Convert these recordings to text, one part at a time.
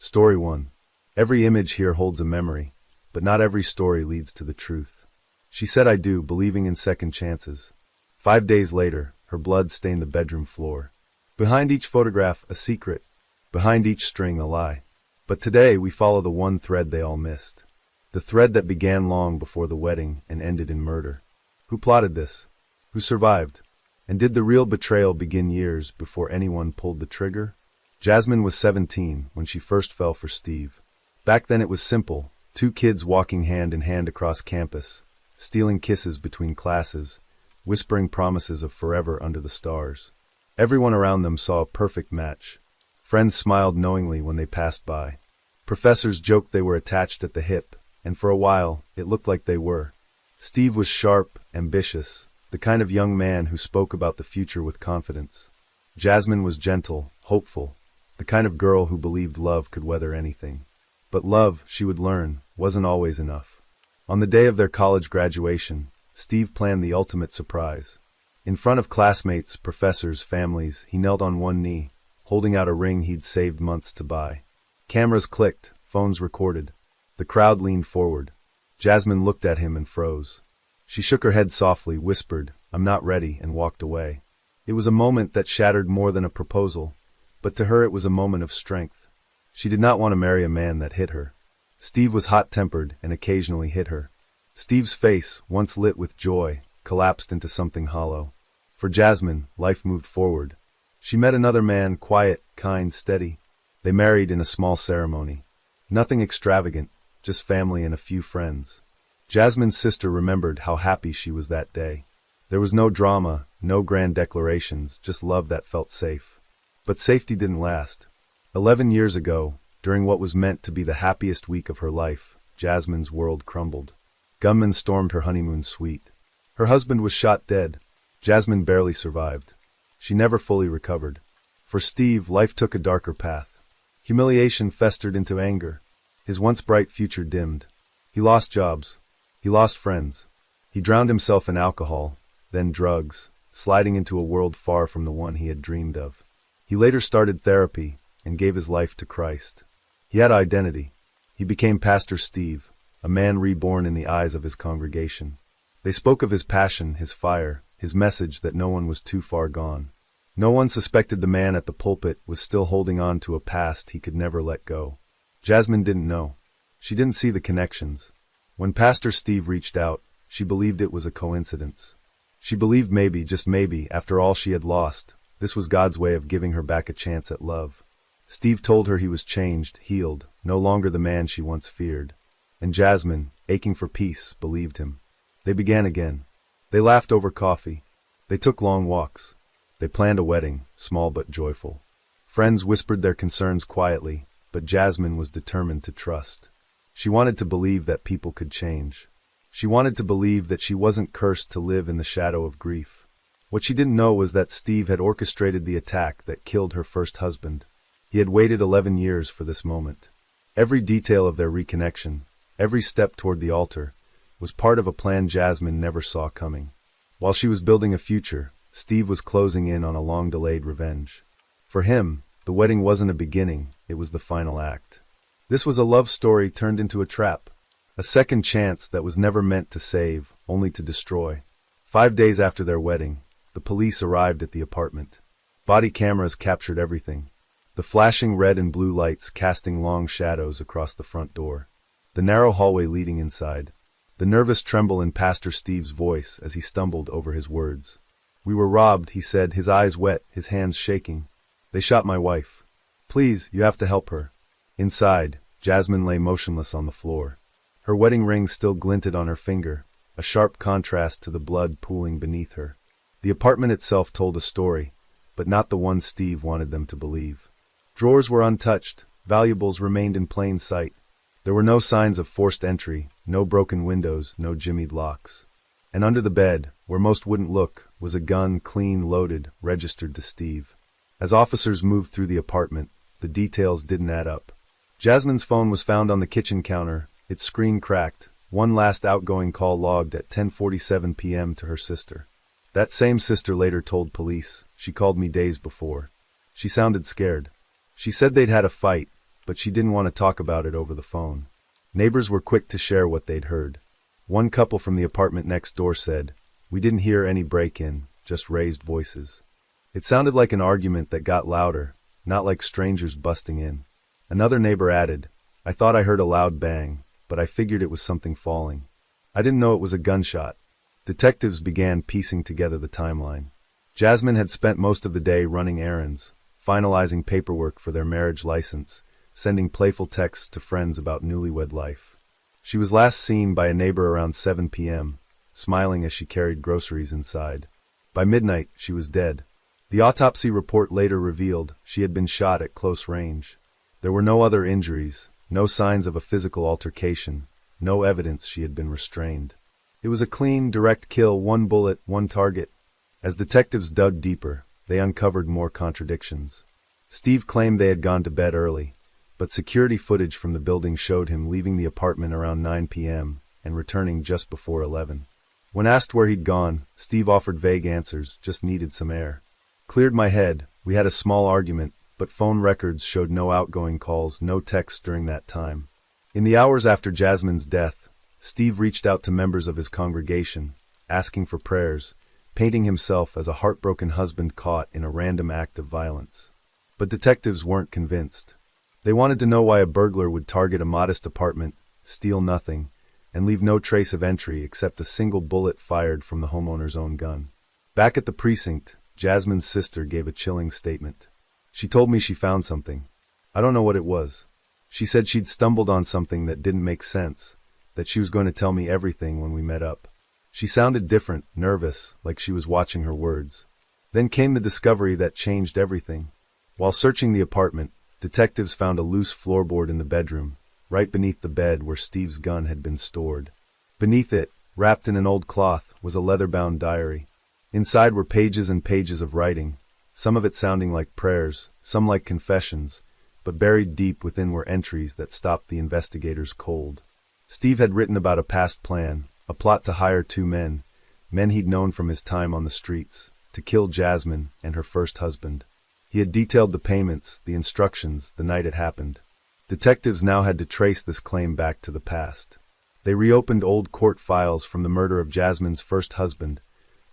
Story 1. Every image here holds a memory, but not every story leads to the truth. She said I do, believing in second chances. 5 days later, her blood stained the bedroom floor. Behind each photograph, a secret. Behind each string, a lie. But today, we follow the one thread they all missed. The thread that began long before the wedding and ended in murder. Who plotted this? Who survived? And did the real betrayal begin years before anyone pulled the trigger? Jasmine was 17 when she first fell for Steve. Back then it was simple, 2 kids walking hand in hand across campus, stealing kisses between classes, whispering promises of forever under the stars. Everyone around them saw a perfect match. Friends smiled knowingly when they passed by. Professors joked they were attached at the hip, and for a while, it looked like they were. Steve was sharp, ambitious, the kind of young man who spoke about the future with confidence. Jasmine was gentle, hopeful, the kind of girl who believed love could weather anything. But love, she would learn, wasn't always enough. On the day of their college graduation, Steve planned the ultimate surprise. In front of classmates, professors, families, he knelt on one knee, holding out a ring he'd saved months to buy. Cameras clicked, phones recorded. The crowd leaned forward. Jasmine looked at him and froze. She shook her head softly, whispered, "I'm not ready," and walked away. It was a moment that shattered more than a proposal, but to her it was a moment of strength. She did not want to marry a man that hit her. Steve was hot-tempered and occasionally hit her. Steve's face, once lit with joy, collapsed into something hollow. For Jasmine, life moved forward. She met another man, quiet, kind, steady. They married in a small ceremony. Nothing extravagant, just family and a few friends. Jasmine's sister remembered how happy she was that day. There was no drama, no grand declarations, just love that felt safe. But safety didn't last. 11 years ago, during what was meant to be the happiest week of her life, Jasmine's world crumbled. Gunmen stormed her honeymoon suite. Her husband was shot dead. Jasmine barely survived. She never fully recovered. For Steve, life took a darker path. Humiliation festered into anger. His once bright future dimmed. He lost jobs. He lost friends. He drowned himself in alcohol, then drugs, sliding into a world far from the one he had dreamed of. He later started therapy and gave his life to Christ. He had identity. He became Pastor Steve, a man reborn in the eyes of his congregation. They spoke of his passion, his fire, his message that no one was too far gone. No one suspected the man at the pulpit was still holding on to a past he could never let go. Jasmine didn't know. She didn't see the connections. When Pastor Steve reached out, she believed it was a coincidence. She believed maybe, just maybe, after all she had lost, this was God's way of giving her back a chance at love. Steve told her he was changed, healed, no longer the man she once feared. And Jasmine, aching for peace, believed him. They began again. They laughed over coffee. They took long walks. They planned a wedding, small but joyful. Friends whispered their concerns quietly, but Jasmine was determined to trust. She wanted to believe that people could change. She wanted to believe that she wasn't cursed to live in the shadow of grief. What she didn't know was that Steve had orchestrated the attack that killed her first husband. He had waited 11 years for this moment. Every detail of their reconnection, every step toward the altar, was part of a plan Jasmine never saw coming. While she was building a future, Steve was closing in on a long-delayed revenge. For him, the wedding wasn't a beginning, it was the final act. This was a love story turned into a trap. A second chance that was never meant to save, only to destroy. 5 days after their wedding, the police arrived at the apartment. Body cameras captured everything. The flashing red and blue lights casting long shadows across the front door. The narrow hallway leading inside. The nervous tremble in Pastor Steve's voice as he stumbled over his words. "We were robbed," he said, his eyes wet, his hands shaking. "They shot my wife. Please, you have to help her." Inside, Jasmine lay motionless on the floor. Her wedding ring still glinted on her finger, a sharp contrast to the blood pooling beneath her. The apartment itself told a story, but not the one Steve wanted them to believe. Drawers were untouched, valuables remained in plain sight. There were no signs of forced entry, no broken windows, no jimmied locks. And under the bed, where most wouldn't look, was a gun, clean, loaded, registered to Steve. As officers moved through the apartment, the details didn't add up. Jasmine's phone was found on the kitchen counter, its screen cracked, one last outgoing call logged at 10:47 p.m. to her sister. That same sister later told police, "She called me days before." She sounded scared. She said they'd had a fight, but she didn't want to talk about it over the phone. Neighbors were quick to share what they'd heard. One couple from the apartment next door said, "We didn't hear any break-in, just raised voices." It sounded like an argument that got louder, not like strangers busting in. Another neighbor added, "I thought I heard a loud bang, but I figured it was something falling. I didn't know it was a gunshot." Detectives began piecing together the timeline. Jasmine had spent most of the day running errands, finalizing paperwork for their marriage license, sending playful texts to friends about newlywed life. She was last seen by a neighbor around 7 p.m., smiling as she carried groceries inside. By midnight, she was dead. The autopsy report later revealed she had been shot at close range. There were no other injuries, no signs of a physical altercation, no evidence she had been restrained. It was a clean, direct kill, one bullet, one target. As detectives dug deeper, they uncovered more contradictions. Steve claimed they had gone to bed early, but security footage from the building showed him leaving the apartment around 9 p.m. and returning just before 11. When asked where he'd gone, Steve offered vague answers, just needed some air. "Cleared my head, we had a small argument, but phone records showed no outgoing calls, no texts during that time." In the hours after Jasmine's death, Steve reached out to members of his congregation, asking for prayers, painting himself as a heartbroken husband caught in a random act of violence. But detectives weren't convinced. They wanted to know why a burglar would target a modest apartment, steal nothing, and leave no trace of entry except a single bullet fired from the homeowner's own gun. Back at the precinct, Jasmine's sister gave a chilling statement. "She told me she found something. I don't know what it was. She said she'd stumbled on something that didn't make sense, that she was going to tell me everything when we met up. She sounded different, nervous, like she was watching her words. Then came the discovery that changed everything. While searching the apartment, detectives found a loose floorboard in the bedroom, right beneath the bed where Steve's gun had been stored. Beneath it, wrapped in an old cloth, was a leather-bound diary. Inside were pages and pages of writing, some of it sounding like prayers, some like confessions, but buried deep within were entries that stopped the investigators cold. Steve had written about a past plan, a plot to hire two men he'd known from his time on the streets, to kill Jasmine and her first husband. He had detailed the payments, the instructions, the night it happened. Detectives now had to trace this claim back to the past. They reopened old court files from the murder of Jasmine's first husband,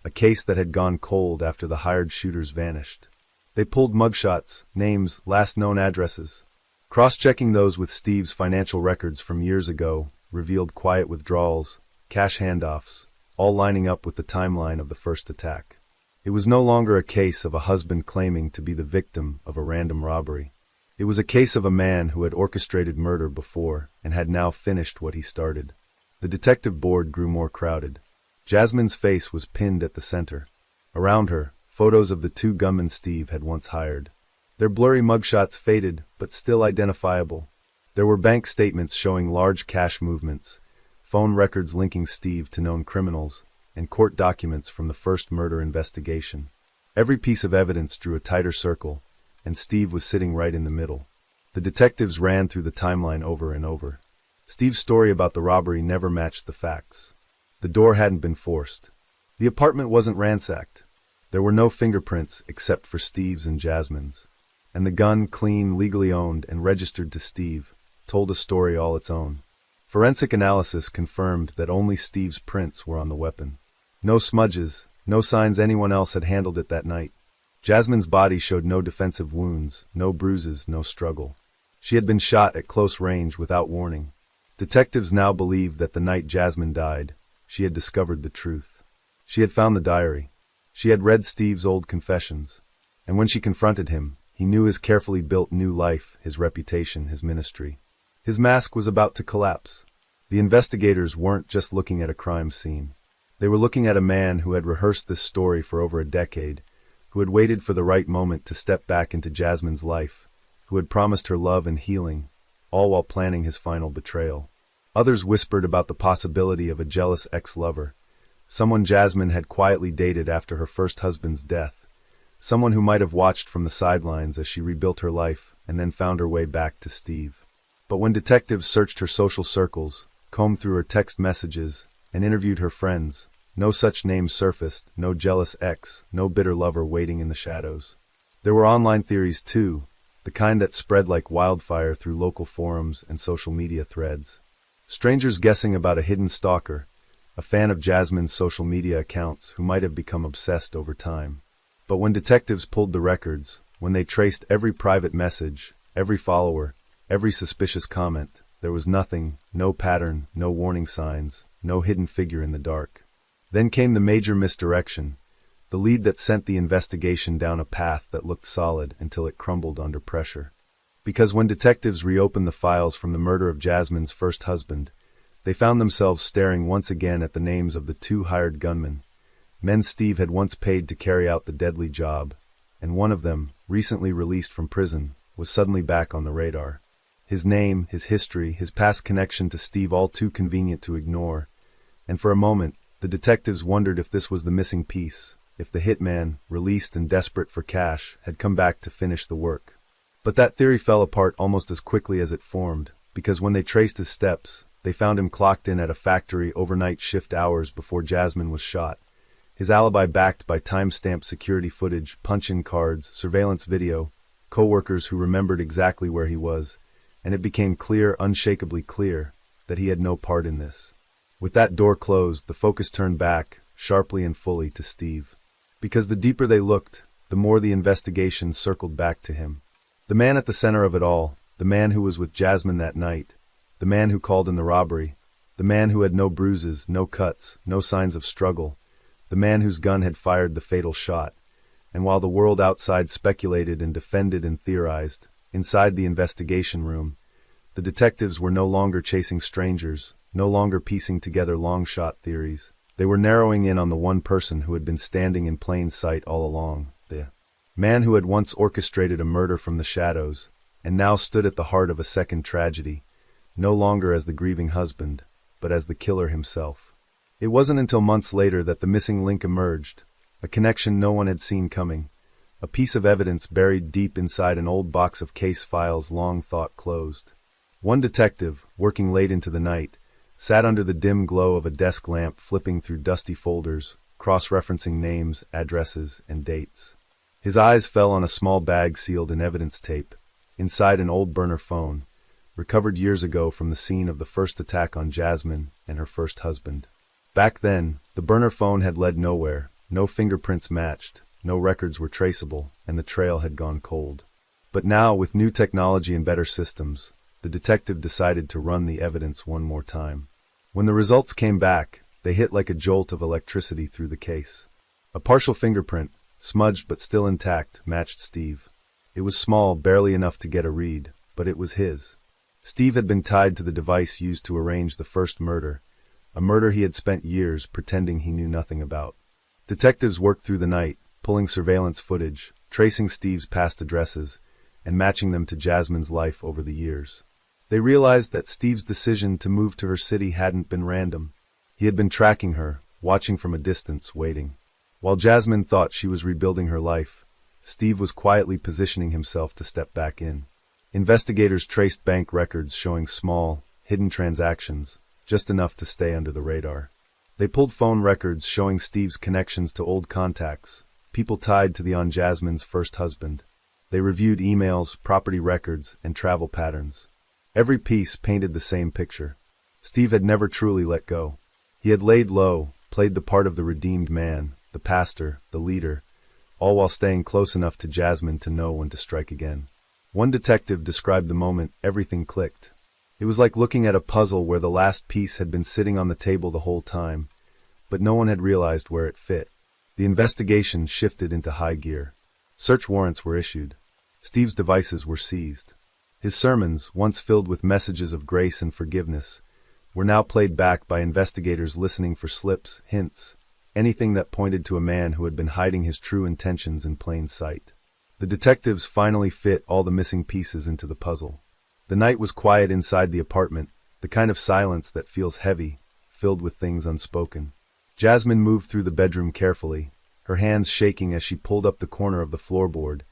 a case that had gone cold after the hired shooters vanished. They pulled mugshots, names, last known addresses. Cross-checking those with Steve's financial records from years ago revealed quiet withdrawals, cash handoffs, all lining up with the timeline of the first attack. It was no longer a case of a husband claiming to be the victim of a random robbery. It was a case of a man who had orchestrated murder before and had now finished what he started. The detective board grew more crowded. Jasmine's face was pinned at the center. Around her, photos of the two gunmen Steve had once hired. Their blurry mugshots faded, but still identifiable. There were bank statements showing large cash movements, phone records linking Steve to known criminals, and court documents from the first murder investigation. Every piece of evidence drew a tighter circle, and Steve was sitting right in the middle. The detectives ran through the timeline over and over. Steve's story about the robbery never matched the facts. The door hadn't been forced. The apartment wasn't ransacked. There were no fingerprints except for Steve's and Jasmine's. And the gun, clean, legally owned, and registered to Steve, told a story all its own. Forensic analysis confirmed that only Steve's prints were on the weapon. No smudges, no signs anyone else had handled it that night. Jasmine's body showed no defensive wounds, no bruises, no struggle. She had been shot at close range without warning. Detectives now believed that the night Jasmine died, she had discovered the truth. She had found the diary. She had read Steve's old confessions. And when she confronted him, he knew his carefully built new life, his reputation, his ministry. His mask was about to collapse. The investigators weren't just looking at a crime scene. They were looking at a man who had rehearsed this story for over a decade, who had waited for the right moment to step back into Jasmine's life, who had promised her love and healing, all while planning his final betrayal. Others whispered about the possibility of a jealous ex-lover, someone Jasmine had quietly dated after her first husband's death, someone who might have watched from the sidelines as she rebuilt her life and then found her way back to Steve. But when detectives searched her social circles, combed through her text messages, and interviewed her friends, no such name surfaced, no jealous ex, no bitter lover waiting in the shadows. There were online theories too, the kind that spread like wildfire through local forums and social media threads. Strangers guessing about a hidden stalker, a fan of Jasmine's social media accounts who might have become obsessed over time. But when detectives pulled the records, when they traced every private message, every follower, every suspicious comment, there was nothing, no pattern, no warning signs, no hidden figure in the dark. Then came the major misdirection, the lead that sent the investigation down a path that looked solid until it crumbled under pressure. Because when detectives reopened the files from the murder of Jasmine's first husband, they found themselves staring once again at the names of the two hired gunmen, men Steve had once paid to carry out the deadly job, and one of them, recently released from prison, was suddenly back on the radar. His name, his history, his past connection to Steve all too convenient to ignore, and for a moment, the detectives wondered if this was the missing piece, if the hitman, released and desperate for cash, had come back to finish the work. But that theory fell apart almost as quickly as it formed, because when they traced his steps, they found him clocked in at a factory overnight shift hours before Jasmine was shot. His alibi backed by time-stamped security footage, punch-in cards, surveillance video, co-workers who remembered exactly where he was, and it became clear, unshakably clear, that he had no part in this. With that door closed, the focus turned back, sharply and fully, to Steve. Because the deeper they looked, the more the investigation circled back to him. The man at the center of it all, the man who was with Jasmine that night, the man who called in the robbery, the man who had no bruises, no cuts, no signs of struggle, the man whose gun had fired the fatal shot. And while the world outside speculated and defended and theorized, inside the investigation room, the detectives were no longer chasing strangers, no longer piecing together long-shot theories. They were narrowing in on the one person who had been standing in plain sight all along, the man who had once orchestrated a murder from the shadows, and now stood at the heart of a second tragedy, no longer as the grieving husband, but as the killer himself. It wasn't until months later that the missing link emerged, a connection no one had seen coming, a piece of evidence buried deep inside an old box of case files long thought closed. One detective, working late into the night, sat under the dim glow of a desk lamp flipping through dusty folders, cross-referencing names, addresses, and dates. His eyes fell on a small bag sealed in evidence tape, inside an old burner phone, recovered years ago from the scene of the first attack on Jasmine and her first husband. Back then, the burner phone had led nowhere, no fingerprints matched, no records were traceable, and the trail had gone cold. But now, with new technology and better systems, the detective decided to run the evidence one more time. When the results came back, they hit like a jolt of electricity through the case. A partial fingerprint, smudged but still intact, matched Steve. It was small, barely enough to get a read, but it was his. Steve had been tied to the device used to arrange the first murder, a murder he had spent years pretending he knew nothing about. Detectives worked through the night, pulling surveillance footage, tracing Steve's past addresses, and matching them to Jasmine's life over the years. They realized that Steve's decision to move to her city hadn't been random. He had been tracking her, watching from a distance, waiting. While Jasmine thought she was rebuilding her life, Steve was quietly positioning himself to step back in. Investigators traced bank records showing small, hidden transactions, just enough to stay under the radar. They pulled phone records showing Steve's connections to old contacts, people tied to the on Jasmine's first husband. They reviewed emails, property records, and travel patterns. Every piece painted the same picture. Steve had never truly let go. He had laid low, played the part of the redeemed man, the pastor, the leader, all while staying close enough to Jasmine to know when to strike again. One detective described the moment everything clicked. It was like looking at a puzzle where the last piece had been sitting on the table the whole time, but no one had realized where it fit. The investigation shifted into high gear. Search warrants were issued. Steve's devices were seized. His sermons, once filled with messages of grace and forgiveness, were now played back by investigators listening for slips, hints, anything that pointed to a man who had been hiding his true intentions in plain sight. The detectives finally fit all the missing pieces into the puzzle. The night was quiet inside the apartment, the kind of silence that feels heavy, filled with things unspoken. Jasmine moved through the bedroom carefully, her hands shaking as she pulled up the corner of the floorboard,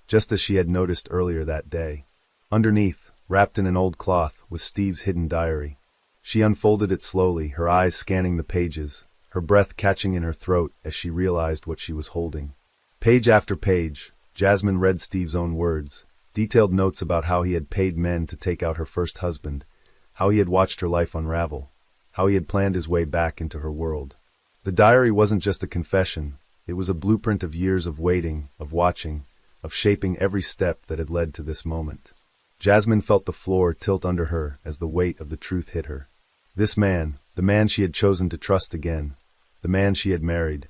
just as she had noticed earlier that day. Underneath, wrapped in an old cloth, was Steve's hidden diary. She unfolded it slowly, her eyes scanning the pages, her breath catching in her throat as she realized what she was holding. Page after page, Jasmine read Steve's own words, detailed notes about how he had paid men to take out her first husband, how he had watched her life unravel, how he had planned his way back into her world. The diary wasn't just a confession, it was a blueprint of years of waiting, of watching, of shaping every step that had led to this moment. Jasmine felt the floor tilt under her as the weight of the truth hit her. This man, the man she had chosen to trust again, the man she had married,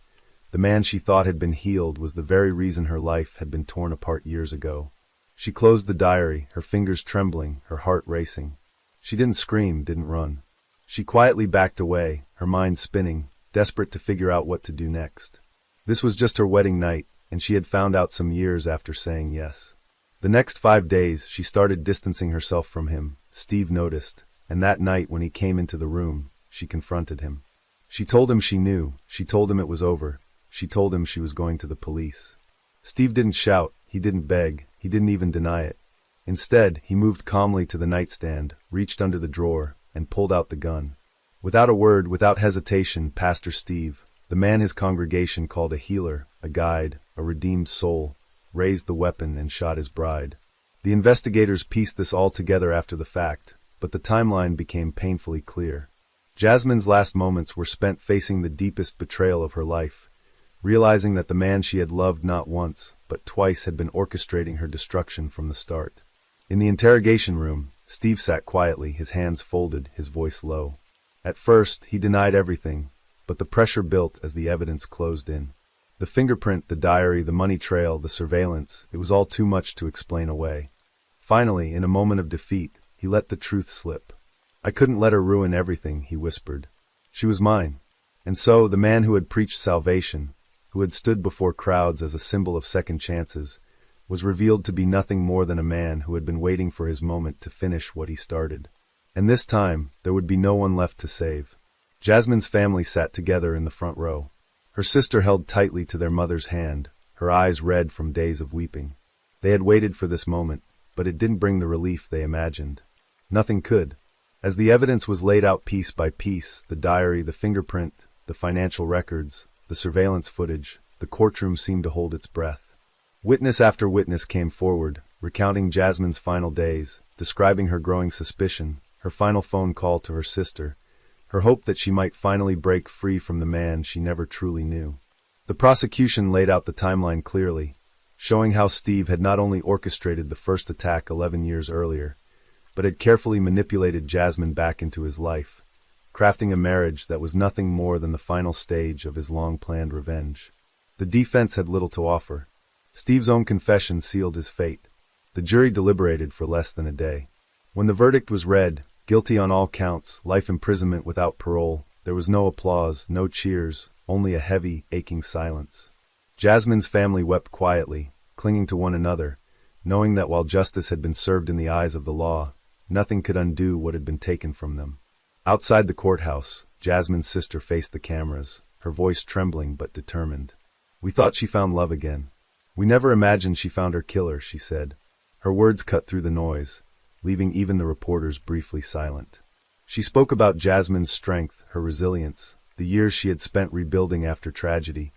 the man she thought had been healed, was the very reason her life had been torn apart years ago. She closed the diary, her fingers trembling, her heart racing. She didn't scream, didn't run. She quietly backed away, her mind spinning, desperate to figure out what to do next. This was just her wedding night, and she had found out some years after saying yes. The next 5 days, she started distancing herself from him. Steve noticed, and that night when he came into the room, she confronted him. She told him she knew, she told him it was over, she told him she was going to the police. Steve didn't shout, he didn't beg, he didn't even deny it. Instead, he moved calmly to the nightstand, reached under the drawer, and pulled out the gun. Without a word, without hesitation, Pastor Steve, the man his congregation called a healer, a guide, a redeemed soul, raised the weapon and shot his bride. The investigators pieced this all together after the fact, but the timeline became painfully clear. Jasmine's last moments were spent facing the deepest betrayal of her life, realizing that the man she had loved not once, but twice had been orchestrating her destruction from the start. In the interrogation room, Steve sat quietly, his hands folded, his voice low. At first, he denied everything, but the pressure built as the evidence closed in. The fingerprint, the diary, the money trail, the surveillance, it was all too much to explain away. Finally, in a moment of defeat, he let the truth slip. "I couldn't let her ruin everything," he whispered. "She was mine." And so, the man who had preached salvation, who had stood before crowds as a symbol of second chances, was revealed to be nothing more than a man who had been waiting for his moment to finish what he started. And this time, there would be no one left to save. Jasmine's family sat together in the front row. Her sister held tightly to their mother's hand, her eyes red from days of weeping. They had waited for this moment, but it didn't bring the relief they imagined. Nothing could. As the evidence was laid out piece by piece, the diary, the fingerprint, the financial records, the surveillance footage, the courtroom seemed to hold its breath. Witness after witness came forward, recounting Jasmine's final days, describing her growing suspicion, her final phone call to her sister, her hope that she might finally break free from the man she never truly knew. The prosecution laid out the timeline clearly, showing how Steve had not only orchestrated the first attack 11 years earlier, but had carefully manipulated Jasmine back into his life, crafting a marriage that was nothing more than the final stage of his long-planned revenge. The defense had little to offer. Steve's own confession sealed his fate. The jury deliberated for less than a day. When the verdict was read, guilty on all counts, life imprisonment without parole, there was no applause, no cheers, only a heavy, aching silence. Jasmine's family wept quietly, clinging to one another, knowing that while justice had been served in the eyes of the law, nothing could undo what had been taken from them. Outside the courthouse, Jasmine's sister faced the cameras, her voice trembling but determined. "We thought she found love again. We never imagined she found her killer," she said. Her words cut through the noise, leaving even the reporters briefly silent. She spoke about Jasmine's strength, her resilience, the years she had spent rebuilding after tragedy,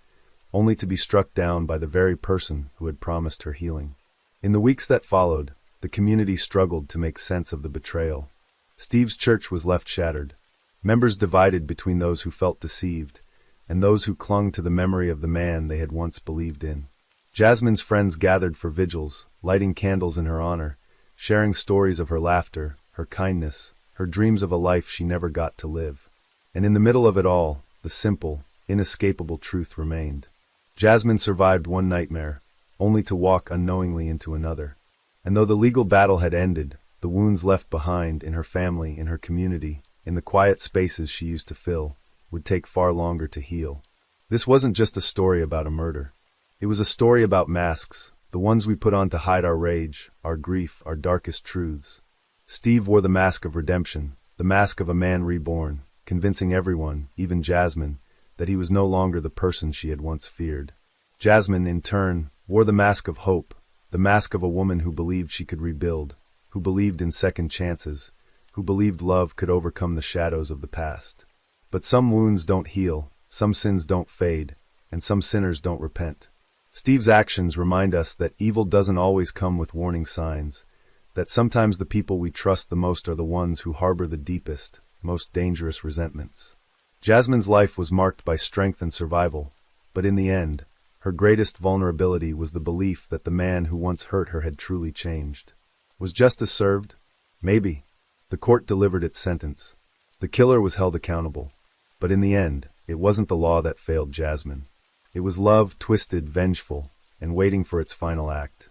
only to be struck down by the very person who had promised her healing. In the weeks that followed, the community struggled to make sense of the betrayal. Steve's church was left shattered, members divided between those who felt deceived and those who clung to the memory of the man they had once believed in. Jasmine's friends gathered for vigils, lighting candles in her honor, sharing stories of her laughter, her kindness, her dreams of a life she never got to live. And in the middle of it all, the simple, inescapable truth remained. Jasmine survived one nightmare, only to walk unknowingly into another. And though the legal battle had ended, the wounds left behind in her family, in her community, in the quiet spaces she used to fill, would take far longer to heal. This wasn't just a story about a murder. It was a story about masks, the ones we put on to hide our rage, our grief, our darkest truths. Steve wore the mask of redemption, the mask of a man reborn, convincing everyone, even Jasmine, that he was no longer the person she had once feared. Jasmine, in turn, wore the mask of hope, the mask of a woman who believed she could rebuild, who believed in second chances, who believed love could overcome the shadows of the past. But some wounds don't heal, some sins don't fade, and some sinners don't repent. Steve's actions remind us that evil doesn't always come with warning signs, that sometimes the people we trust the most are the ones who harbor the deepest, most dangerous resentments. Jasmine's life was marked by strength and survival, but in the end, her greatest vulnerability was the belief that the man who once hurt her had truly changed. Was justice served? Maybe. The court delivered its sentence. The killer was held accountable. But in the end, it wasn't the law that failed Jasmine. It was love, twisted, vengeful, and waiting for its final act.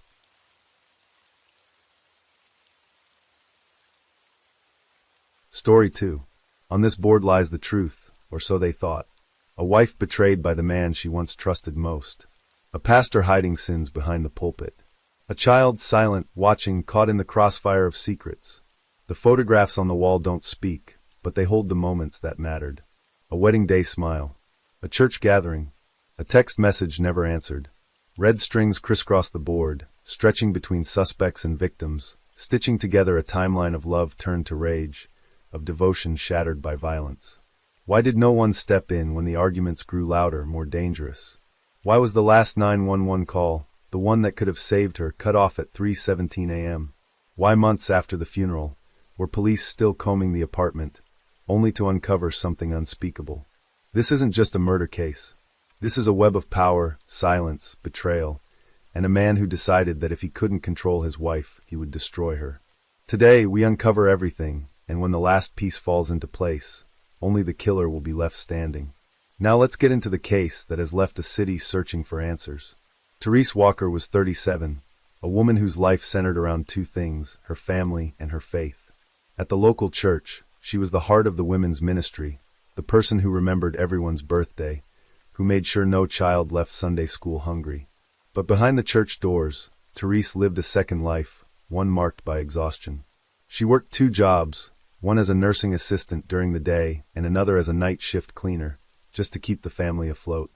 Story 2. On this board lies the truth, or so they thought. A wife betrayed by the man she once trusted most. A pastor hiding sins behind the pulpit. A child silent, watching, caught in the crossfire of secrets. The photographs on the wall don't speak, but they hold the moments that mattered. A wedding day smile. A church gathering. A text message never answered. Red strings crisscross the board, stretching between suspects and victims, stitching together a timeline of love turned to rage, of devotion shattered by violence. Why did no one step in when the arguments grew louder, more dangerous? Why was the last 911 call, the one that could have saved her, cut off at 3:17 a.m.? Why months after the funeral, were police still combing the apartment, only to uncover something unspeakable? This isn't just a murder case. This is a web of power, silence, betrayal, and a man who decided that if he couldn't control his wife, he would destroy her. Today, we uncover everything, and when the last piece falls into place, only the killer will be left standing. Now let's get into the case that has left a city searching for answers. Therese Walker was 37, a woman whose life centered around two things, her family and her faith. At the local church, she was the heart of the women's ministry, the person who remembered everyone's birthday, who made sure no child left Sunday school hungry. But behind the church doors, Therese lived a second life, one marked by exhaustion. She worked 2 jobs, one as a nursing assistant during the day and another as a night shift cleaner, just to keep the family afloat.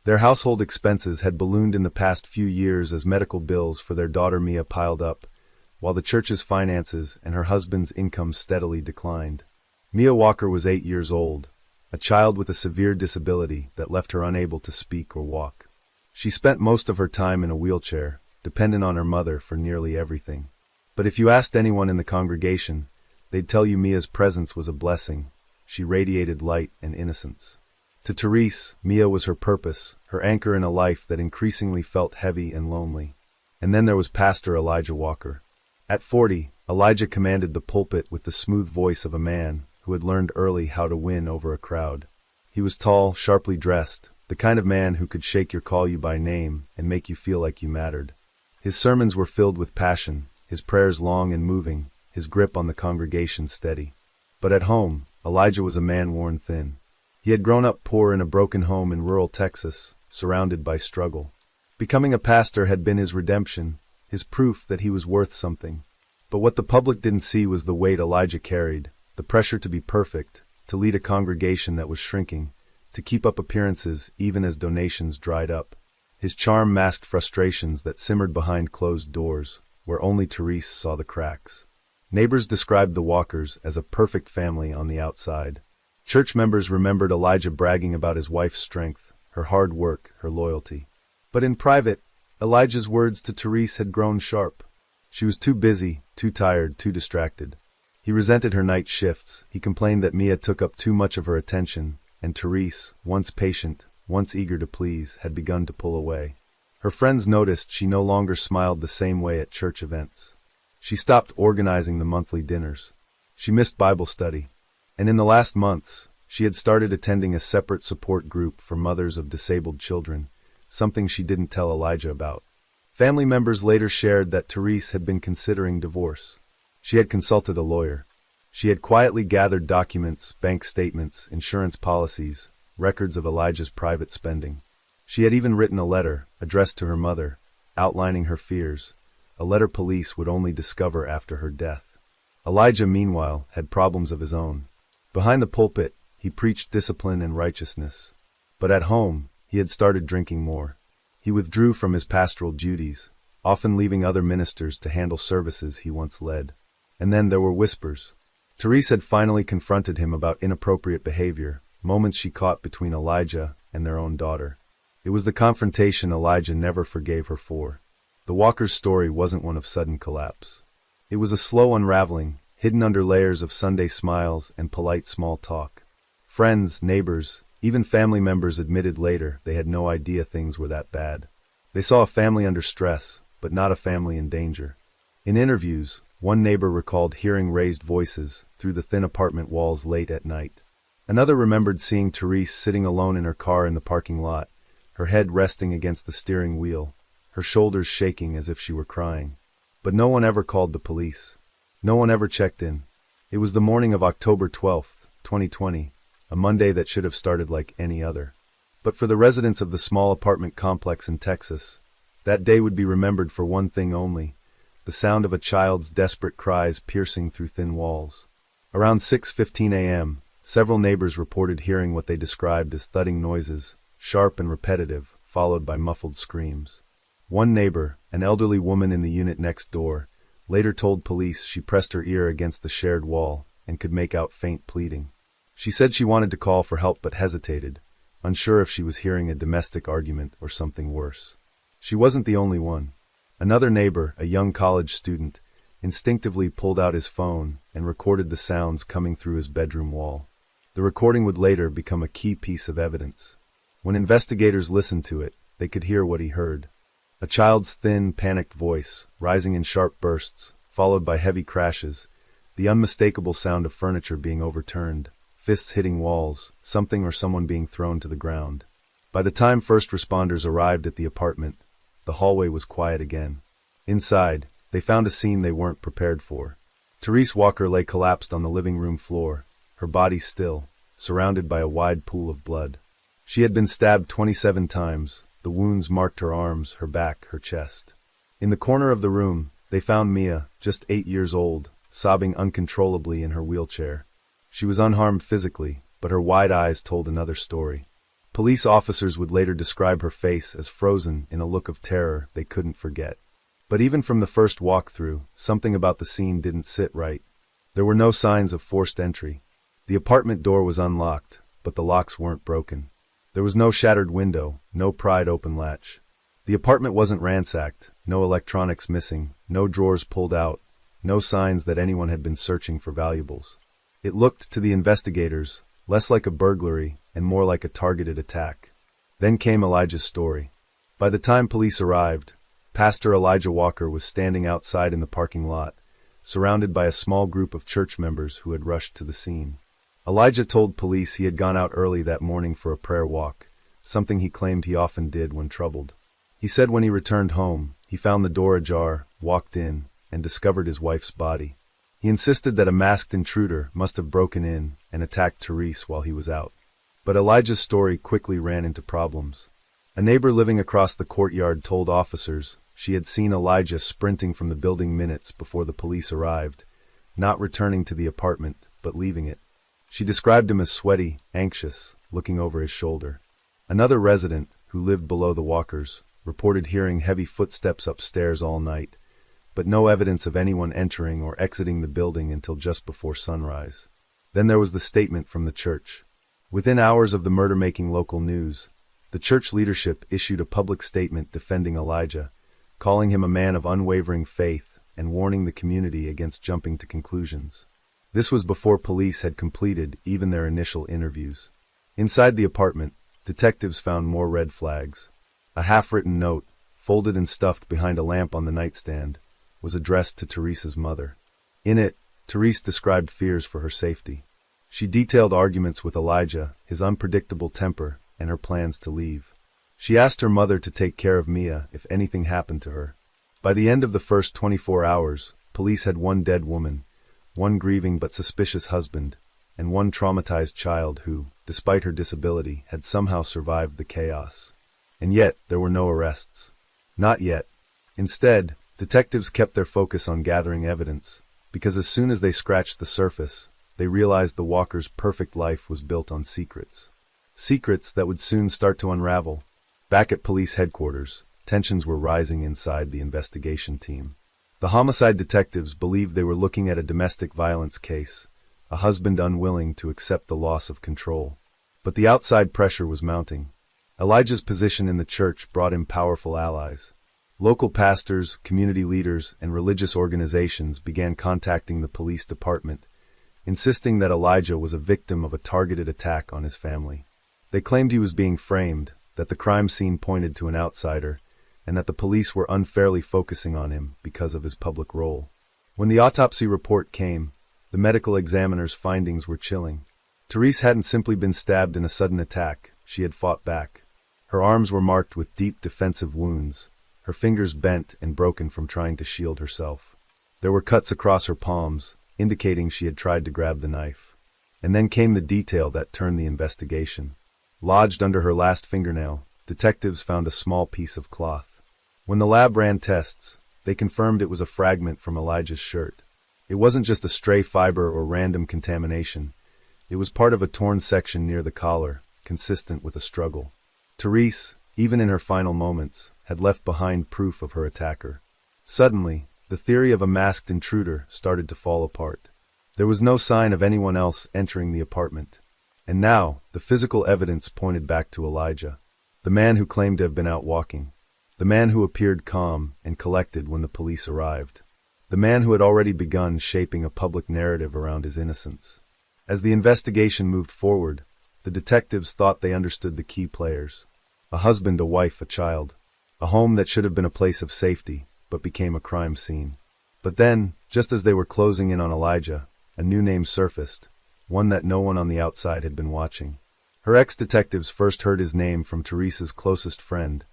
Their household expenses had ballooned in the past few years as medical bills for their daughter Mia piled up, while the church's finances and her husband's income steadily declined. Mia Walker was 8 years old, a child with a severe disability that left her unable to speak or walk. She spent most of her time in a wheelchair, dependent on her mother for nearly everything. But if you asked anyone in the congregation, they'd tell you Mia's presence was a blessing. She radiated light and innocence. To Therese, Mia was her purpose, her anchor in a life that increasingly felt heavy and lonely. And then there was Pastor Elijah Walker. At 40, Elijah commanded the pulpit with the smooth voice of a man who had learned early how to win over a crowd. He was tall, sharply dressed, the kind of man who could shake your call you by name and make you feel like you mattered. His sermons were filled with passion, his prayers long and moving, his grip on the congregation steady. But at home, Elijah was a man worn thin. He had grown up poor in a broken home in rural Texas, surrounded by struggle. Becoming a pastor had been his redemption, his proof that he was worth something. But what the public didn't see was the weight Elijah carried, the pressure to be perfect, to lead a congregation that was shrinking, to keep up appearances even as donations dried up. His charm masked frustrations that simmered behind closed doors, where only Therese saw the cracks. Neighbors described the Walkers as a perfect family on the outside. Church members remembered Elijah bragging about his wife's strength, her hard work, her loyalty. But in private, Elijah's words to Therese had grown sharp. She was too busy, too tired, too distracted. He resented her night shifts. He complained that Mia took up too much of her attention, and Therese, once patient, once eager to please, had begun to pull away. Her friends noticed she no longer smiled the same way at church events. She stopped organizing the monthly dinners. She missed Bible study. And in the last months, she had started attending a separate support group for mothers of disabled children, something she didn't tell Elijah about. Family members later shared that Therese had been considering divorce. She had consulted a lawyer. She had quietly gathered documents, bank statements, insurance policies, records of Elijah's private spending. She had even written a letter, addressed to her mother, outlining her fears, a letter police would only discover after her death. Elijah, meanwhile, had problems of his own. Behind the pulpit, he preached discipline and righteousness. But at home, he had started drinking more. He withdrew from his pastoral duties, often leaving other ministers to handle services he once led. And then there were whispers. Therese had finally confronted him about inappropriate behavior, moments she caught between Elijah and their own daughter. It was the confrontation Elijah never forgave her for. The Walker's story wasn't one of sudden collapse. It was a slow unraveling, hidden under layers of Sunday smiles and polite small talk. Friends, neighbors, even family members admitted later they had no idea things were that bad. They saw a family under stress, but not a family in danger. In interviews, one neighbor recalled hearing raised voices through the thin apartment walls late at night. Another remembered seeing Therese sitting alone in her car in the parking lot, her head resting against the steering wheel, her shoulders shaking as if she were crying. But no one ever called the police. No one ever checked in. It was the morning of October 12th, 2020, a Monday that should have started like any other. But for the residents of the small apartment complex in Texas, that day would be remembered for one thing only: the sound of a child's desperate cries piercing through thin walls. Around 6:15 a.m., several neighbors reported hearing what they described as thudding noises, sharp and repetitive, followed by muffled screams. One neighbor, an elderly woman in the unit next door, later told police she pressed her ear against the shared wall and could make out faint pleading. She said she wanted to call for help but hesitated, unsure if she was hearing a domestic argument or something worse. She wasn't the only one. Another neighbor, a young college student, instinctively pulled out his phone and recorded the sounds coming through his bedroom wall. The recording would later become a key piece of evidence. When investigators listened to it, they could hear what he heard. A child's thin, panicked voice, rising in sharp bursts, followed by heavy crashes, the unmistakable sound of furniture being overturned, fists hitting walls, something or someone being thrown to the ground. By the time first responders arrived at the apartment, the hallway was quiet again. Inside, they found a scene they weren't prepared for. Therese Walker lay collapsed on the living room floor, her body still, surrounded by a wide pool of blood. She had been stabbed 27 times. The wounds marked her arms, her back, her chest. In the corner of the room, they found Mia, just 8 years old, sobbing uncontrollably in her wheelchair. She was unharmed physically, but her wide eyes told another story. Police officers would later describe her face as frozen in a look of terror they couldn't forget. But even from the first walkthrough, something about the scene didn't sit right. There were no signs of forced entry. The apartment door was unlocked, but the locks weren't broken. There was no shattered window, no pried open latch. The apartment wasn't ransacked, no electronics missing, no drawers pulled out, no signs that anyone had been searching for valuables. It looked, to the investigators, less like a burglary and more like a targeted attack. Then came Elijah's story. By the time police arrived, Pastor Elijah Walker was standing outside in the parking lot, surrounded by a small group of church members who had rushed to the scene. Elijah told police he had gone out early that morning for a prayer walk, something he claimed he often did when troubled. He said when he returned home, he found the door ajar, walked in, and discovered his wife's body. He insisted that a masked intruder must have broken in and attacked Therese while he was out. But Elijah's story quickly ran into problems. A neighbor living across the courtyard told officers she had seen Elijah sprinting from the building minutes before the police arrived, not returning to the apartment, but leaving it. She described him as sweaty, anxious, looking over his shoulder. Another resident, who lived below the Walkers, reported hearing heavy footsteps upstairs all night, but no evidence of anyone entering or exiting the building until just before sunrise. Then there was the statement from the church. Within hours of the murder-making local news, the church leadership issued a public statement defending Elijah, calling him a man of unwavering faith and warning the community against jumping to conclusions. This was before police had completed even their initial interviews. Inside the apartment, detectives found more red flags. A half-written note, folded and stuffed behind a lamp on the nightstand, was addressed to Therese's mother. In it, Therese described fears for her safety. She detailed arguments with Elijah, his unpredictable temper, and her plans to leave. She asked her mother to take care of Mia if anything happened to her. By the end of the first 24 hours, police had one dead woman, one grieving but suspicious husband, and one traumatized child who, despite her disability, had somehow survived the chaos. And yet, there were no arrests. Not yet. Instead, detectives kept their focus on gathering evidence, because as soon as they scratched the surface, they realized the Walkers' perfect life was built on secrets. Secrets that would soon start to unravel. Back at police headquarters, tensions were rising inside the investigation team. The homicide detectives believed they were looking at a domestic violence case, a husband unwilling to accept the loss of control. But the outside pressure was mounting. Elijah's position in the church brought him powerful allies. Local pastors, community leaders, and religious organizations began contacting the police department, insisting that Elijah was a victim of a targeted attack on his family. They claimed he was being framed, that the crime scene pointed to an outsider, and that the police were unfairly focusing on him because of his public role. When the autopsy report came, the medical examiner's findings were chilling. Therese hadn't simply been stabbed in a sudden attack, she had fought back. Her arms were marked with deep defensive wounds, her fingers bent and broken from trying to shield herself. There were cuts across her palms, indicating she had tried to grab the knife. And then came the detail that turned the investigation. Lodged under her last fingernail, detectives found a small piece of cloth. When the lab ran tests, they confirmed it was a fragment from Elijah's shirt. It wasn't just a stray fiber or random contamination. It was part of a torn section near the collar, consistent with a struggle. Therese, even in her final moments, had left behind proof of her attacker. Suddenly, the theory of a masked intruder started to fall apart. There was no sign of anyone else entering the apartment. And now, the physical evidence pointed back to Elijah, the man who claimed to have been out walking, the man who appeared calm and collected when the police arrived, the man who had already begun shaping a public narrative around his innocence. As the investigation moved forward, the detectives thought they understood the key players. A husband, a wife, a child. A home that should have been a place of safety, but became a crime scene. But then, just as they were closing in on Elijah, a new name surfaced, one that no one on the outside had been watching. Her ex-detectives first heard his name from Therese's closest friend,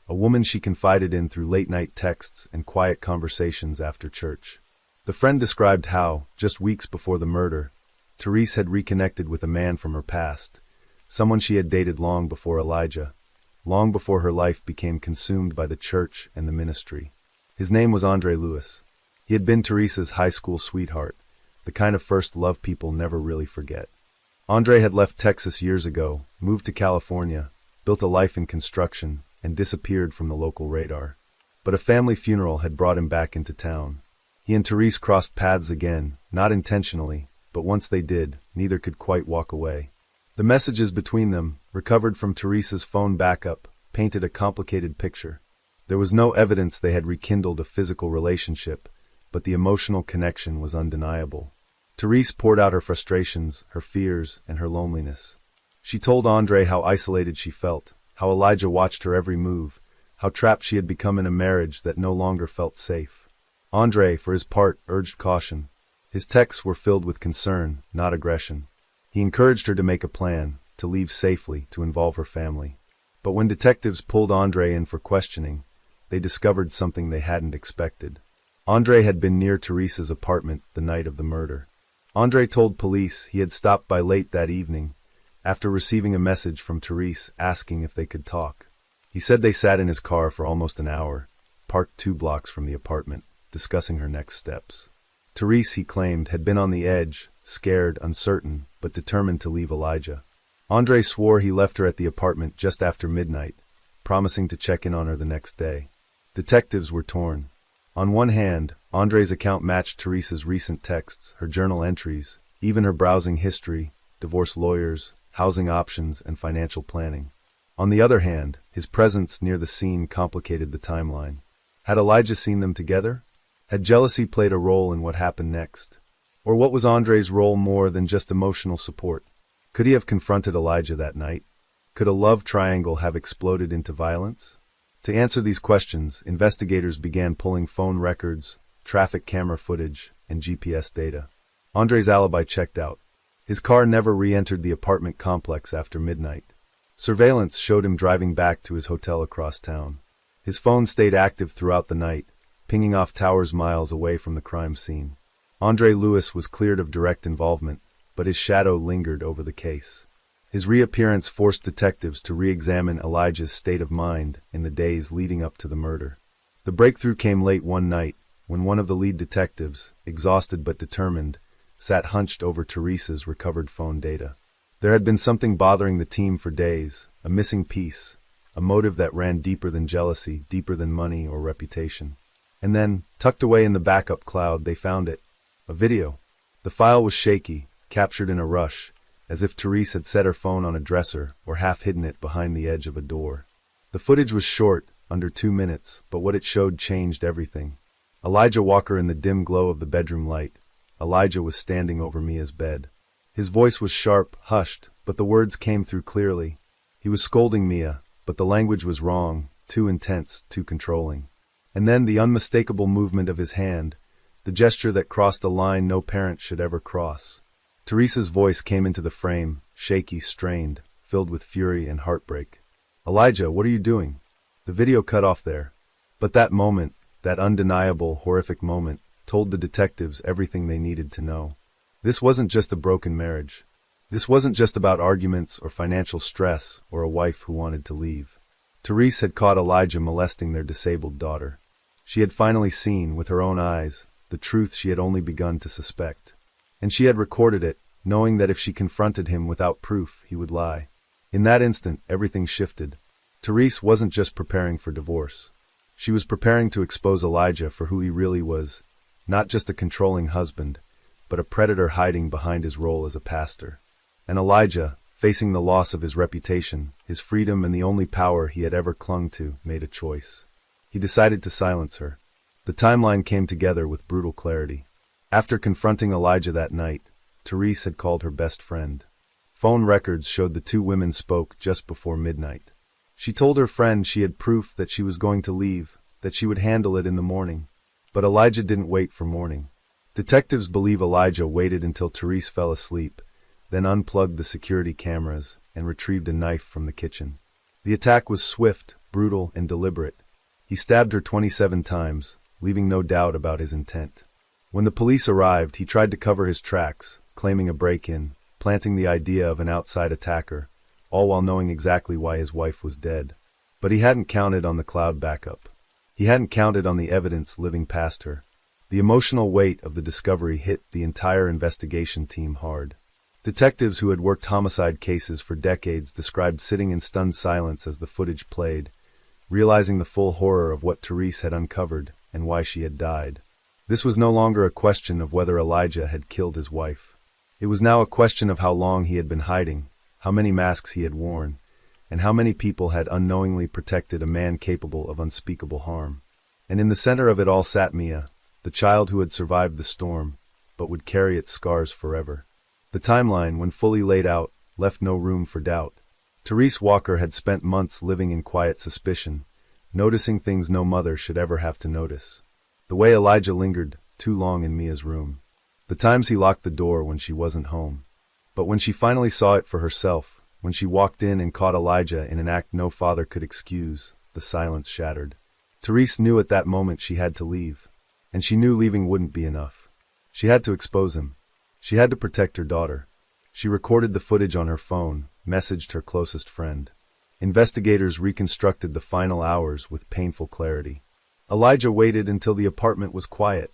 a woman she confided in through late-night texts and quiet conversations after church. The friend described how, just weeks before the murder, Therese had reconnected with a man from her past, someone she had dated long before Elijah, long before her life became consumed by the church and the ministry. His name was Andre Lewis. He had been Therese's high school sweetheart, the kind of first love people never really forget. Andre had left Texas years ago, moved to California, built a life in construction, and disappeared from the local radar. But a family funeral had brought him back into town. He and Therese crossed paths again, not intentionally, but once they did, neither could quite walk away. The messages between them, recovered from Therese's phone backup, painted a complicated picture. There was no evidence they had rekindled a physical relationship, but the emotional connection was undeniable. Therese poured out her frustrations, her fears, and her loneliness. She told Andre how isolated she felt, how Elijah watched her every move, how trapped she had become in a marriage that no longer felt safe. Andre, for his part, urged caution. His texts were filled with concern, not aggression. He encouraged her to make a plan, to leave safely, to involve her family. But when detectives pulled Andre in for questioning, they discovered something they hadn't expected. Andre had been near Therese's apartment the night of the murder. Andre told police he had stopped by late that evening, after receiving a message from Therese asking if they could talk. He said they sat in his car for almost an hour, parked 2 blocks from the apartment, discussing her next steps. Therese, he claimed, had been on the edge, scared, uncertain, but determined to leave Elijah. Andre swore he left her at the apartment just after midnight, promising to check in on her the next day. Detectives were torn. On one hand, Andre's account matched Therese's recent texts, her journal entries, even her browsing history, divorce lawyers, housing options, and financial planning. On the other hand, his presence near the scene complicated the timeline. Had Elijah seen them together? Had jealousy played a role in what happened next? Or what was Andre's role more than just emotional support? Could he have confronted Elijah that night? Could a love triangle have exploded into violence? To answer these questions, investigators began pulling phone records, traffic camera footage, and GPS data. Andre's alibi checked out. His car never re-entered the apartment complex after midnight. Surveillance showed him driving back to his hotel across town. His phone stayed active throughout the night, pinging off towers miles away from the crime scene. Andre Lewis was cleared of direct involvement, but his shadow lingered over the case. His reappearance forced detectives to re-examine Elijah's state of mind in the days leading up to the murder. The breakthrough came late one night, when one of the lead detectives, exhausted but determined, sat hunched over Therese's recovered phone data. There had been something bothering the team for days, a missing piece, a motive that ran deeper than jealousy, deeper than money or reputation. And then, tucked away in the backup cloud, they found it. A video. The file was shaky, captured in a rush, as if Therese had set her phone on a dresser or half hidden it behind the edge of a door. The footage was short, under 2 minutes, but what it showed changed everything. Elijah Walker in the dim glow of the bedroom light. Elijah was standing over Mia's bed. His voice was sharp, hushed, but the words came through clearly. He was scolding Mia, but the language was wrong, too intense, too controlling. And then the unmistakable movement of his hand, the gesture that crossed a line no parent should ever cross. Therese's voice came into the frame, shaky, strained, filled with fury and heartbreak. "Elijah, what are you doing?" The video cut off there. But that moment, that undeniable, horrific moment, told the detectives everything they needed to know. This wasn't just a broken marriage. This wasn't just about arguments or financial stress or a wife who wanted to leave. Therese had caught Elijah molesting their disabled daughter. She had finally seen, with her own eyes, the truth she had only begun to suspect. And she had recorded it, knowing that if she confronted him without proof, he would lie. In that instant, everything shifted. Therese wasn't just preparing for divorce. She was preparing to expose Elijah for who he really was, not just a controlling husband, but a predator hiding behind his role as a pastor. And Elijah, facing the loss of his reputation, his freedom and the only power he had ever clung to, made a choice. He decided to silence her. The timeline came together with brutal clarity. After confronting Elijah that night, Therese had called her best friend. Phone records showed the two women spoke just before midnight. She told her friend she had proof that she was going to leave, that she would handle it in the morning. But Elijah didn't wait for morning. Detectives believe Elijah waited until Therese fell asleep, then unplugged the security cameras and retrieved a knife from the kitchen. The attack was swift, brutal, and deliberate. He stabbed her 27 times, leaving no doubt about his intent. When the police arrived, he tried to cover his tracks, claiming a break-in, planting the idea of an outside attacker, all while knowing exactly why his wife was dead. But he hadn't counted on the cloud backup. He hadn't counted on the evidence living past her. The emotional weight of the discovery hit the entire investigation team hard. Detectives who had worked homicide cases for decades described sitting in stunned silence as the footage played, realizing the full horror of what Therese had uncovered and why she had died. This was no longer a question of whether Elijah had killed his wife. It was now a question of how long he had been hiding, how many masks he had worn, and how many people had unknowingly protected a man capable of unspeakable harm. And in the center of it all sat Mia, the child who had survived the storm, but would carry its scars forever. The timeline, when fully laid out, left no room for doubt. Therese Walker had spent months living in quiet suspicion, noticing things no mother should ever have to notice. The way Elijah lingered too long in Mia's room. The times he locked the door when she wasn't home. But when she finally saw it for herself, when she walked in and caught Elijah in an act no father could excuse, the silence shattered. Therese knew at that moment she had to leave. And she knew leaving wouldn't be enough. She had to expose him. She had to protect her daughter. She recorded the footage on her phone, messaged her closest friend. Investigators reconstructed the final hours with painful clarity. Elijah waited until the apartment was quiet.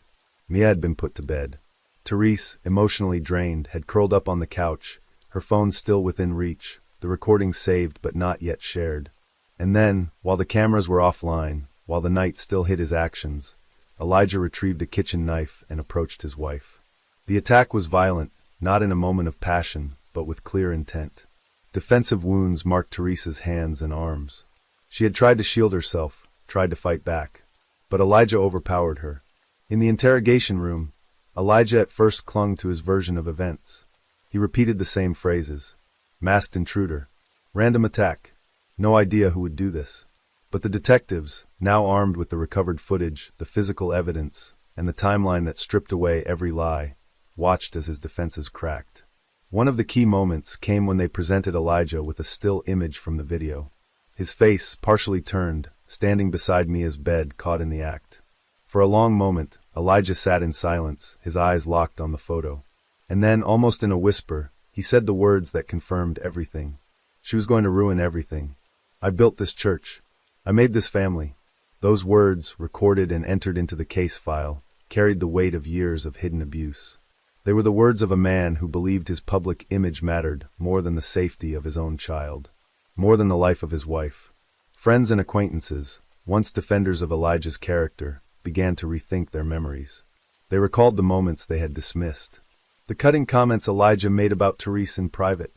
Mia had been put to bed. Therese, emotionally drained, had curled up on the couch, her phone still within reach, the recording saved but not yet shared. And then, while the cameras were offline, while the night still hid his actions, Elijah retrieved a kitchen knife and approached his wife. The attack was violent, not in a moment of passion, but with clear intent. Defensive wounds marked Therese's hands and arms. She had tried to shield herself, tried to fight back. But Elijah overpowered her. In the interrogation room, Elijah at first clung to his version of events. He repeated the same phrases. Masked intruder. Random attack. No idea who would do this. But the detectives, now armed with the recovered footage, the physical evidence, and the timeline that stripped away every lie, watched as his defenses cracked. One of the key moments came when they presented Elijah with a still image from the video. His face, partially turned, standing beside Mia's bed, caught in the act. For a long moment, Elijah sat in silence, his eyes locked on the photo. And then, almost in a whisper, he said the words that confirmed everything. She was going to ruin everything. I built this church. I made this family. Those words, recorded and entered into the case file, carried the weight of years of hidden abuse. They were the words of a man who believed his public image mattered more than the safety of his own child, more than the life of his wife. Friends and acquaintances, once defenders of Elijah's character, began to rethink their memories. They recalled the moments they had dismissed, The cutting comments Elijah made about Therese in private.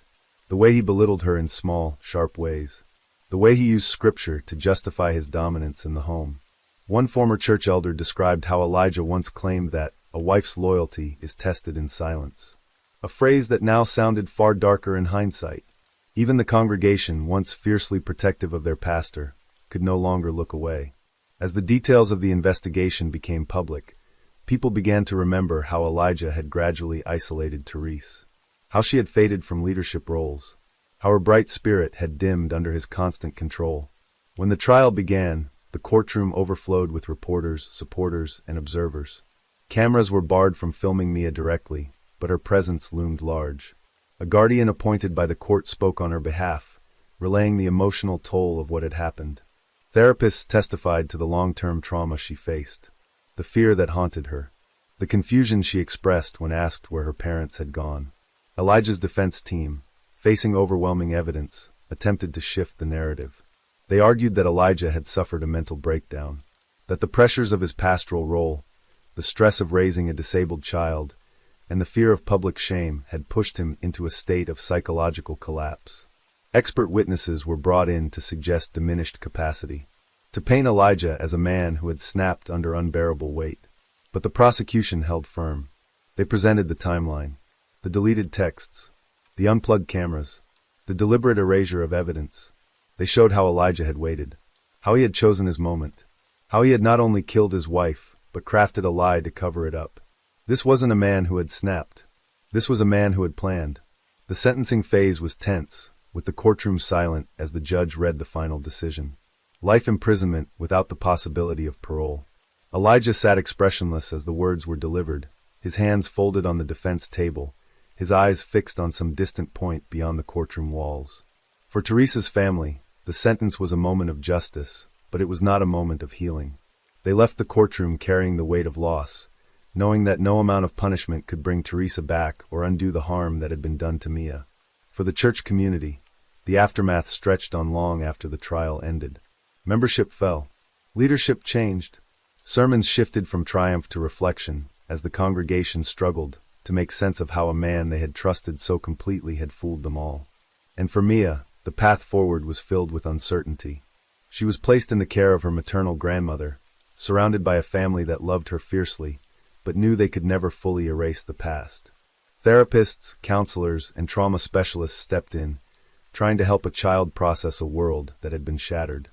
The way he belittled her in small, sharp ways. The way he used scripture to justify his dominance in the home. One former church elder described how Elijah once claimed that a wife's loyalty is tested in silence. A phrase that now sounded far darker in hindsight. Even the congregation, once fiercely protective of their pastor, could no longer look away. As the details of the investigation became public, people began to remember how Elijah had gradually isolated Therese. How she had faded from leadership roles. How her bright spirit had dimmed under his constant control. When the trial began, the courtroom overflowed with reporters, supporters, and observers. Cameras were barred from filming Mia directly, but her presence loomed large. A guardian appointed by the court spoke on her behalf, relaying the emotional toll of what had happened. Therapists testified to the long-term trauma she faced, the fear that haunted her, the confusion she expressed when asked where her parents had gone. Elijah's defense team, facing overwhelming evidence, attempted to shift the narrative. They argued that Elijah had suffered a mental breakdown, that the pressures of his pastoral role, the stress of raising a disabled child, and the fear of public shame had pushed him into a state of psychological collapse. Expert witnesses were brought in to suggest diminished capacity, to paint Elijah as a man who had snapped under unbearable weight. But the prosecution held firm. They presented the timeline, the deleted texts, the unplugged cameras, the deliberate erasure of evidence. They showed how Elijah had waited, how he had chosen his moment, how he had not only killed his wife, but crafted a lie to cover it up. This wasn't a man who had snapped. This was a man who had planned. The sentencing phase was tense, with the courtroom silent as the judge read the final decision. Life imprisonment without the possibility of parole. Elijah sat expressionless as the words were delivered, his hands folded on the defense table, his eyes fixed on some distant point beyond the courtroom walls. For Therese's family, the sentence was a moment of justice, but it was not a moment of healing. They left the courtroom carrying the weight of loss, knowing that no amount of punishment could bring Theresa back or undo the harm that had been done to Mia. For the church community, the aftermath stretched on long after the trial ended. Membership fell. Leadership changed. Sermons shifted from triumph to reflection as the congregation struggled to make sense of how a man they had trusted so completely had fooled them all. And for Mia, the path forward was filled with uncertainty. She was placed in the care of her maternal grandmother, surrounded by a family that loved her fiercely, but knew they could never fully erase the past. Therapists, counselors, and trauma specialists stepped in, trying to help a child process a world that had been shattered.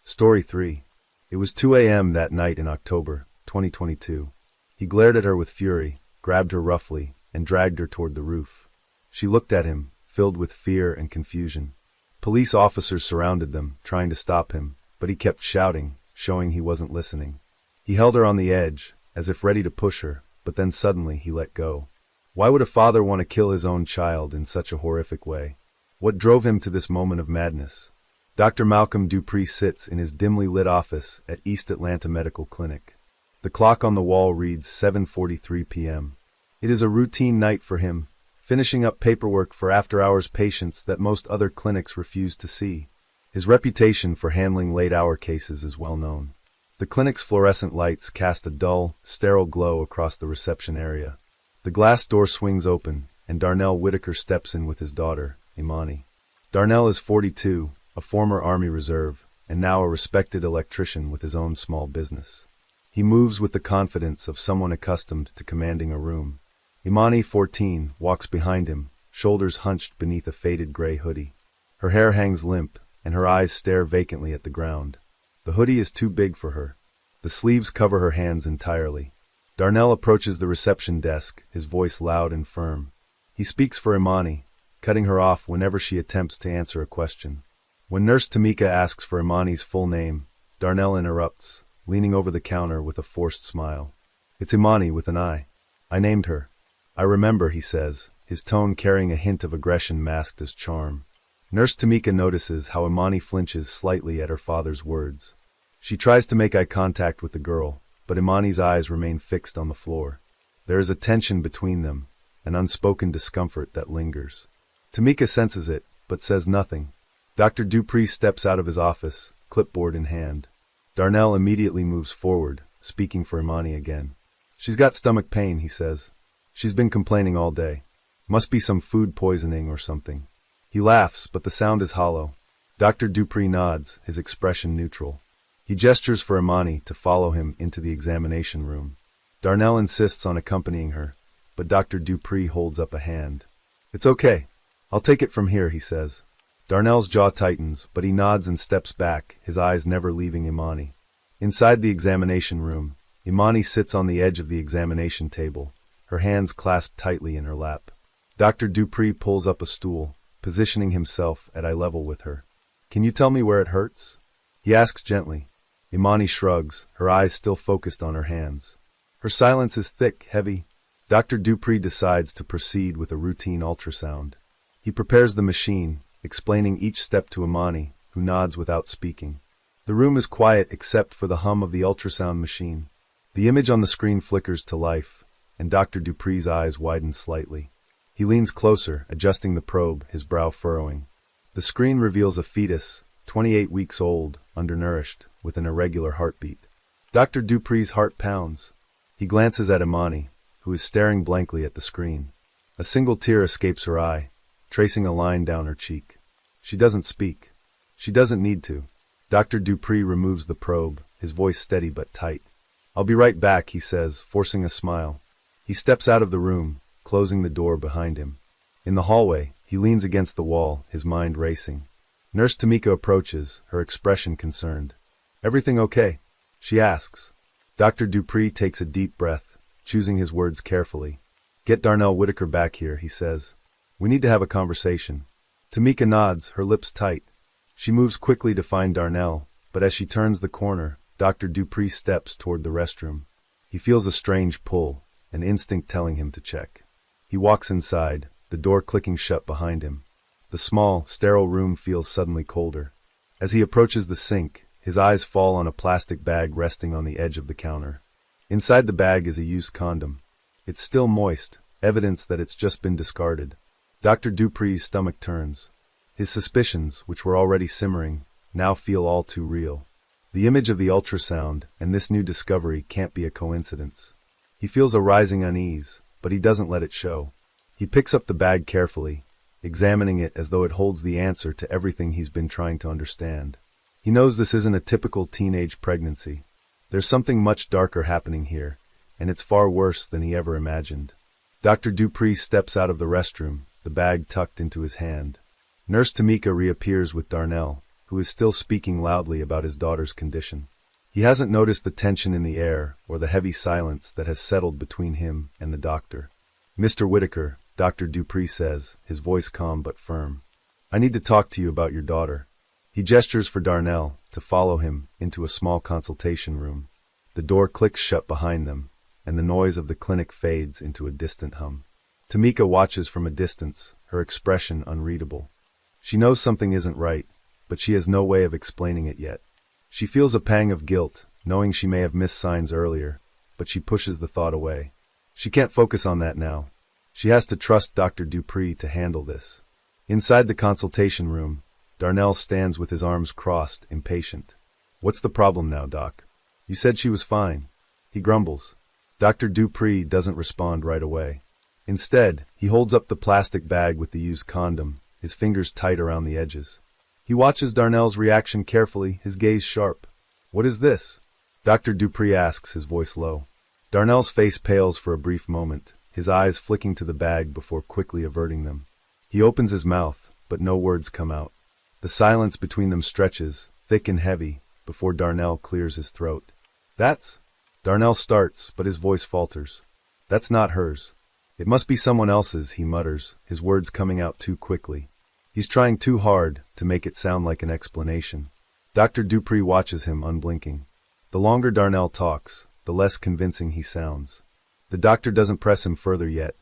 Story 3. It was 2 a.m. that night in October, 2022. He glared at her with fury, grabbed her roughly, and dragged her toward the roof. She looked at him, filled with fear and confusion. Police officers surrounded them, trying to stop him, but he kept shouting, showing he wasn't listening. He held her on the edge, as if ready to push her, but then suddenly he let go. Why would a father want to kill his own child in such a horrific way? What drove him to this moment of madness? Dr. Malcolm Dupree sits in his dimly lit office at East Atlanta Medical Clinic. The clock on the wall reads 7:43 p.m. It is a routine night for him, finishing up paperwork for after-hours patients that most other clinics refuse to see. His reputation for handling late-hour cases is well known. The clinic's fluorescent lights cast a dull, sterile glow across the reception area. The glass door swings open, and Darnell Whitaker steps in with his daughter, Imani. Darnell is 42, a former Army Reserve, and now a respected electrician with his own small business. He moves with the confidence of someone accustomed to commanding a room. Imani, 14, walks behind him, shoulders hunched beneath a faded gray hoodie. Her hair hangs limp, and her eyes stare vacantly at the ground. The hoodie is too big for her. The sleeves cover her hands entirely. Darnell approaches the reception desk, his voice loud and firm. He speaks for Imani, cutting her off whenever she attempts to answer a question. When Nurse Tamika asks for Imani's full name, Darnell interrupts, leaning over the counter with a forced smile. It's Imani with an I. I named her. I remember, he says, his tone carrying a hint of aggression masked as charm. Nurse Tamika notices how Imani flinches slightly at her father's words. She tries to make eye contact with the girl, but Imani's eyes remain fixed on the floor. There is a tension between them, an unspoken discomfort that lingers. Tamika senses it, but says nothing. Dr. Dupree steps out of his office, clipboard in hand. Darnell immediately moves forward, speaking for Imani again. She's got stomach pain, he says. She's been complaining all day. Must be some food poisoning or something. He laughs, but the sound is hollow. Dr. Dupree nods, his expression neutral. He gestures for Imani to follow him into the examination room. Darnell insists on accompanying her, but Dr. Dupree holds up a hand. It's okay. I'll take it from here, he says. Darnell's jaw tightens, but he nods and steps back, his eyes never leaving Imani. Inside the examination room, Imani sits on the edge of the examination table, her hands clasped tightly in her lap. Dr. Dupree pulls up a stool, positioning himself at eye level with her. Can you tell me where it hurts? He asks gently. Imani shrugs, her eyes still focused on her hands. Her silence is thick, heavy. Dr. Dupree decides to proceed with a routine ultrasound. He prepares the machine, explaining each step to Imani, who nods without speaking. The room is quiet except for the hum of the ultrasound machine. The image on the screen flickers to life, and Dr. Dupree's eyes widen slightly. He leans closer, adjusting the probe, his brow furrowing. The screen reveals a fetus, 28 weeks old, undernourished, with an irregular heartbeat. Dr. Dupree's heart pounds. He glances at Imani, who is staring blankly at the screen. A single tear escapes her eye, tracing a line down her cheek. She doesn't speak. She doesn't need to. Dr. Dupree removes the probe, his voice steady but tight. I'll be right back, he says, forcing a smile. He steps out of the room, closing the door behind him. In the hallway, he leans against the wall, his mind racing. Nurse Tamika approaches, her expression concerned. Everything okay? She asks. Dr. Dupree takes a deep breath, choosing his words carefully. Get Darnell Whitaker back here, he says. We need to have a conversation. Tamika nods, her lips tight. She moves quickly to find Darnell, but as she turns the corner, Dr. Dupree steps toward the restroom. He feels a strange pull, an instinct telling him to check. He walks inside, the door clicking shut behind him. The small, sterile room feels suddenly colder. As he approaches the sink, his eyes fall on a plastic bag resting on the edge of the counter. Inside the bag is a used condom. It's still moist, evidence that it's just been discarded. Dr. Dupree's stomach turns. His suspicions, which were already simmering, now feel all too real. The image of the ultrasound and this new discovery can't be a coincidence. He feels a rising unease, but he doesn't let it show. He picks up the bag carefully, examining it as though it holds the answer to everything he's been trying to understand. He knows this isn't a typical teenage pregnancy. There's something much darker happening here, and it's far worse than he ever imagined. Dr. Dupree steps out of the restroom, the bag tucked into his hand. Nurse Tamika reappears with Darnell, who is still speaking loudly about his daughter's condition. He hasn't noticed the tension in the air or the heavy silence that has settled between him and the doctor. Mr. Whitaker, Dr. Dupree says, his voice calm but firm. I need to talk to you about your daughter. He gestures for Darnell to follow him into a small consultation room. The door clicks shut behind them, and the noise of the clinic fades into a distant hum. Tamika watches from a distance, her expression unreadable. She knows something isn't right, but she has no way of explaining it yet. She feels a pang of guilt, knowing she may have missed signs earlier, but she pushes the thought away. She can't focus on that now. She has to trust Dr. Dupree to handle this. Inside the consultation room, Darnell stands with his arms crossed, impatient. What's the problem now, Doc? You said she was fine. He grumbles. Dr. Dupree doesn't respond right away. Instead, he holds up the plastic bag with the used condom, his fingers tight around the edges. He watches Darnell's reaction carefully, his gaze sharp. What is this? Dr. Dupree asks, his voice low. Darnell's face pales for a brief moment, his eyes flicking to the bag before quickly averting them. He opens his mouth, but no words come out. The silence between them stretches, thick and heavy, before Darnell clears his throat. That's... Darnell starts, but his voice falters. That's not hers. It must be someone else's, he mutters, his words coming out too quickly. He's trying too hard to make it sound like an explanation. Dr. Dupree watches him, unblinking. The longer Darnell talks, the less convincing he sounds. The doctor doesn't press him further yet,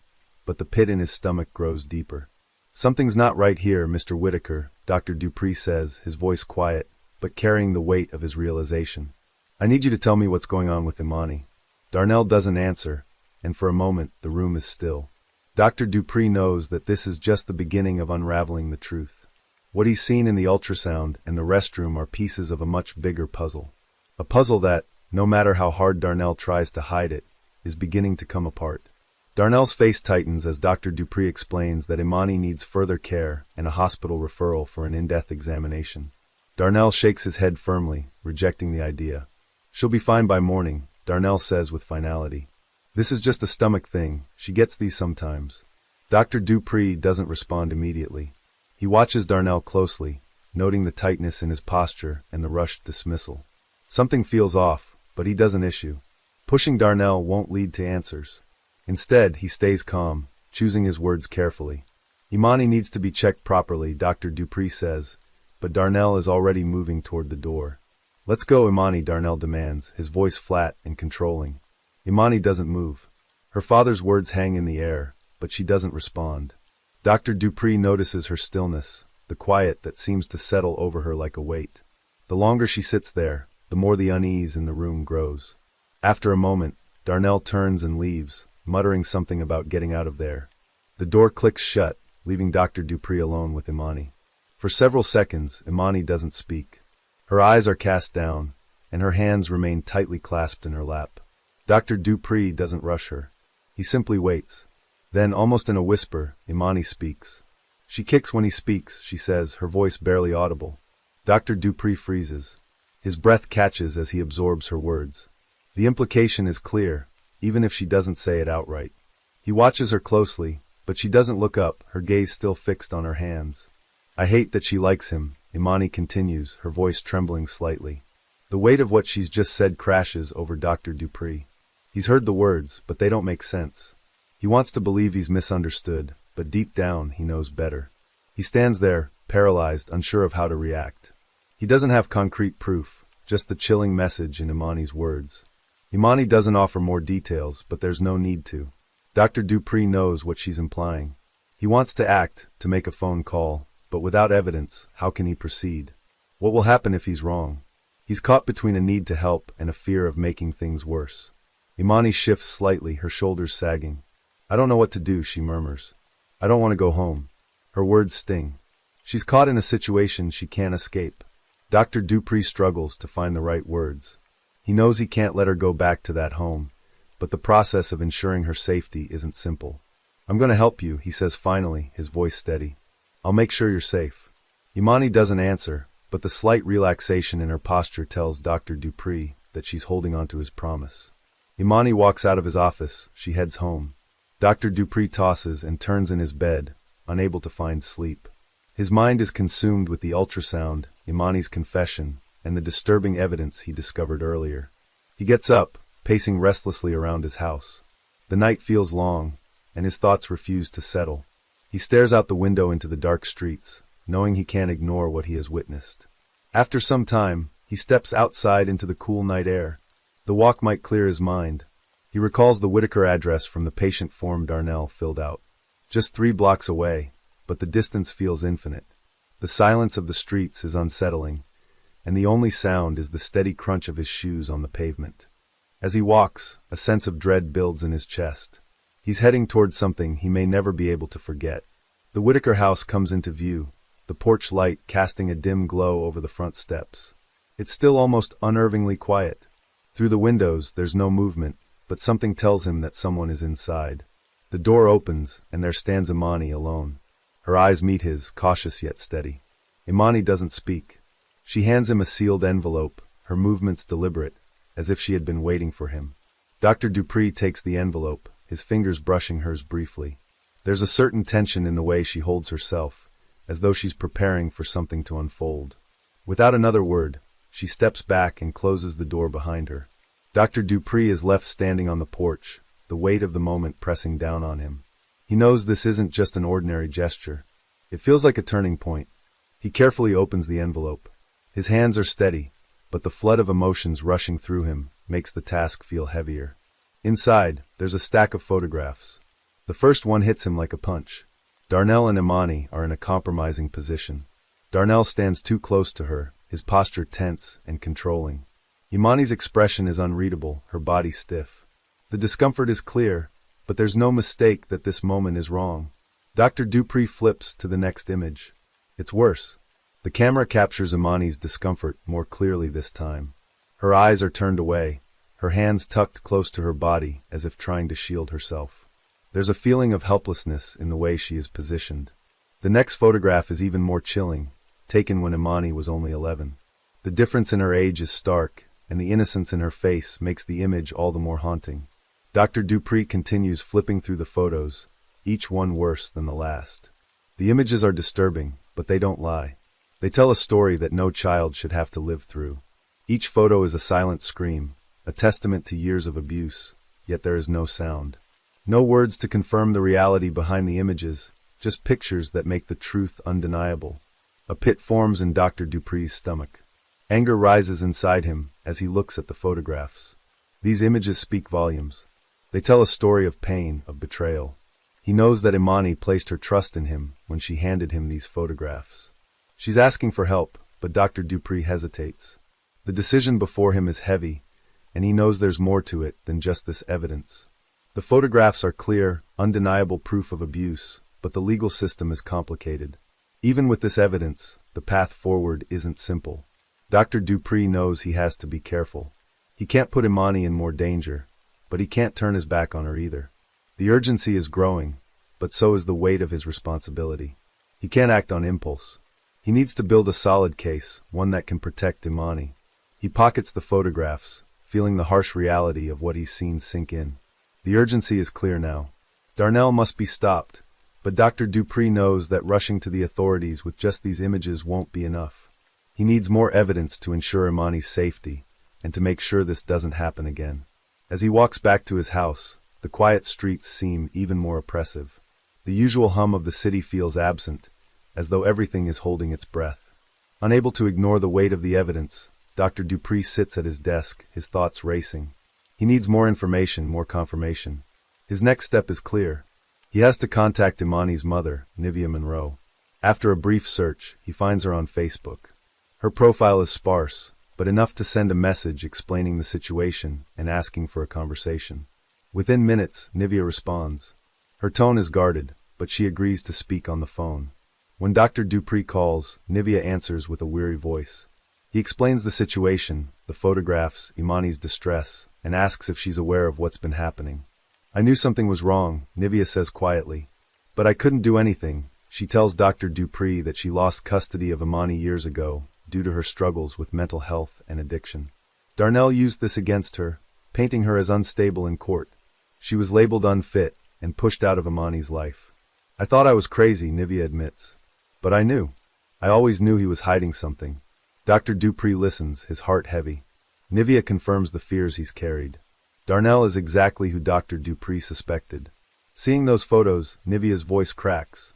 but the pit in his stomach grows deeper. Something's not right here, Mr. Whitaker, Dr. Dupree says, his voice quiet, but carrying the weight of his realization. I need you to tell me what's going on with Imani. Darnell doesn't answer, and for a moment the room is still. Dr. Dupree knows that this is just the beginning of unraveling the truth. What he's seen in the ultrasound and the restroom are pieces of a much bigger puzzle. A puzzle that, no matter how hard Darnell tries to hide it, is beginning to come apart. Darnell's face tightens as Dr. Dupree explains that Imani needs further care and a hospital referral for an in-depth examination. Darnell shakes his head firmly, rejecting the idea. She'll be fine by morning, Darnell says with finality. This is just a stomach thing, she gets these sometimes. Dr. Dupree doesn't respond immediately. He watches Darnell closely, noting the tightness in his posture and the rushed dismissal. Something feels off, but he doesn't issue. Pushing Darnell won't lead to answers. Instead, he stays calm, choosing his words carefully. Imani needs to be checked properly, Dr. Dupree says, but Darnell is already moving toward the door. Let's go, Imani, Darnell demands, his voice flat and controlling. Imani doesn't move. Her father's words hang in the air, but she doesn't respond. Dr. Dupree notices her stillness, the quiet that seems to settle over her like a weight. The longer she sits there, the more the unease in the room grows. After a moment, Darnell turns and leaves, muttering something about getting out of there. The door clicks shut, leaving Dr. Dupree alone with Imani. For several seconds, Imani doesn't speak. Her eyes are cast down, and her hands remain tightly clasped in her lap. Dr. Dupree doesn't rush her. He simply waits. Then, almost in a whisper, Imani speaks. She kicks when he speaks, she says, her voice barely audible. Dr. Dupree freezes. His breath catches as he absorbs her words. The implication is clear, even if she doesn't say it outright. He watches her closely, but she doesn't look up, her gaze still fixed on her hands. I hate that she likes him, Imani continues, her voice trembling slightly. The weight of what she's just said crashes over Dr. Dupree. He's heard the words, but they don't make sense. He wants to believe he's misunderstood, but deep down he knows better. He stands there, paralyzed, unsure of how to react. He doesn't have concrete proof, just the chilling message in Imani's words. Imani doesn't offer more details, but there's no need to. Dr. Dupree knows what she's implying. He wants to act, to make a phone call, but without evidence, how can he proceed? What will happen if he's wrong? He's caught between a need to help and a fear of making things worse. Imani shifts slightly, her shoulders sagging. I don't know what to do, she murmurs. I don't want to go home. Her words sting. She's caught in a situation she can't escape. Dr. Dupree struggles to find the right words. He knows he can't let her go back to that home, but the process of ensuring her safety isn't simple. I'm going to help you, he says finally, his voice steady. I'll make sure you're safe. Imani doesn't answer, but the slight relaxation in her posture tells Dr. Dupree that she's holding on to his promise. Imani walks out of his office, she heads home. Dr. Dupree tosses and turns in his bed, unable to find sleep. His mind is consumed with the ultrasound, Imani's confession, and the disturbing evidence he discovered earlier. He gets up, pacing restlessly around his house. The night feels long, and his thoughts refuse to settle. He stares out the window into the dark streets, knowing he can't ignore what he has witnessed. After some time, he steps outside into the cool night air. The walk might clear his mind. He recalls the Whitaker address from the patient form Darnell filled out. Just 3 blocks away, but the distance feels infinite. The silence of the streets is unsettling, and the only sound is the steady crunch of his shoes on the pavement. As he walks, a sense of dread builds in his chest. He's heading towards something he may never be able to forget. The Whitaker house comes into view, the porch light casting a dim glow over the front steps. It's still almost unnervingly quiet. Through the windows, there's no movement, but something tells him that someone is inside. The door opens, and there stands Imani alone. Her eyes meet his, cautious yet steady. Imani doesn't speak. She hands him a sealed envelope, her movements deliberate, as if she had been waiting for him. Dr. Dupree takes the envelope, his fingers brushing hers briefly. There's a certain tension in the way she holds herself, as though she's preparing for something to unfold. Without another word, she steps back and closes the door behind her. Dr. Dupree is left standing on the porch, the weight of the moment pressing down on him. He knows this isn't just an ordinary gesture. It feels like a turning point. He carefully opens the envelope. His hands are steady, but the flood of emotions rushing through him makes the task feel heavier. Inside, there's a stack of photographs. The first one hits him like a punch. Darnell and Imani are in a compromising position. Darnell stands too close to her, his posture tense and controlling. Imani's expression is unreadable, her body stiff. The discomfort is clear, but there's no mistake that this moment is wrong. Dr. Dupree flips to the next image. It's worse. The camera captures Imani's discomfort more clearly this time. Her eyes are turned away, her hands tucked close to her body as if trying to shield herself. There's a feeling of helplessness in the way she is positioned. The next photograph is even more chilling, taken when Imani was only 11. The difference in her age is stark, and the innocence in her face makes the image all the more haunting. Dr. Dupree continues flipping through the photos, each one worse than the last. The images are disturbing, but they don't lie. They tell a story that no child should have to live through. Each photo is a silent scream, a testament to years of abuse, yet there is no sound. No words to confirm the reality behind the images, just pictures that make the truth undeniable. A pit forms in Dr. Dupree's stomach. Anger rises inside him as he looks at the photographs. These images speak volumes. They tell a story of pain, of betrayal. He knows that Imani placed her trust in him when she handed him these photographs. She's asking for help, but Dr. Dupree hesitates. The decision before him is heavy, and he knows there's more to it than just this evidence. The photographs are clear, undeniable proof of abuse, but the legal system is complicated. Even with this evidence, the path forward isn't simple. Dr. Dupree knows he has to be careful. He can't put Imani in more danger, but he can't turn his back on her either. The urgency is growing, but so is the weight of his responsibility. He can't act on impulse. He needs to build a solid case, one that can protect Imani. He pockets the photographs, feeling the harsh reality of what he's seen sink in. The urgency is clear now. Darnell must be stopped, but Dr. Dupree knows that rushing to the authorities with just these images won't be enough. He needs more evidence to ensure Imani's safety, and to make sure this doesn't happen again. As he walks back to his house, the quiet streets seem even more oppressive. The usual hum of the city feels absent, as though everything is holding its breath. Unable to ignore the weight of the evidence, Dr. Dupree sits at his desk, his thoughts racing. He needs more information, more confirmation. His next step is clear. He has to contact Imani's mother, Nivea Monroe. After a brief search, he finds her on Facebook. Her profile is sparse, but enough to send a message explaining the situation and asking for a conversation. Within minutes, Nivea responds. Her tone is guarded, but she agrees to speak on the phone. When Dr. Dupree calls, Nivea answers with a weary voice. He explains the situation, the photographs, Imani's distress, and asks if she's aware of what's been happening. I knew something was wrong, Nivea says quietly. But I couldn't do anything. She tells Dr. Dupree that she lost custody of Imani years ago due to her struggles with mental health and addiction. Darnell used this against her, painting her as unstable in court. She was labeled unfit and pushed out of Imani's life. I thought I was crazy, Nivea admits. But I knew. I always knew he was hiding something. Dr. Dupree listens, his heart heavy. Nivea confirms the fears he's carried. Darnell is exactly who Dr. Dupree suspected. Seeing those photos, Nivea's voice cracks.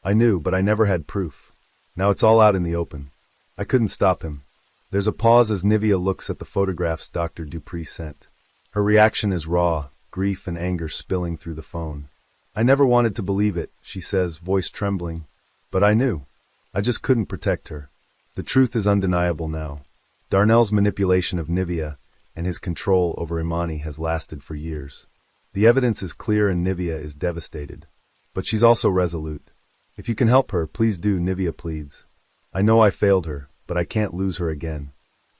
I knew, but I never had proof. Now it's all out in the open. I couldn't stop him. There's a pause as Nivea looks at the photographs Dr. Dupree sent. Her reaction is raw, grief and anger spilling through the phone. I never wanted to believe it, she says, voice trembling. But I knew. I just couldn't protect her. The truth is undeniable now. Darnell's manipulation of Nivea and his control over Imani has lasted for years. The evidence is clear and Nivea is devastated. But she's also resolute. If you can help her, please do, Nivea pleads. I know I failed her, but I can't lose her again.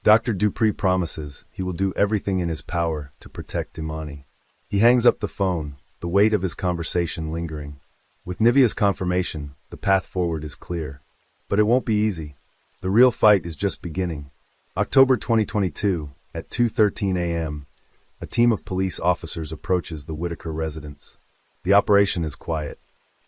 Dr. Dupree promises he will do everything in his power to protect Imani. He hangs up the phone, the weight of his conversation lingering. With Nivea's confirmation, the path forward is clear. But it won't be easy. The real fight is just beginning. October 2022, at 2:13 a.m., a team of police officers approaches the Whitaker residence. The operation is quiet.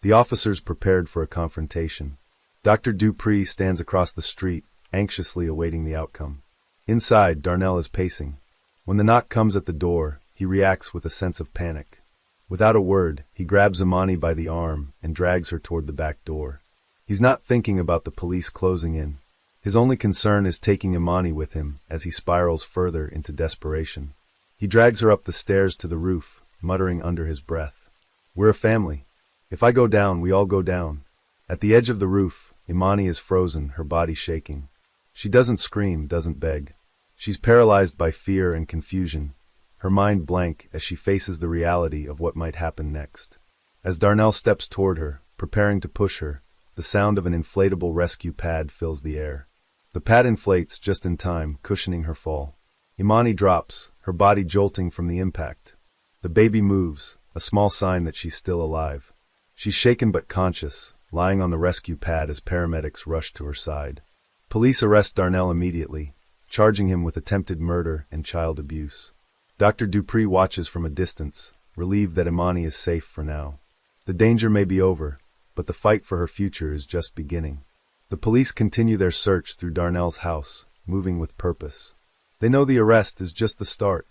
The officers prepared for a confrontation. Dr. Dupree stands across the street, anxiously awaiting the outcome. Inside, Darnell is pacing. When the knock comes at the door, he reacts with a sense of panic. Without a word, he grabs Imani by the arm and drags her toward the back door. He's not thinking about the police closing in. His only concern is taking Imani with him as he spirals further into desperation. He drags her up the stairs to the roof, muttering under his breath. We're a family. If I go down, we all go down. At the edge of the roof, Imani is frozen, her body shaking. She doesn't scream, doesn't beg. She's paralyzed by fear and confusion, her mind blank as she faces the reality of what might happen next. As Darnell steps toward her, preparing to push her, the sound of an inflatable rescue pad fills the air. The pad inflates just in time, cushioning her fall. Imani drops, her body jolting from the impact. The baby moves, a small sign that she's still alive. She's shaken but conscious, lying on the rescue pad as paramedics rush to her side. Police arrest Darnell immediately, charging him with attempted murder and child abuse. Dr. Dupree watches from a distance, relieved that Imani is safe for now. The danger may be over, but the fight for her future is just beginning. The police continue their search through Darnell's house, moving with purpose. They know the arrest is just the start.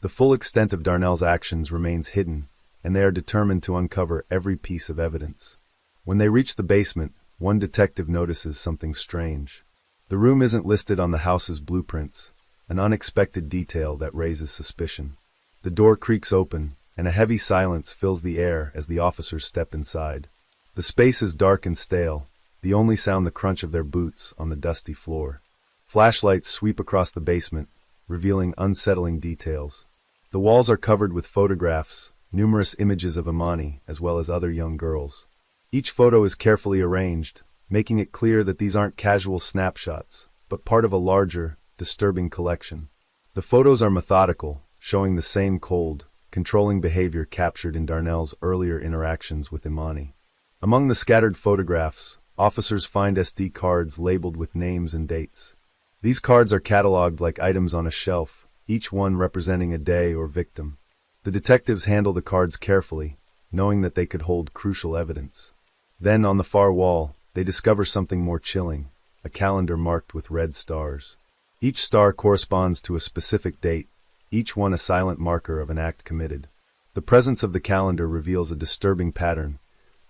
The full extent of Darnell's actions remains hidden, and they are determined to uncover every piece of evidence. When they reach the basement, one detective notices something strange. The room isn't listed on the house's blueprints, an unexpected detail that raises suspicion. The door creaks open, and a heavy silence fills the air as the officers step inside. The space is dark and stale, the only sound the crunch of their boots on the dusty floor. Flashlights sweep across the basement, revealing unsettling details. The walls are covered with photographs, numerous images of Imani, as well as other young girls. Each photo is carefully arranged, making it clear that these aren't casual snapshots, but part of a larger, disturbing collection. The photos are methodical, showing the same cold, controlling behavior captured in Darnell's earlier interactions with Imani. Among the scattered photographs, officers find SD cards labeled with names and dates. These cards are cataloged like items on a shelf, each one representing a day or victim. The detectives handle the cards carefully, knowing that they could hold crucial evidence. Then, on the far wall, they discover something more chilling, a calendar marked with red stars. Each star corresponds to a specific date, each one a silent marker of an act committed. The presence of the calendar reveals a disturbing pattern,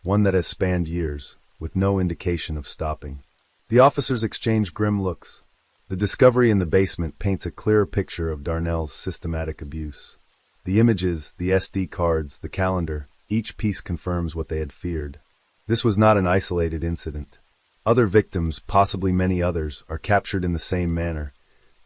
one that has spanned years, with no indication of stopping. The officers exchange grim looks. The discovery in the basement paints a clearer picture of Darnell's systematic abuse. The images, the SD cards, the calendar, each piece confirms what they had feared. This was not an isolated incident. Other victims, possibly many others, are captured in the same manner,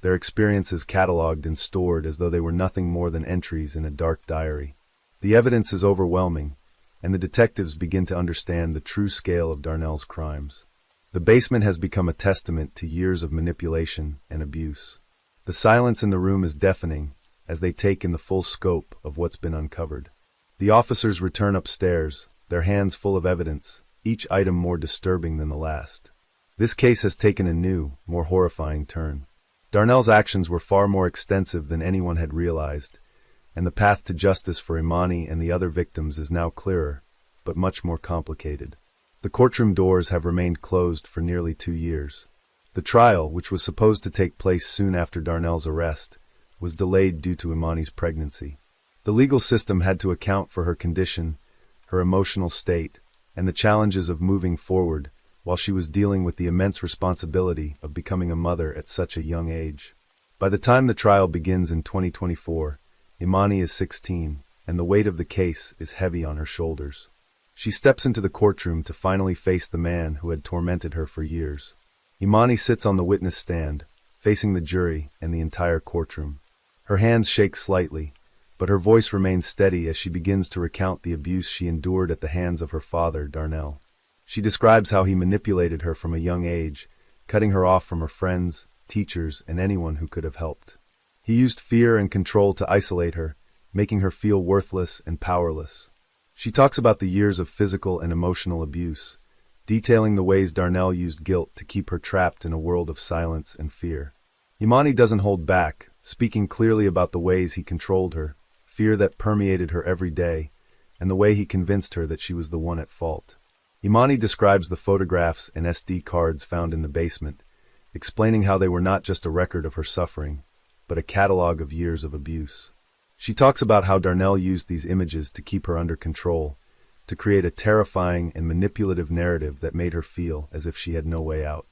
their experiences catalogued and stored as though they were nothing more than entries in a dark diary. The evidence is overwhelming, and the detectives begin to understand the true scale of Darnell's crimes. The basement has become a testament to years of manipulation and abuse. The silence in the room is deafening as they take in the full scope of what's been uncovered. The officers return upstairs, their hands full of evidence, each item more disturbing than the last. This case has taken a new, more horrifying turn. Darnell's actions were far more extensive than anyone had realized, and the path to justice for Imani and the other victims is now clearer, but much more complicated. The courtroom doors have remained closed for nearly 2 years. The trial, which was supposed to take place soon after Darnell's arrest, was delayed due to Imani's pregnancy. The legal system had to account for her condition, her emotional state, and the challenges of moving forward while she was dealing with the immense responsibility of becoming a mother at such a young age. By the time the trial begins in 2024, Imani is 16, and the weight of the case is heavy on her shoulders. She steps into the courtroom to finally face the man who had tormented her for years. Imani sits on the witness stand, facing the jury and the entire courtroom. Her hands shake slightly, but her voice remains steady as she begins to recount the abuse she endured at the hands of her father, Darnell. She describes how he manipulated her from a young age, cutting her off from her friends, teachers, and anyone who could have helped. He used fear and control to isolate her, making her feel worthless and powerless. She talks about the years of physical and emotional abuse, detailing the ways Darnell used guilt to keep her trapped in a world of silence and fear. Imani doesn't hold back, speaking clearly about the ways he controlled her, fear that permeated her every day, and the way he convinced her that she was the one at fault. Imani describes the photographs and SD cards found in the basement, explaining how they were not just a record of her suffering, but a catalog of years of abuse. She talks about how Darnell used these images to keep her under control, to create a terrifying and manipulative narrative that made her feel as if she had no way out.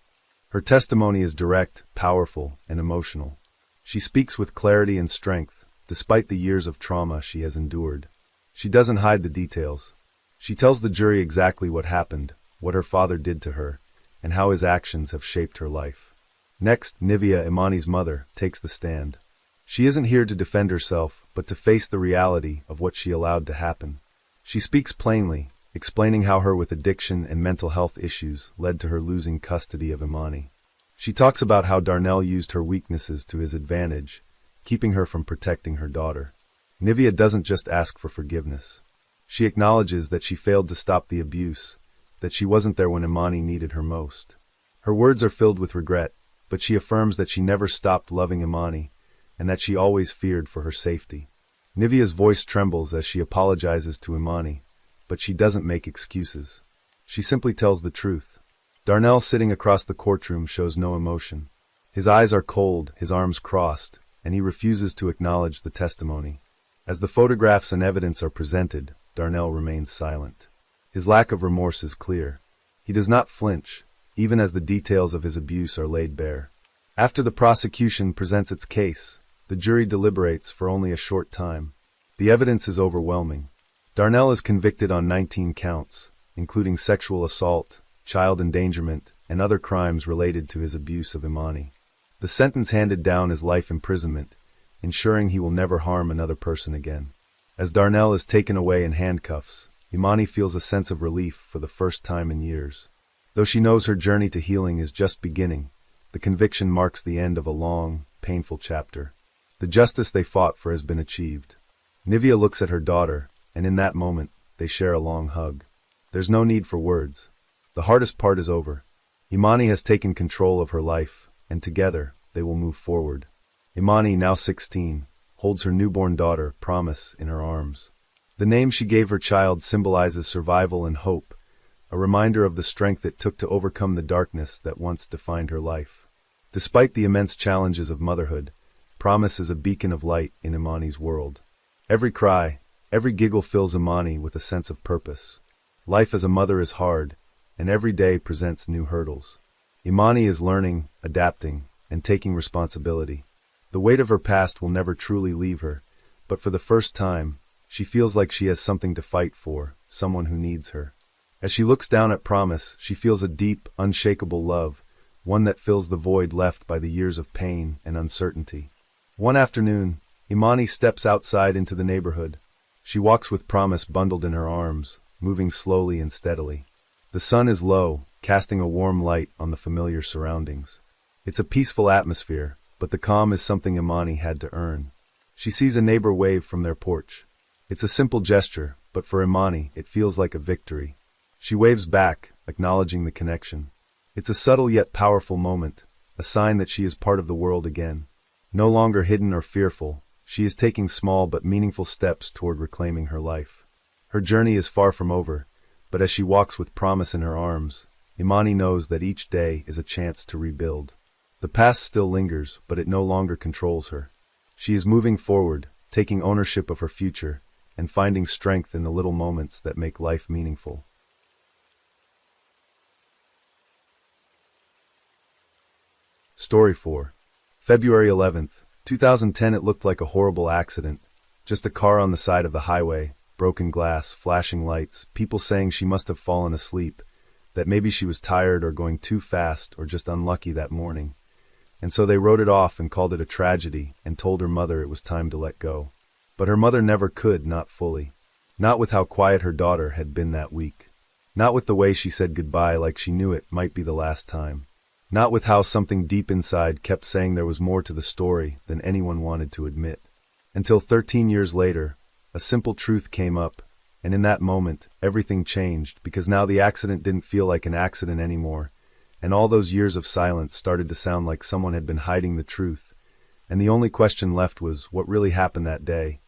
Her testimony is direct, powerful, and emotional. She speaks with clarity and strength, despite the years of trauma she has endured. She doesn't hide the details. She tells the jury exactly what happened, what her father did to her, and how his actions have shaped her life. Next, Nivea, Imani's mother, takes the stand. She isn't here to defend herself, but to face the reality of what she allowed to happen. She speaks plainly, explaining how her with addiction and mental health issues led to her losing custody of Imani. She talks about how Darnell used her weaknesses to his advantage, keeping her from protecting her daughter. Nivea doesn't just ask for forgiveness. She acknowledges that she failed to stop the abuse, that she wasn't there when Imani needed her most. Her words are filled with regret, but she affirms that she never stopped loving Imani, and that she always feared for her safety. Nivea's voice trembles as she apologizes to Imani, but she doesn't make excuses. She simply tells the truth. Darnell, sitting across the courtroom, shows no emotion. His eyes are cold, his arms crossed, and he refuses to acknowledge the testimony. As the photographs and evidence are presented, Darnell remains silent. His lack of remorse is clear. He does not flinch, even as the details of his abuse are laid bare. After the prosecution presents its case, the jury deliberates for only a short time. The evidence is overwhelming. Darnell is convicted on 19 counts, including sexual assault, child endangerment, and other crimes related to his abuse of Imani. The sentence handed down is life imprisonment, ensuring he will never harm another person again. As Darnell is taken away in handcuffs, Imani feels a sense of relief for the first time in years. Though she knows her journey to healing is just beginning, the conviction marks the end of a long, painful chapter. The justice they fought for has been achieved. Nivea looks at her daughter, and in that moment, they share a long hug. There's no need for words. The hardest part is over. Imani has taken control of her life, and together, they will move forward. Imani, now 16, holds her newborn daughter, Promise, in her arms. The name she gave her child symbolizes survival and hope, a reminder of the strength it took to overcome the darkness that once defined her life. Despite the immense challenges of motherhood, Promise is a beacon of light in Imani's world. Every cry, every giggle fills Imani with a sense of purpose. Life as a mother is hard, and every day presents new hurdles. Imani is learning, adapting, and taking responsibility. The weight of her past will never truly leave her, but for the first time, she feels like she has something to fight for, someone who needs her. As she looks down at Promise, she feels a deep, unshakable love, one that fills the void left by the years of pain and uncertainty. One afternoon, Imani steps outside into the neighborhood. She walks with Promise bundled in her arms, moving slowly and steadily. The sun is low, casting a warm light on the familiar surroundings. It's a peaceful atmosphere, but the calm is something Imani had to earn. She sees a neighbor wave from their porch. It's a simple gesture, but for Imani, it feels like a victory. She waves back, acknowledging the connection. It's a subtle yet powerful moment, a sign that she is part of the world again. No longer hidden or fearful, she is taking small but meaningful steps toward reclaiming her life. Her journey is far from over, but as she walks with Promise in her arms, Imani knows that each day is a chance to rebuild. The past still lingers, but it no longer controls her. She is moving forward, taking ownership of her future, and finding strength in the little moments that make life meaningful. Story 4. February 11th, 2010. It looked like a horrible accident. Just a car on the side of the highway, broken glass, flashing lights, people saying she must have fallen asleep, that maybe she was tired or going too fast or just unlucky that morning. And so they wrote it off and called it a tragedy and told her mother it was time to let go. But her mother never could, not fully. Not with how quiet her daughter had been that week. Not with the way she said goodbye like she knew it might be the last time. Not with how something deep inside kept saying there was more to the story than anyone wanted to admit. Until 13 years later, a simple truth came up, and in that moment, everything changed because now the accident didn't feel like an accident anymore, and all those years of silence started to sound like someone had been hiding the truth, and the only question left was what really happened that day,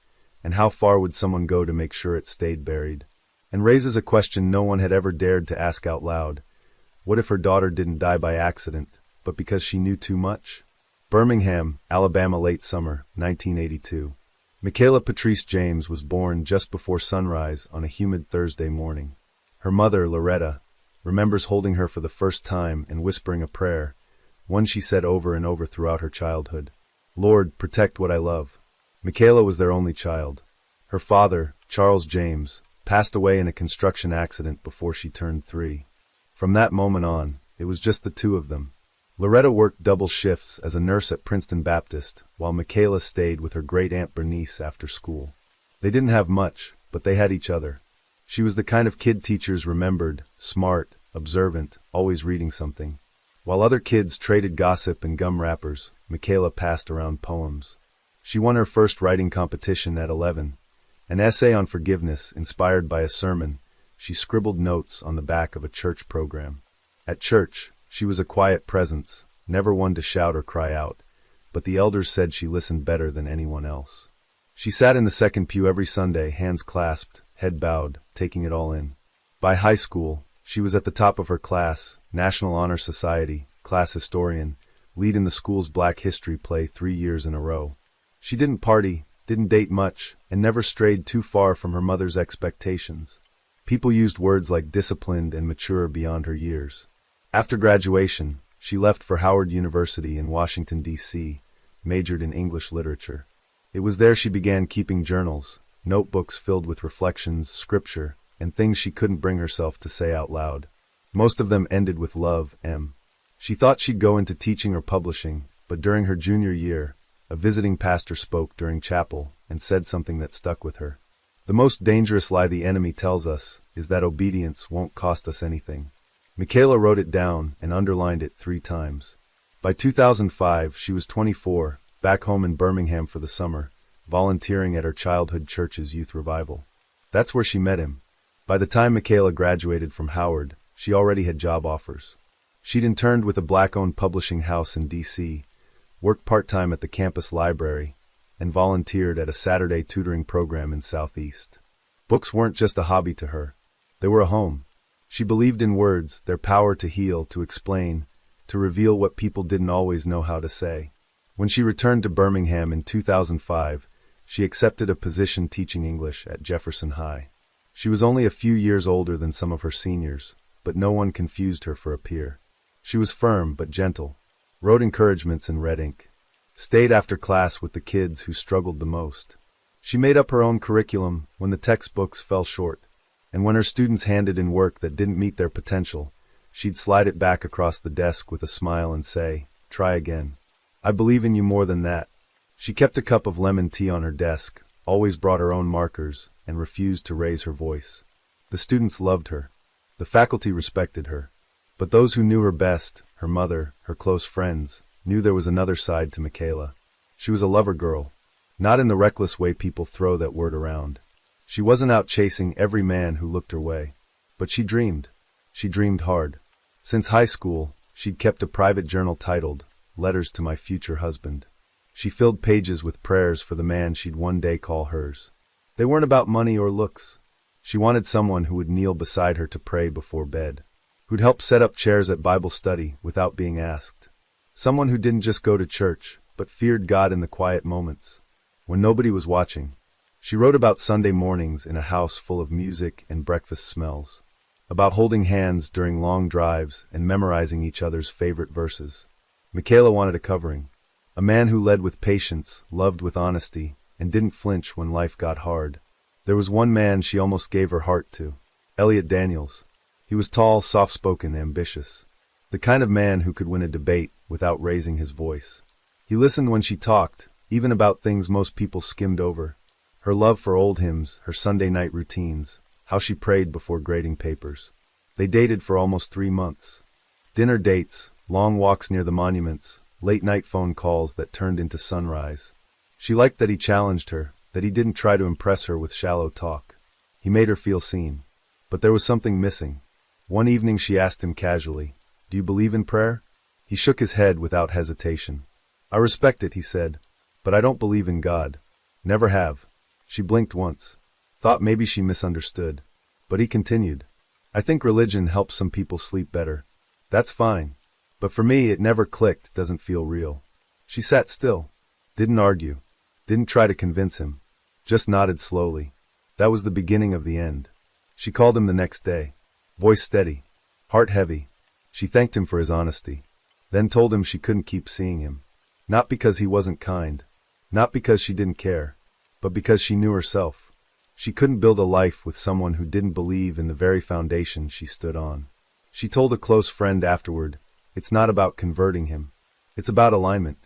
and how far would someone go to make sure it stayed buried. And raises a question no one had ever dared to ask out loud. What if her daughter didn't die by accident, but because she knew too much? Birmingham, Alabama, late summer, 1982. Michaela Patrice James was born just before sunrise on a humid Thursday morning. Her mother, Loretta, remembers holding her for the first time and whispering a prayer, one she said over and over throughout her childhood. Lord, protect what I love. Michaela was their only child. Her father, Charles James, passed away in a construction accident before she turned 3. From that moment on, it was just the two of them. Loretta worked double shifts as a nurse at Princeton Baptist, while Michaela stayed with her great-aunt Bernice after school. They didn't have much, but they had each other. She was the kind of kid teachers remembered, smart, observant, always reading something. While other kids traded gossip and gum wrappers, Michaela passed around poems. She won her first writing competition at 11. An essay on forgiveness inspired by a sermon. She scribbled notes on the back of a church program. At church, she was a quiet presence, never one to shout or cry out, but the elders said she listened better than anyone else. She sat in the second pew every Sunday, hands clasped, head bowed, taking it all in. By high school, she was at the top of her class, National Honor Society, class historian, lead in the school's Black History play 3 years in a row. She didn't party, didn't date much, and never strayed too far from her mother's expectations. People used words like disciplined and mature beyond her years. After graduation, she left for Howard University in Washington, D.C., majored in English literature. It was there she began keeping journals, notebooks filled with reflections, scripture, and things she couldn't bring herself to say out loud. Most of them ended with love, M. She thought she'd go into teaching or publishing, but during her junior year, a visiting pastor spoke during chapel and said something that stuck with her. The most dangerous lie the enemy tells us is that obedience won't cost us anything. Michaela wrote it down and underlined it 3 times. By 2005, she was 24, back home in Birmingham for the summer, volunteering at her childhood church's youth revival. That's where she met him. By the time Michaela graduated from Howard, she already had job offers. She'd interned with a Black-owned publishing house in D.C., worked part-time at the campus library, and volunteered at a Saturday tutoring program in Southeast. Books weren't just a hobby to her. They were a home. She believed in words, their power to heal, to explain, to reveal what people didn't always know how to say. When she returned to Birmingham in 2005, she accepted a position teaching English at Jefferson High. She was only a few years older than some of her seniors, but no one confused her for a peer. She was firm but gentle, wrote encouragements in red ink, stayed after class with the kids who struggled the most. She made up her own curriculum when the textbooks fell short, and when her students handed in work that didn't meet their potential, she'd slide it back across the desk with a smile and say, "Try again. I believe in you more than that." She kept a cup of lemon tea on her desk, always brought her own markers, and refused to raise her voice. The students loved her. The faculty respected her. But those who knew her best, her mother, her close friends, knew there was another side to Michaela. She was a lover girl, not in the reckless way people throw that word around. She wasn't out chasing every man who looked her way. But she dreamed. She dreamed hard. Since high school, she'd kept a private journal titled, "Letters to My Future Husband." She filled pages with prayers for the man she'd one day call hers. They weren't about money or looks. She wanted someone who would kneel beside her to pray before bed, who'd help set up chairs at Bible study without being asked. Someone who didn't just go to church, but feared God in the quiet moments, when nobody was watching. She wrote about Sunday mornings in a house full of music and breakfast smells, about holding hands during long drives and memorizing each other's favorite verses. Michaela wanted a covering, a man who led with patience, loved with honesty, and didn't flinch when life got hard. There was one man she almost gave her heart to, Elliot Daniels. He was tall, soft-spoken, ambitious, the kind of man who could win a debate without raising his voice. He listened when she talked, even about things most people skimmed over. Her love for old hymns, her Sunday night routines, how she prayed before grading papers. They dated for almost 3 months. Dinner dates, long walks near the monuments, late-night phone calls that turned into sunrise. She liked that he challenged her, that he didn't try to impress her with shallow talk. He made her feel seen. But there was something missing. One evening she asked him casually, "Do you believe in prayer?" He shook his head without hesitation. "I respect it," he said, "but I don't believe in God. Never have." She blinked once, thought maybe she misunderstood. But he continued, "I think religion helps some people sleep better. That's fine. But for me it never clicked, doesn't feel real." She sat still, didn't argue, didn't try to convince him, just nodded slowly. That was the beginning of the end. She called him the next day, voice steady, heart heavy. She thanked him for his honesty, then told him she couldn't keep seeing him. Not because he wasn't kind, not because she didn't care, but because she knew herself. She couldn't build a life with someone who didn't believe in the very foundation she stood on. She told a close friend afterward, "It's not about converting him. It's about alignment.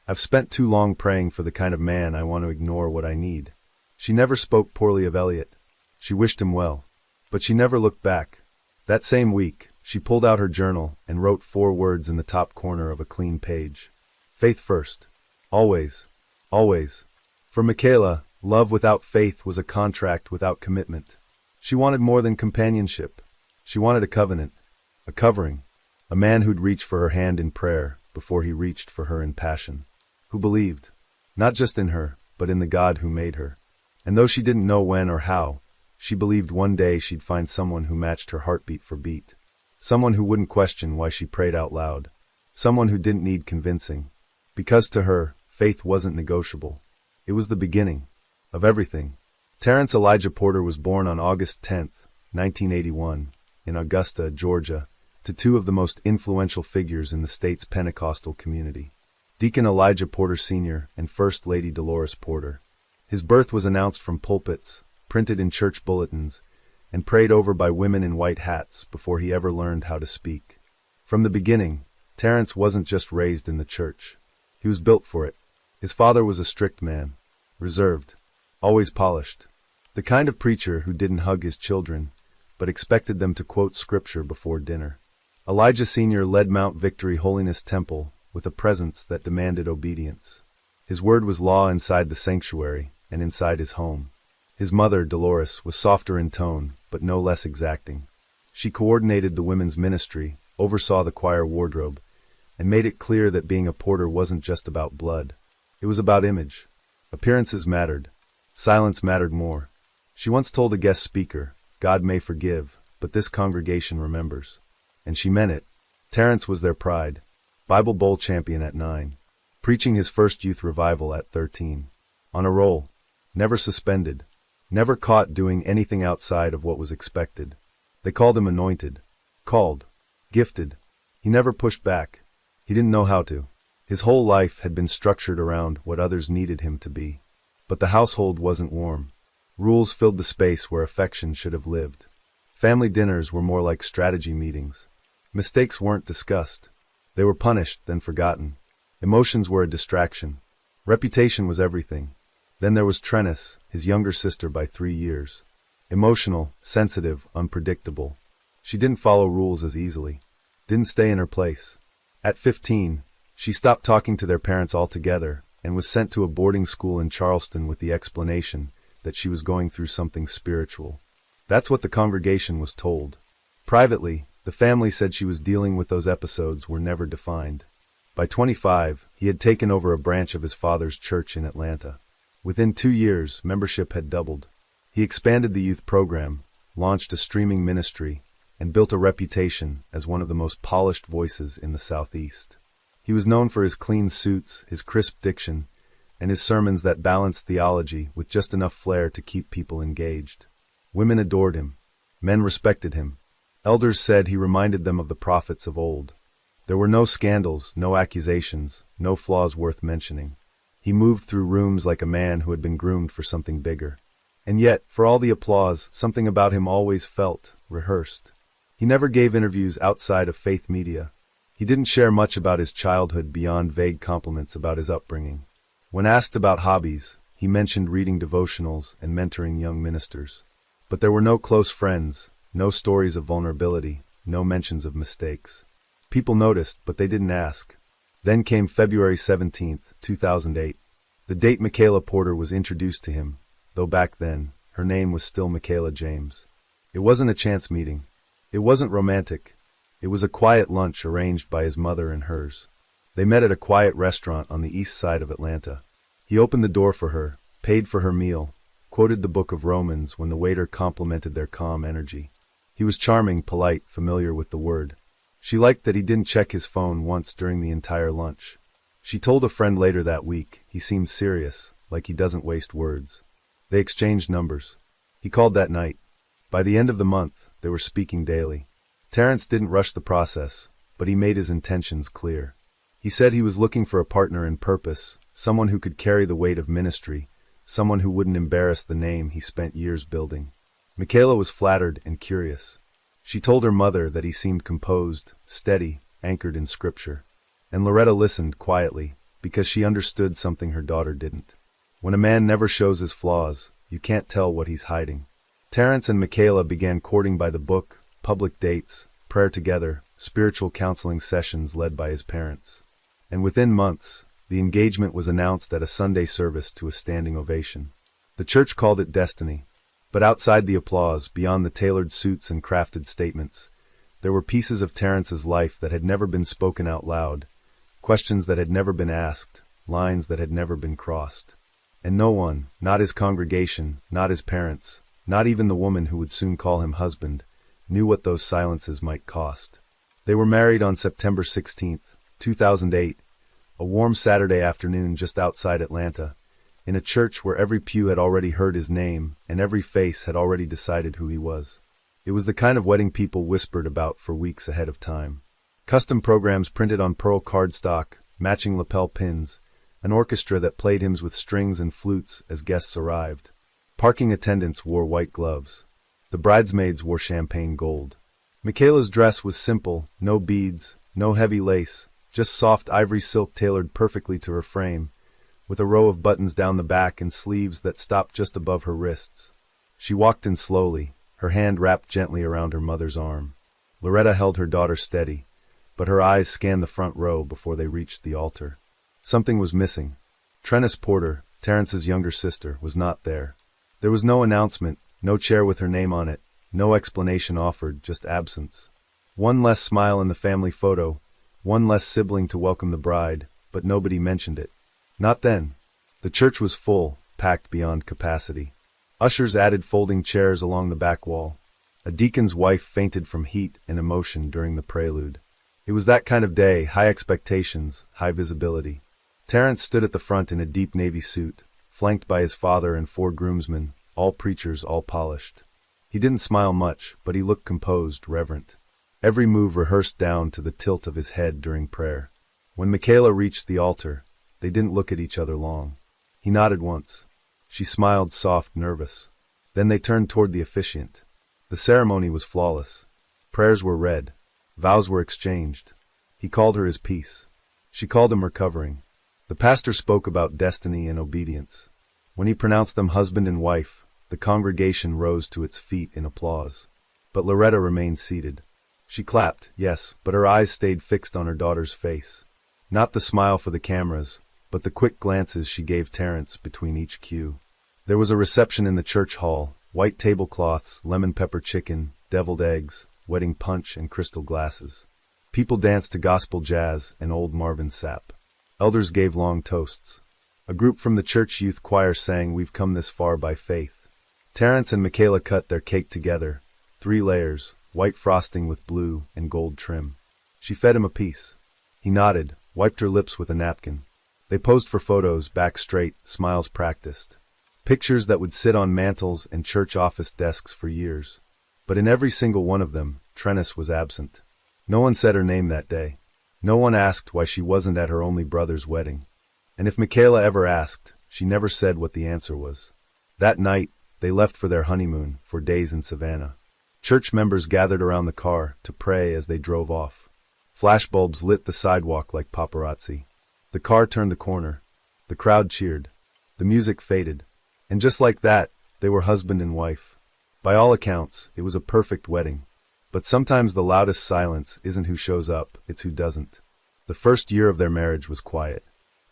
I've spent too long praying for the kind of man I want to ignore what I need." She never spoke poorly of Elliot. She wished him well. But she never looked back. That same week, she pulled out her journal and wrote 4 words in the top corner of a clean page. Faith first. Always. Always. For Michaela, love without faith was a contract without commitment. She wanted more than companionship. She wanted a covenant, a covering, a man who'd reach for her hand in prayer before he reached for her in passion, who believed, not just in her, but in the God who made her. And though she didn't know when or how, she believed one day she'd find someone who matched her heartbeat for beat, someone who wouldn't question why she prayed out loud, someone who didn't need convincing, because to her, faith wasn't negotiable. It was the beginning of everything. Terence Elijah Porter was born on August 10, 1981, in Augusta, Georgia, to two of the most influential figures in the state's Pentecostal community, Deacon Elijah Porter Sr. and First Lady Dolores Porter. His birth was announced from pulpits, printed in church bulletins, and prayed over by women in white hats before he ever learned how to speak. From the beginning, Terence wasn't just raised in the church. He was built for it. His father was a strict man, reserved, always polished, the kind of preacher who didn't hug his children, but expected them to quote scripture before dinner. Elijah Sr. led Mount Victory Holiness Temple with a presence that demanded obedience. His word was law inside the sanctuary and inside his home. His mother, Dolores, was softer in tone, but no less exacting. She coordinated the women's ministry, oversaw the choir wardrobe, and made it clear that being a porter wasn't just about blood. It was about image. Appearances mattered. Silence mattered more. She once told a guest speaker, "God may forgive, but this congregation remembers." And she meant it. Terence was their pride. Bible Bowl champion at 9. Preaching his first youth revival at 13. On a roll. Never suspended. Never caught doing anything outside of what was expected. They called him anointed. Called. Gifted. He never pushed back. He didn't know how to. His whole life had been structured around what others needed him to be. But the household wasn't warm. Rules filled the space where affection should have lived. Family dinners were more like strategy meetings. Mistakes weren't discussed. They were punished, then forgotten. Emotions were a distraction. Reputation was everything. Then there was Trennis, his younger sister by 3 years. Emotional, sensitive, unpredictable. She didn't follow rules as easily. Didn't stay in her place. At 15, she stopped talking to their parents altogether and was sent to a boarding school in Charleston with the explanation that she was going through something spiritual. That's what the congregation was told. Privately, the family said she was dealing with those episodes were never defined. By 25, he had taken over a branch of his father's church in Atlanta. Within 2 years, membership had doubled. He expanded the youth program, launched a streaming ministry, and built a reputation as one of the most polished voices in the Southeast. He was known for his clean suits, his crisp diction, and his sermons that balanced theology with just enough flair to keep people engaged. Women adored him. Men respected him. Elders said he reminded them of the prophets of old. There were no scandals, no accusations, no flaws worth mentioning. He moved through rooms like a man who had been groomed for something bigger. And yet, for all the applause, something about him always felt rehearsed. He never gave interviews outside of faith media. He didn't share much about his childhood beyond vague compliments about his upbringing. When asked about hobbies, he mentioned reading devotionals and mentoring young ministers. But there were no close friends, no stories of vulnerability, no mentions of mistakes. People noticed, but they didn't ask. Then came February 17, 2008. The date Michaela Porter was introduced to him, though back then, her name was still Michaela James. It wasn't a chance meeting. It wasn't romantic. It was a quiet lunch arranged by his mother and hers. They met at a quiet restaurant on the east side of Atlanta. He opened the door for her, paid for her meal, quoted the book of Romans when the waiter complimented their calm energy. He was charming, polite, familiar with the word. She liked that he didn't check his phone once during the entire lunch. She told a friend later that week, he seemed serious, like he doesn't waste words. They exchanged numbers. He called that night. By the end of the month, they were speaking daily. Terence didn't rush the process, but he made his intentions clear. He said he was looking for a partner in purpose, someone who could carry the weight of ministry, someone who wouldn't embarrass the name he spent years building. Michaela was flattered and curious. She told her mother that he seemed composed, steady, anchored in scripture. And Loretta listened quietly, because she understood something her daughter didn't. When a man never shows his flaws, you can't tell what he's hiding. Terence and Michaela began courting by the book, public dates, prayer together, spiritual counseling sessions led by his parents. And within months, The engagement was announced at a Sunday service to a standing ovation. The church called it destiny. But outside the applause, beyond the tailored suits and crafted statements, there were pieces of Terrence's life that had never been spoken out loud, questions that had never been asked, lines that had never been crossed. And no one, not his congregation, not his parents, not even the woman who would soon call him husband, knew what those silences might cost. They were married on September 16th, 2008, a warm Saturday afternoon just outside Atlanta, in a church where every pew had already heard his name and every face had already decided who he was. It was the kind of wedding people whispered about for weeks ahead of time. Custom programs printed on pearl cardstock, matching lapel pins, an orchestra that played hymns with strings and flutes as guests arrived. Parking attendants wore white gloves. The bridesmaids wore champagne gold. Michaela's dress was simple, no beads, no heavy lace, just soft ivory silk tailored perfectly to her frame, with a row of buttons down the back and sleeves that stopped just above her wrists. She walked in slowly, her hand wrapped gently around her mother's arm. Loretta held her daughter steady, but her eyes scanned the front row before they reached the altar. Something was missing. Trennis Porter, Terrence's younger sister, was not there. There was no announcement, no chair with her name on it, no explanation offered, just absence. One less smile in the family photo, one less sibling to welcome the bride, but nobody mentioned it. Not then. The church was full, packed beyond capacity. Ushers added folding chairs along the back wall. A deacon's wife fainted from heat and emotion during the prelude. It was that kind of day, high expectations, high visibility. Terrence stood at the front in a deep navy suit, flanked by his father and 4 groomsmen, all preachers, all polished. He didn't smile much, but he looked composed, reverent. Every move rehearsed down to the tilt of his head during prayer. When Michaela reached the altar, they didn't look at each other long. He nodded once. She smiled, soft, nervous. Then they turned toward the officiant. The ceremony was flawless. Prayers were read. Vows were exchanged. He called her his peace. She called him recovering. The pastor spoke about destiny and obedience. When he pronounced them husband and wife, the congregation rose to its feet in applause. But Loretta remained seated. She clapped, yes, but her eyes stayed fixed on her daughter's face. Not the smile for the cameras, but the quick glances she gave Terrence between each cue. There was a reception in the church hall, white tablecloths, lemon pepper chicken, deviled eggs, wedding punch, and crystal glasses. People danced to gospel jazz and old Marvin Sapp. Elders gave long toasts. A group from the church youth choir sang "We've Come This Far by Faith." Terrence and Michaela cut their cake together, 3 layers, white frosting with blue and gold trim. She fed him a piece. He nodded, wiped her lips with a napkin. They posed for photos, back straight, smiles practiced. Pictures that would sit on mantels and church office desks for years. But in every single one of them, Trennis was absent. No one said her name that day. No one asked why she wasn't at her only brother's wedding. And if Michaela ever asked, she never said what the answer was. That night, they left for their honeymoon, for days in Savannah. Church members gathered around the car to pray as they drove off. Flashbulbs lit the sidewalk like paparazzi. The car turned the corner. The crowd cheered. The music faded. And just like that, they were husband and wife. By all accounts, it was a perfect wedding. But sometimes the loudest silence isn't who shows up, it's who doesn't. The first year of their marriage was quiet.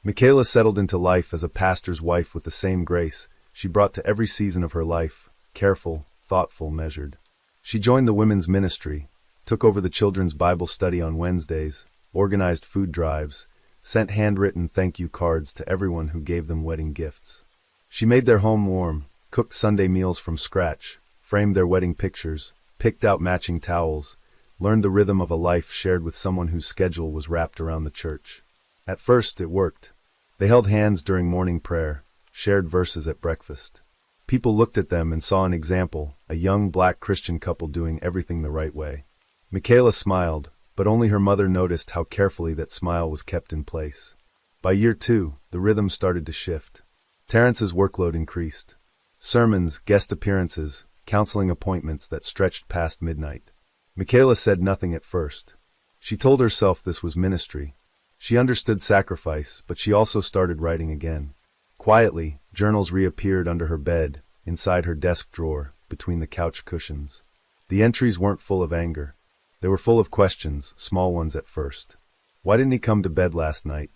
Michaela settled into life as a pastor's wife with the same grace she brought to every season of her life, careful, thoughtful, measured. She joined the women's ministry, took over the children's Bible study on Wednesdays, organized food drives, sent handwritten thank you cards to everyone who gave them wedding gifts. She made their home warm, cooked Sunday meals from scratch, framed their wedding pictures, picked out matching towels, learned the rhythm of a life shared with someone whose schedule was wrapped around the church. At first, it worked. They held hands during morning prayer, shared verses at breakfast. People looked at them and saw an example, a young black Christian couple doing everything the right way. Michaela smiled, but only her mother noticed how carefully that smile was kept in place. By year 2, the rhythm started to shift. Terrence's workload increased. Sermons, guest appearances, counseling appointments that stretched past midnight. Michaela said nothing at first. She told herself this was ministry. She understood sacrifice, but she also started writing again. Quietly, journals reappeared under her bed, inside her desk drawer, between the couch cushions. The entries weren't full of anger. They were full of questions, small ones at first. Why didn't he come to bed last night?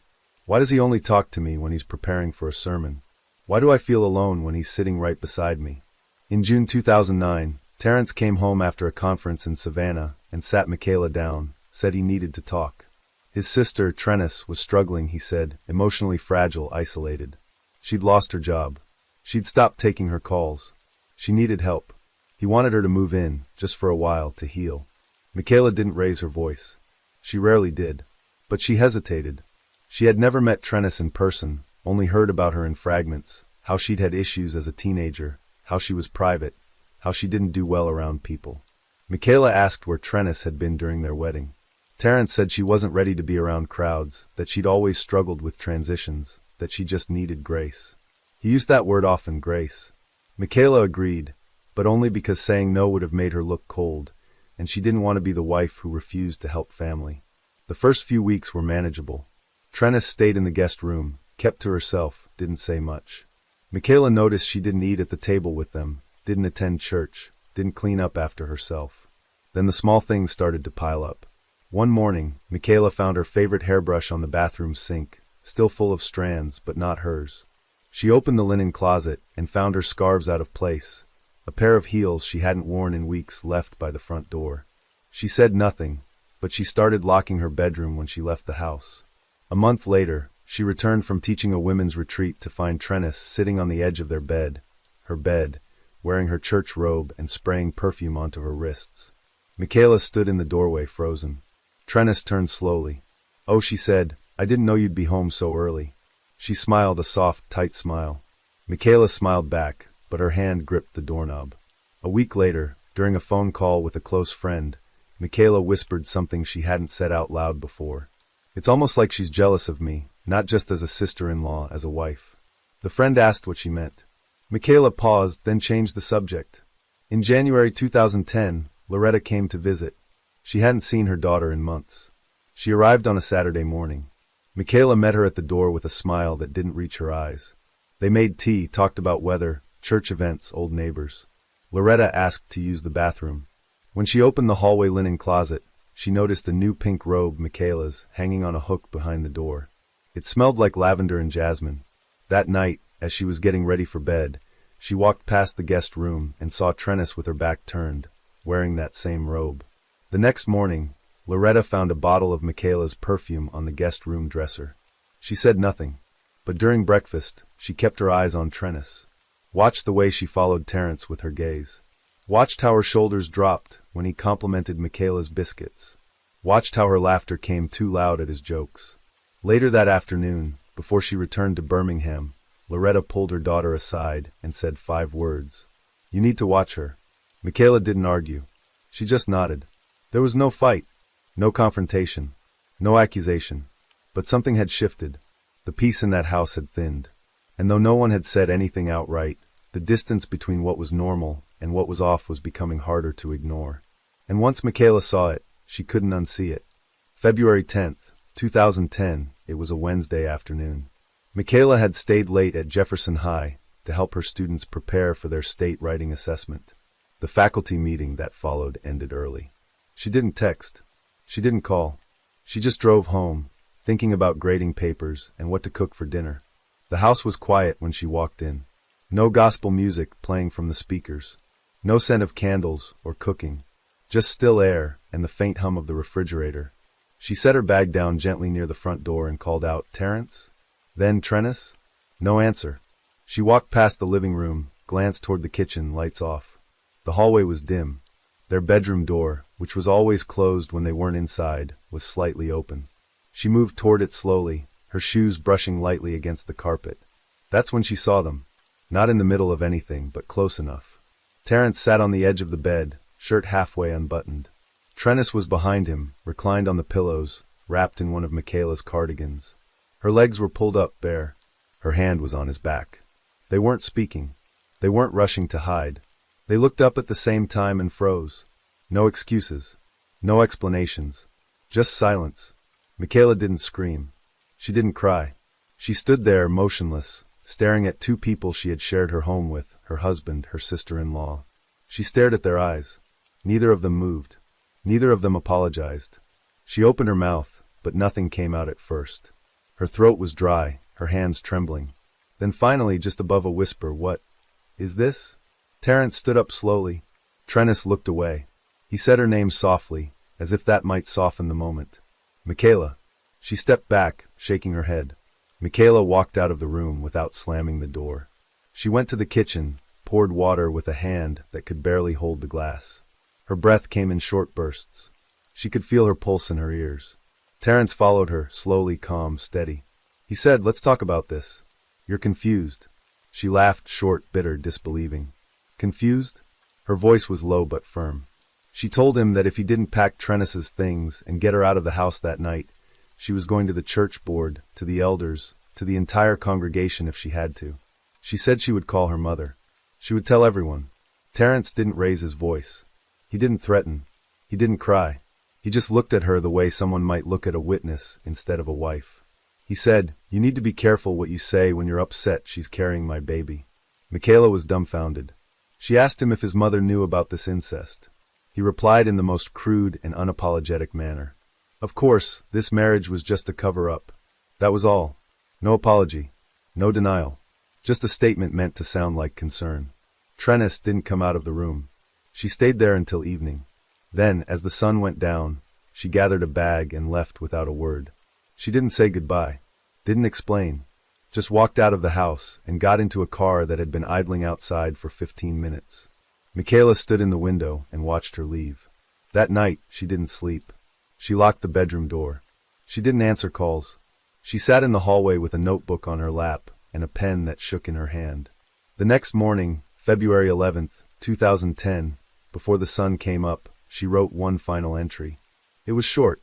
Why does he only talk to me when he's preparing for a sermon? Why do I feel alone when he's sitting right beside me? In June 2009, Terrence came home after a conference in Savannah and sat Michaela down, said he needed to talk. His sister, Trennis, was struggling, he said, emotionally fragile, isolated. She'd lost her job. She'd stopped taking her calls. She needed help. He wanted her to move in, just for a while, to heal. Michaela didn't raise her voice. She rarely did. But she hesitated. She had never met Trennis in person, only heard about her in fragments, how she'd had issues as a teenager, how she was private, how she didn't do well around people. Michaela asked where Trennis had been during their wedding. Terrence said she wasn't ready to be around crowds, that she'd always struggled with transitions, that she just needed grace. He used that word often, grace. Michaela agreed, but only because saying no would have made her look cold, and she didn't want to be the wife who refused to help family. The first few weeks were manageable. Trennis stayed in the guest room, kept to herself, didn't say much. Michaela noticed she didn't eat at the table with them, didn't attend church, didn't clean up after herself. Then the small things started to pile up. One morning, Michaela found her favorite hairbrush on the bathroom sink, still full of strands, but not hers. She opened the linen closet and found her scarves out of place, a pair of heels she hadn't worn in weeks left by the front door. She said nothing, but she started locking her bedroom when she left the house. A month later, she returned from teaching a women's retreat to find Trennis sitting on the edge of her bed, wearing her church robe and spraying perfume onto her wrists. Michaela stood in the doorway, frozen. Trennis turned slowly. "Oh," she said, "I didn't know you'd be home so early." She smiled, a soft, tight smile. Michaela smiled back, but her hand gripped the doorknob. A week later, during a phone call with a close friend, Michaela whispered something she hadn't said out loud before. "It's almost like she's jealous of me, not just as a sister-in-law, as a wife." The friend asked what she meant. Michaela paused, then changed the subject. In January 2010, Loretta came to visit. She hadn't seen her daughter in months. She arrived on a Saturday morning. Michaela met her at the door with a smile that didn't reach her eyes. They made tea, talked about weather, church events, old neighbors. Loretta asked to use the bathroom. When she opened the hallway linen closet, she noticed a new pink robe, Michaela's, hanging on a hook behind the door. It smelled like lavender and jasmine. That night, as she was getting ready for bed, she walked past the guest room and saw Trennis with her back turned, wearing that same robe. The next morning, Loretta found a bottle of Michaela's perfume on the guest room dresser. She said nothing, but during breakfast, she kept her eyes on Trennis. Watched the way she followed Terrence with her gaze. Watched how her shoulders dropped when he complimented Michaela's biscuits. Watched how her laughter came too loud at his jokes. Later that afternoon, before she returned to Birmingham, Loretta pulled her daughter aside and said 5 words. "You need to watch her." Michaela didn't argue. She just nodded. There was no fight, no confrontation, no accusation. But something had shifted. The peace in that house had thinned. And though no one had said anything outright, the distance between what was normal and what was off was becoming harder to ignore. And once Michaela saw it, she couldn't unsee it. February 10th, 2010, it was a Wednesday afternoon. Michaela had stayed late at Jefferson High to help her students prepare for their state writing assessment. The faculty meeting that followed ended early. She didn't text. She didn't call. She just drove home, thinking about grading papers and what to cook for dinner. The house was quiet when she walked in. No gospel music playing from the speakers. No scent of candles or cooking. Just still air and the faint hum of the refrigerator. She set her bag down gently near the front door and called out, "Terrence?" Then, "Trennis?" No answer. She walked past the living room, glanced toward the kitchen, lights off. The hallway was dim. Their bedroom door, which was always closed when they weren't inside, was slightly open. She moved toward it slowly, her shoes brushing lightly against the carpet. That's when she saw them. Not in the middle of anything, but close enough. Terrence sat on the edge of the bed, shirt halfway unbuttoned. Trennis was behind him, reclined on the pillows, wrapped in one of Michaela's cardigans. Her legs were pulled up bare. Her hand was on his back. They weren't speaking. They weren't rushing to hide. They looked up at the same time and froze. No excuses. No explanations. Just silence. Michaela didn't scream. She didn't cry. She stood there, motionless, staring at 2 people she had shared her home with, her husband, her sister-in-law. She stared at their eyes. Neither of them moved. Neither of them apologized. She opened her mouth, but nothing came out at first. Her throat was dry, her hands trembling. Then finally, just above a whisper, "What is this?" Terence stood up slowly. Trennis looked away. He said her name softly, as if that might soften the moment. "Michaela." She stepped back, shaking her head. Michaela walked out of the room without slamming the door. She went to the kitchen, poured water with a hand that could barely hold the glass. Her breath came in short bursts. She could feel her pulse in her ears. Terence followed her, slowly, calm, steady. He said, "Let's talk about this. You're confused." She laughed, short, bitter, disbelieving. "Confused?" Her voice was low but firm. She told him that if he didn't pack Trennis's things and get her out of the house that night, she was going to the church board, to the elders, to the entire congregation if she had to. She said she would call her mother. She would tell everyone. Terence didn't raise his voice. He didn't threaten. He didn't cry. He just looked at her the way someone might look at a witness instead of a wife. He said, "You need to be careful what you say when you're upset she's carrying my baby." Michaela was dumbfounded. She asked him if his mother knew about this incest. He replied in the most crude and unapologetic manner. Of course, this marriage was just a cover-up. That was all. No apology. No denial. Just a statement meant to sound like concern. Trennis didn't come out of the room. She stayed there until evening. Then, as the sun went down, she gathered a bag and left without a word. She didn't say goodbye. Didn't explain. Just walked out of the house and got into a car that had been idling outside for 15 minutes. Michaela stood in the window and watched her leave. That night, she didn't sleep. She locked the bedroom door. She didn't answer calls. She sat in the hallway with a notebook on her lap and a pen that shook in her hand. The next morning, February 11th, 2010, before the sun came up, she wrote one final entry. It was short.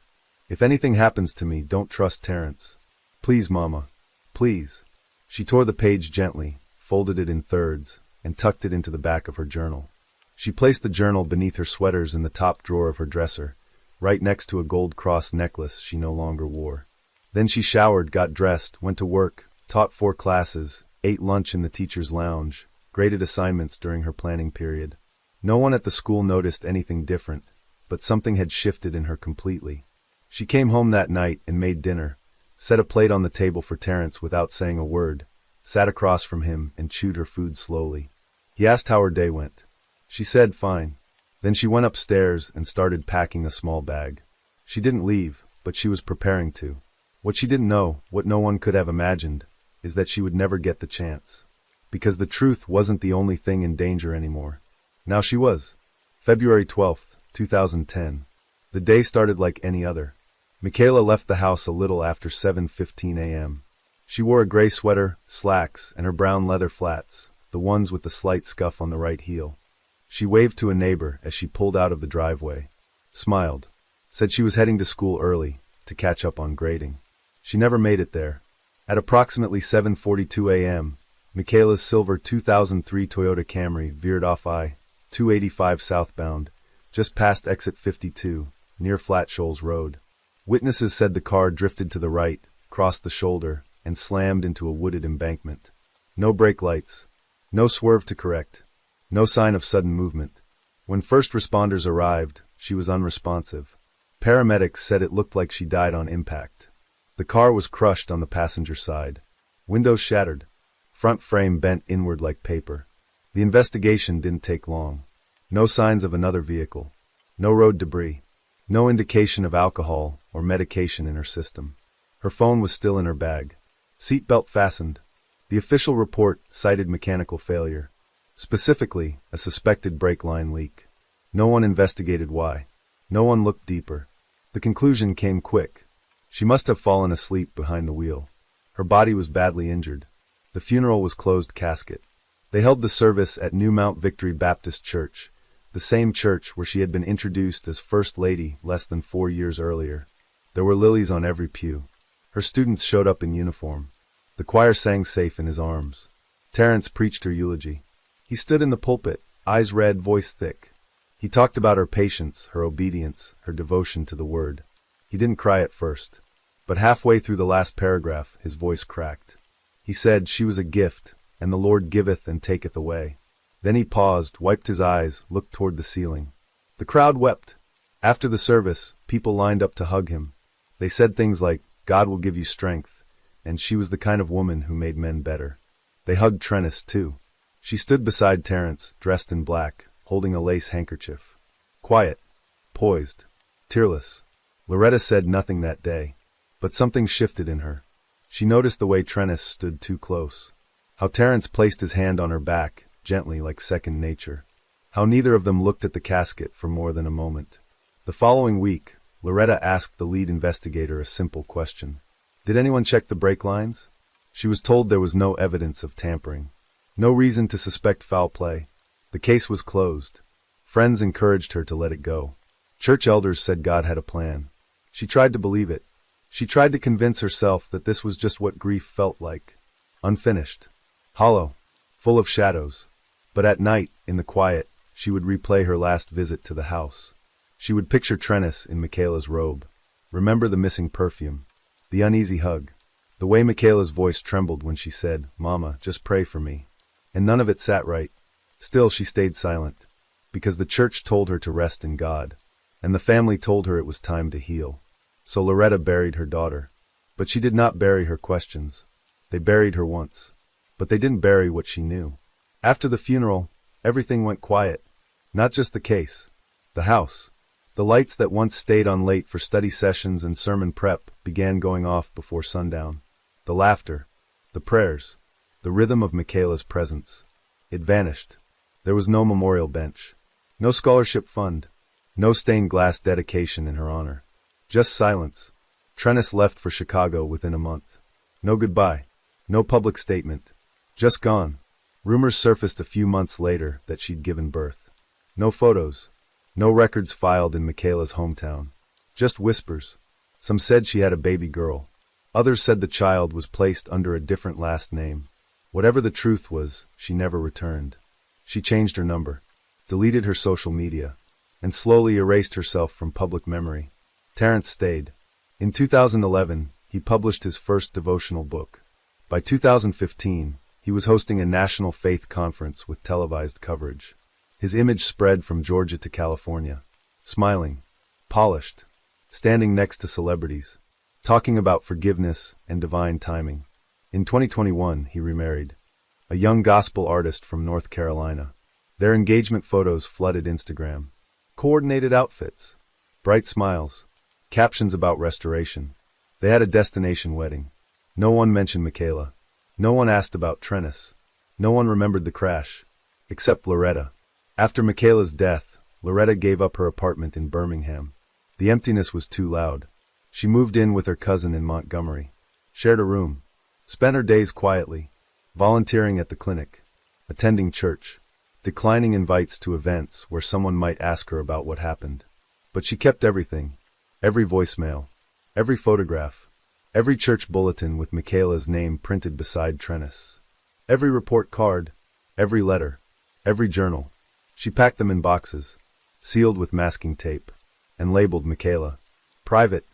"If anything happens to me, don't trust Terence. Please, Mama. Please." She tore the page gently, folded it in thirds, and tucked it into the back of her journal. She placed the journal beneath her sweaters in the top drawer of her dresser, right next to a gold cross necklace she no longer wore. Then she showered, got dressed, went to work, taught 4 classes, ate lunch in the teacher's lounge, graded assignments during her planning period. No one at the school noticed anything different, but something had shifted in her completely. She came home that night and made dinner, set a plate on the table for Terence without saying a word, sat across from him and chewed her food slowly. He asked how her day went. She said, "Fine." Then she went upstairs and started packing a small bag. She didn't leave, but she was preparing to. What she didn't know, what no one could have imagined, is that she would never get the chance. Because the truth wasn't the only thing in danger anymore. Now she was. February 12th, 2010. The day started like any other. Michaela left the house a little after 7:15 a.m. She wore a gray sweater, slacks, and her brown leather flats, the ones with the slight scuff on the right heel. She waved to a neighbor as she pulled out of the driveway, smiled, said she was heading to school early to catch up on grading. She never made it there. At approximately 7:42 a.m., Michaela's silver 2003 Toyota Camry veered off I-285 southbound, just past exit 52, near Flat Shoals Road. Witnesses said the car drifted to the right, crossed the shoulder, and slammed into a wooded embankment. No brake lights. No swerve to correct. No sign of sudden movement. When first responders arrived, she was unresponsive. Paramedics said it looked like she died on impact. The car was crushed on the passenger side. Windows shattered. Front frame bent inward like paper. The investigation didn't take long. No signs of another vehicle. No road debris. No indication of alcohol or medication in her system. Her phone was still in her bag. Seatbelt fastened. The official report cited mechanical failure. Specifically, a suspected brake line leak. No one investigated why. No one looked deeper. The conclusion came quick. She must have fallen asleep behind the wheel. Her body was badly injured. The funeral was closed casket. They held the service at New Mount Victory Baptist Church, the same church where she had been introduced as First Lady less than 4 years earlier. There were lilies on every pew. Her students showed up in uniform. The choir sang safe in his arms. Terence preached her eulogy. He stood in the pulpit, eyes red, voice thick. He talked about her patience, her obedience, her devotion to the word. He didn't cry at first, but halfway through the last paragraph, his voice cracked. He said she was a gift, and the Lord giveth and taketh away. Then he paused, wiped his eyes, looked toward the ceiling. The crowd wept. After the service, people lined up to hug him. They said things like, "God will give you strength," and she was the kind of woman who made men better. They hugged Trennis, too. She stood beside Terence, dressed in black, holding a lace handkerchief. Quiet, poised, tearless. Loretta said nothing that day, but something shifted in her. She noticed the way Trennis stood too close. How Terence placed his hand on her back, gently like second nature. How neither of them looked at the casket for more than a moment. The following week, Loretta asked the lead investigator a simple question. Did anyone check the brake lines? She was told there was no evidence of tampering. No reason to suspect foul play. The case was closed. Friends encouraged her to let it go. Church elders said God had a plan. She tried to believe it. She tried to convince herself that this was just what grief felt like. Unfinished. Hollow. Full of shadows. But at night, in the quiet, she would replay her last visit to the house. She would picture Trennis in Michaela's robe. Remember the missing perfume. The uneasy hug. The way Michaela's voice trembled when she said, "Mama, just pray for me." And none of it sat right. Still she stayed silent. Because the church told her to rest in God. And the family told her it was time to heal. So Loretta buried her daughter. But she did not bury her questions. They buried her once. But they didn't bury what she knew. After the funeral, everything went quiet. Not just the case. The house. The lights that once stayed on late for study sessions and sermon prep began going off before sundown. The laughter. The prayers. The rhythm of Michaela's presence. It vanished. There was no memorial bench. No scholarship fund. No stained glass dedication in her honor. Just silence. Trennis left for Chicago within a month. No goodbye. No public statement. Just gone. Rumors surfaced a few months later that she'd given birth. No photos. No records filed in Michaela's hometown. Just whispers. Some said she had a baby girl. Others said the child was placed under a different last name. Whatever the truth was, she never returned. She changed her number, deleted her social media, and slowly erased herself from public memory. Terence stayed. In 2011, he published his first devotional book. By 2015, he was hosting a national faith conference with televised coverage. His image spread from Georgia to California. Smiling, polished, standing next to celebrities, talking about forgiveness and divine timing. In 2021, he remarried. A young gospel artist from North Carolina. Their engagement photos flooded Instagram. Coordinated outfits, bright smiles, captions about restoration. They had a destination wedding. No one mentioned Michaela. No one asked about Trennis. No one remembered the crash, except Loretta. After Michaela's death, Loretta gave up her apartment in Birmingham. The emptiness was too loud. She moved in with her cousin in Montgomery. Shared a room. Spent her days quietly. Volunteering at the clinic. Attending church. Declining invites to events where someone might ask her about what happened. But she kept everything. Every voicemail. Every photograph. Every church bulletin with Michaela's name printed beside Trennis. Every report card. Every letter. Every journal. She packed them in boxes, sealed with masking tape, and labeled Michaela. Private.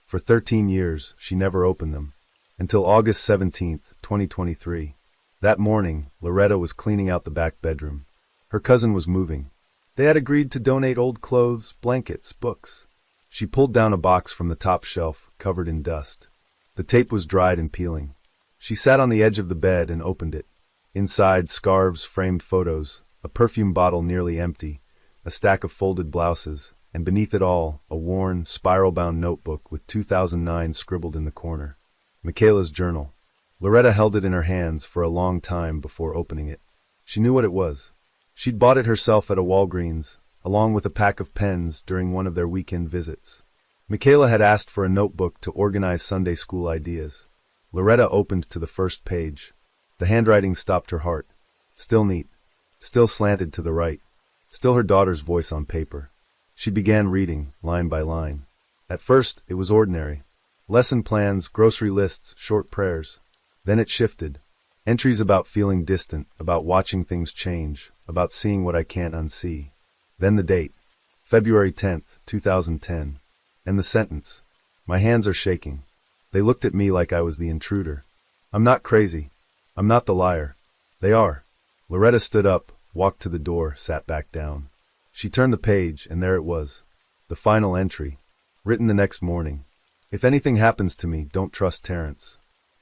For 13 years, she never opened them. Until August 17, 2023. That morning, Loretta was cleaning out the back bedroom. Her cousin was moving. They had agreed to donate old clothes, blankets, books. She pulled down a box from the top shelf, covered in dust. The tape was dried and peeling. She sat on the edge of the bed and opened it. Inside, scarves, framed photos, a perfume bottle nearly empty, a stack of folded blouses, and beneath it all, a worn, spiral-bound notebook with 2009 scribbled in the corner. Michaela's journal. Loretta held it in her hands for a long time before opening it. She knew what it was. She'd bought it herself at a Walgreens, along with a pack of pens during one of their weekend visits. Michaela had asked for a notebook to organize Sunday school ideas. Loretta opened to the first page. The handwriting stopped her heart. Still neat. Still slanted to the right. Still her daughter's voice on paper. She began reading, line by line. At first, it was ordinary. Lesson plans, grocery lists, short prayers. Then it shifted. Entries about feeling distant, about watching things change, about seeing what I can't unsee. Then the date. February 10th, 2010. And the sentence. My hands are shaking. They looked at me like I was the intruder. I'm not crazy. I'm not the liar. They are. Loretta stood up, walked to the door, sat back down. She turned the page, and there it was. The final entry. Written the next morning. If anything happens to me, don't trust Terence.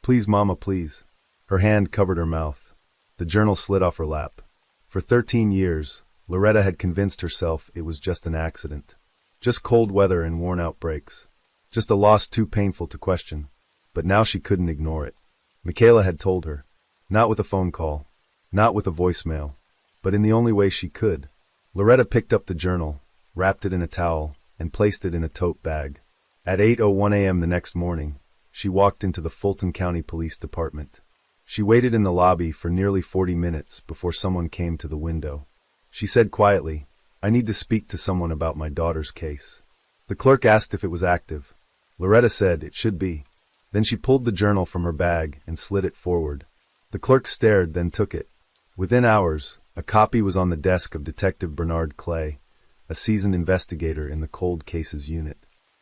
Please, Mama, please. Her hand covered her mouth. The journal slid off her lap. For 13 years, Loretta had convinced herself it was just an accident. Just cold weather and worn-out brakes. Just a loss too painful to question. But now she couldn't ignore it. Michaela had told her. Not with a phone call. Not with a voicemail. But in the only way she could. Loretta picked up the journal, wrapped it in a towel, and placed it in a tote bag. At 8:01 a.m. the next morning, she walked into the Fulton County Police Department. She waited in the lobby for nearly 40 minutes before someone came to the window. She said quietly, "I need to speak to someone about my daughter's case." The clerk asked if it was active. Loretta said it should be. Then she pulled the journal from her bag and slid it forward. The clerk stared, then took it. Within hours, a copy was on the desk of Detective Bernard Clay, a seasoned investigator in the Cold Cases Unit.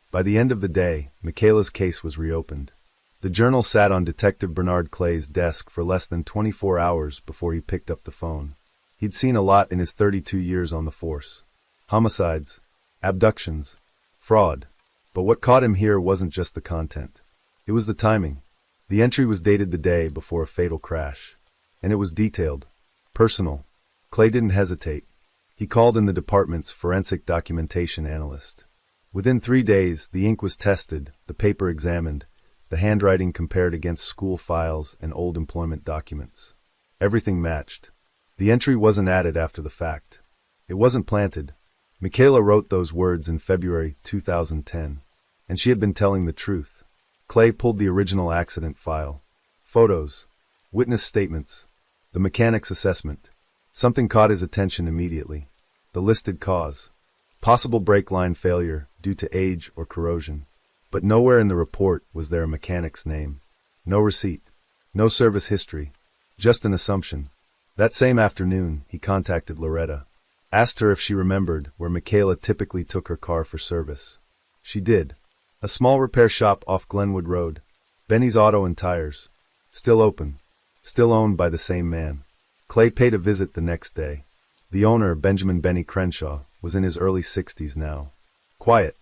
By the end of the day, Michaela's case was reopened. The journal sat on Detective Bernard Clay's desk for less than 24 hours before he picked up the phone. He'd seen a lot in his 32 years on the force. Homicides, abductions, fraud. But what caught him here wasn't just the content. It was the timing. The entry was dated the day before a fatal crash. And it was detailed. Personal. Clay didn't hesitate. He called in the department's forensic documentation analyst. Within 3 days, the ink was tested, the paper examined, the handwriting compared against school files and old employment documents. Everything matched. The entry wasn't added after the fact. It wasn't planted. Michaela wrote those words in February 2010, and she had been telling the truth. Clay pulled the original accident file. Photos. Witness statements. The mechanic's assessment. Something caught his attention immediately. The listed cause. Possible brake line failure due to age or corrosion. But nowhere in the report was there a mechanic's name. No receipt. No service history. Just an assumption. That same afternoon, he contacted Loretta. Asked her if she remembered where Michaela typically took her car for service. She did. A small repair shop off Glenwood Road. Benny's Auto and Tires. Still open. Still owned by the same man. Clay paid a visit the next day. The owner, Benjamin Benny Crenshaw, was in his early 60s now. Quiet.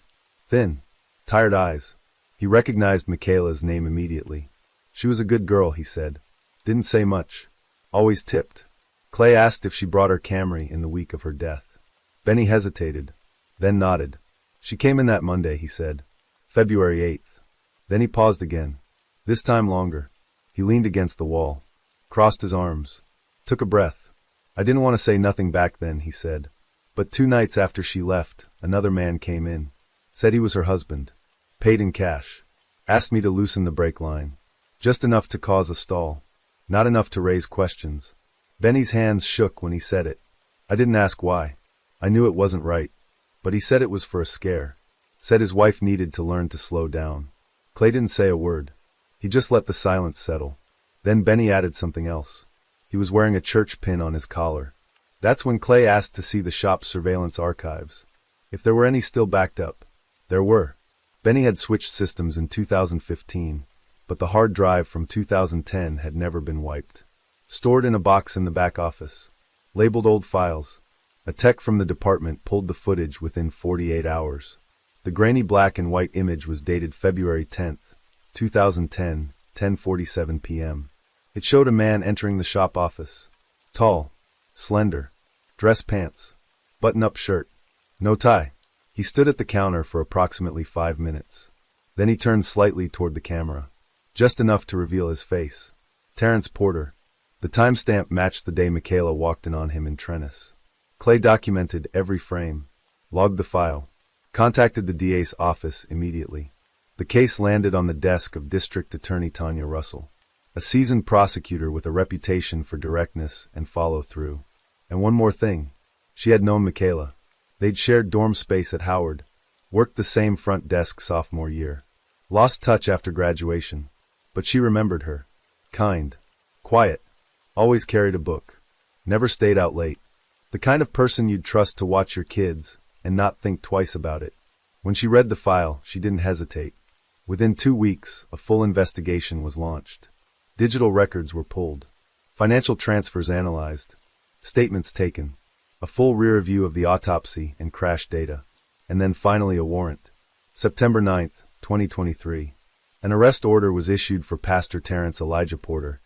Thin. Tired eyes. He recognized Michaela's name immediately. She was a good girl, he said. Didn't say much. Always tipped. Clay asked if she brought her Camry in the week of her death. Benny hesitated, then nodded. She came in that Monday, he said. February 8th. Then he paused again. This time longer. He leaned against the wall. Crossed his arms. Took a breath. I didn't want to say nothing back then, he said. But 2 nights after she left, another man came in. Said he was her husband. Paid in cash. Asked me to loosen the brake line. Just enough to cause a stall. Not enough to raise questions. Benny's hands shook when he said it. I didn't ask why. I knew it wasn't right. But he said it was for a scare. Said his wife needed to learn to slow down. Clay didn't say a word. He just let the silence settle. Then Benny added something else. He was wearing a church pin on his collar. That's when Clay asked to see the shop's surveillance archives. If there were any still backed up. There were. Benny had switched systems in 2015, but the hard drive from 2010 had never been wiped. Stored in a box in the back office. Labeled old files. A tech from the department pulled the footage within 48 hours. The grainy black and white image was dated February 10th, 2010, 10:47 p.m. It showed a man entering the shop office. Tall. Slender. Dress pants. Button-up shirt. No tie. He stood at the counter for approximately 5 minutes. Then he turned slightly toward the camera. Just enough to reveal his face. Terrence Porter. The timestamp matched the day Michaela walked in on him in Trennis. Clay documented every frame. Logged the file. Contacted the DA's office immediately. The case landed on the desk of District Attorney Tanya Russell, a seasoned prosecutor with a reputation for directness and follow-through. And one more thing. She had known Michaela. They'd shared dorm space at Howard. Worked the same front desk sophomore year. Lost touch after graduation. But she remembered her. Kind. Quiet. Always carried a book. Never stayed out late. The kind of person you'd trust to watch your kids and not think twice about it. When she read the file, she didn't hesitate. Within 2 weeks, a full investigation was launched. Digital records were pulled. Financial transfers analyzed. Statements taken. A full rear view of the autopsy and crash data. And then finally a warrant. September 9th, 2023. An arrest order was issued for Pastor Terrence Elijah Porter,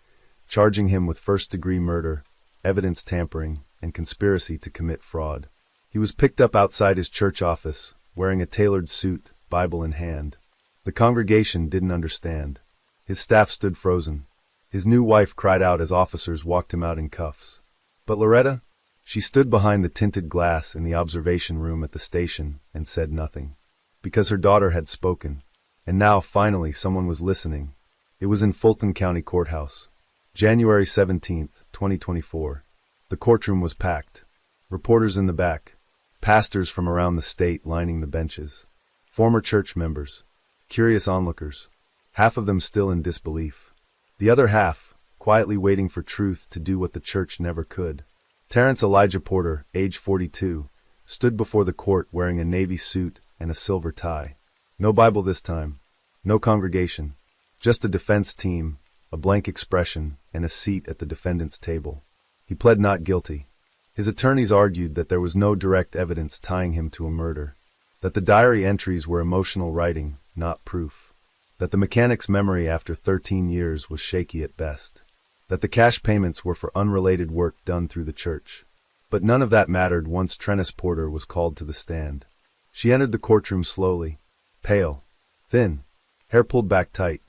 charging him with first-degree murder, evidence tampering, and conspiracy to commit fraud. He was picked up outside his church office, wearing a tailored suit, Bible in hand. The congregation didn't understand. His staff stood frozen. His new wife cried out as officers walked him out in cuffs. But Loretta? She stood behind the tinted glass in the observation room at the station and said nothing. Because her daughter had spoken. And now, finally, someone was listening. It was in Fulton County Courthouse. January 17th, 2024. The courtroom was packed. Reporters in the back. Pastors from around the state lining the benches. Former church members. Curious onlookers. Half of them still in disbelief. The other half, quietly waiting for truth to do what the church never could. Terrence Elijah Porter, age 42, stood before the court wearing a navy suit and a silver tie. No Bible this time. No congregation. Just a defense team, a blank expression, and a seat at the defendant's table. He pled not guilty. His attorneys argued that there was no direct evidence tying him to a murder. That the diary entries were emotional writing, not proof. That the mechanic's memory after 13 years was shaky at best. That the cash payments were for unrelated work done through the church. But none of that mattered once Trennis Porter was called to the stand. She entered the courtroom slowly. Pale. Thin. Hair pulled back tight.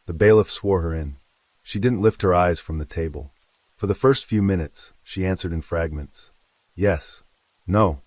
The bailiff swore her in. She didn't lift her eyes from the table. For the first few minutes, she answered in fragments. Yes. No.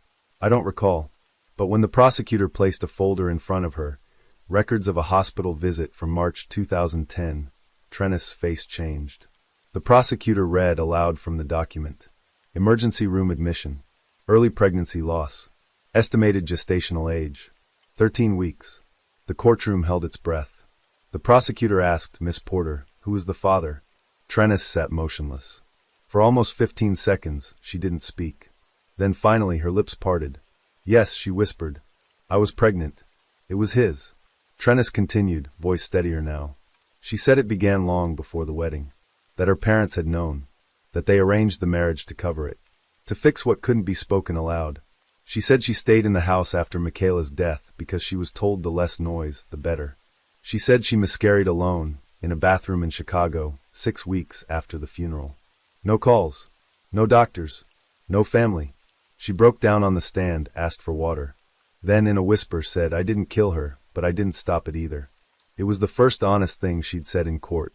I don't recall. But when the prosecutor placed a folder in front of her, records of a hospital visit from March 2010, Trennis' face changed. The prosecutor read aloud from the document. Emergency room admission. Early pregnancy loss. Estimated gestational age. 13 weeks. The courtroom held its breath. The prosecutor asked Miss Porter, who was the father. Trennis sat motionless. For almost 15 seconds, she didn't speak. Then finally her lips parted. Yes, she whispered. I was pregnant. It was his. Trennis continued, voice steadier now. She said it began long before the wedding. That her parents had known. That they arranged the marriage to cover it. To fix what couldn't be spoken aloud. She said she stayed in the house after Michaela's death because she was told the less noise, the better. She said she miscarried alone, in a bathroom in Chicago, 6 weeks after the funeral. No calls. No doctors. No family. She broke down on the stand, asked for water. Then in a whisper said, I didn't kill her, but I didn't stop it either. It was the first honest thing she'd said in court.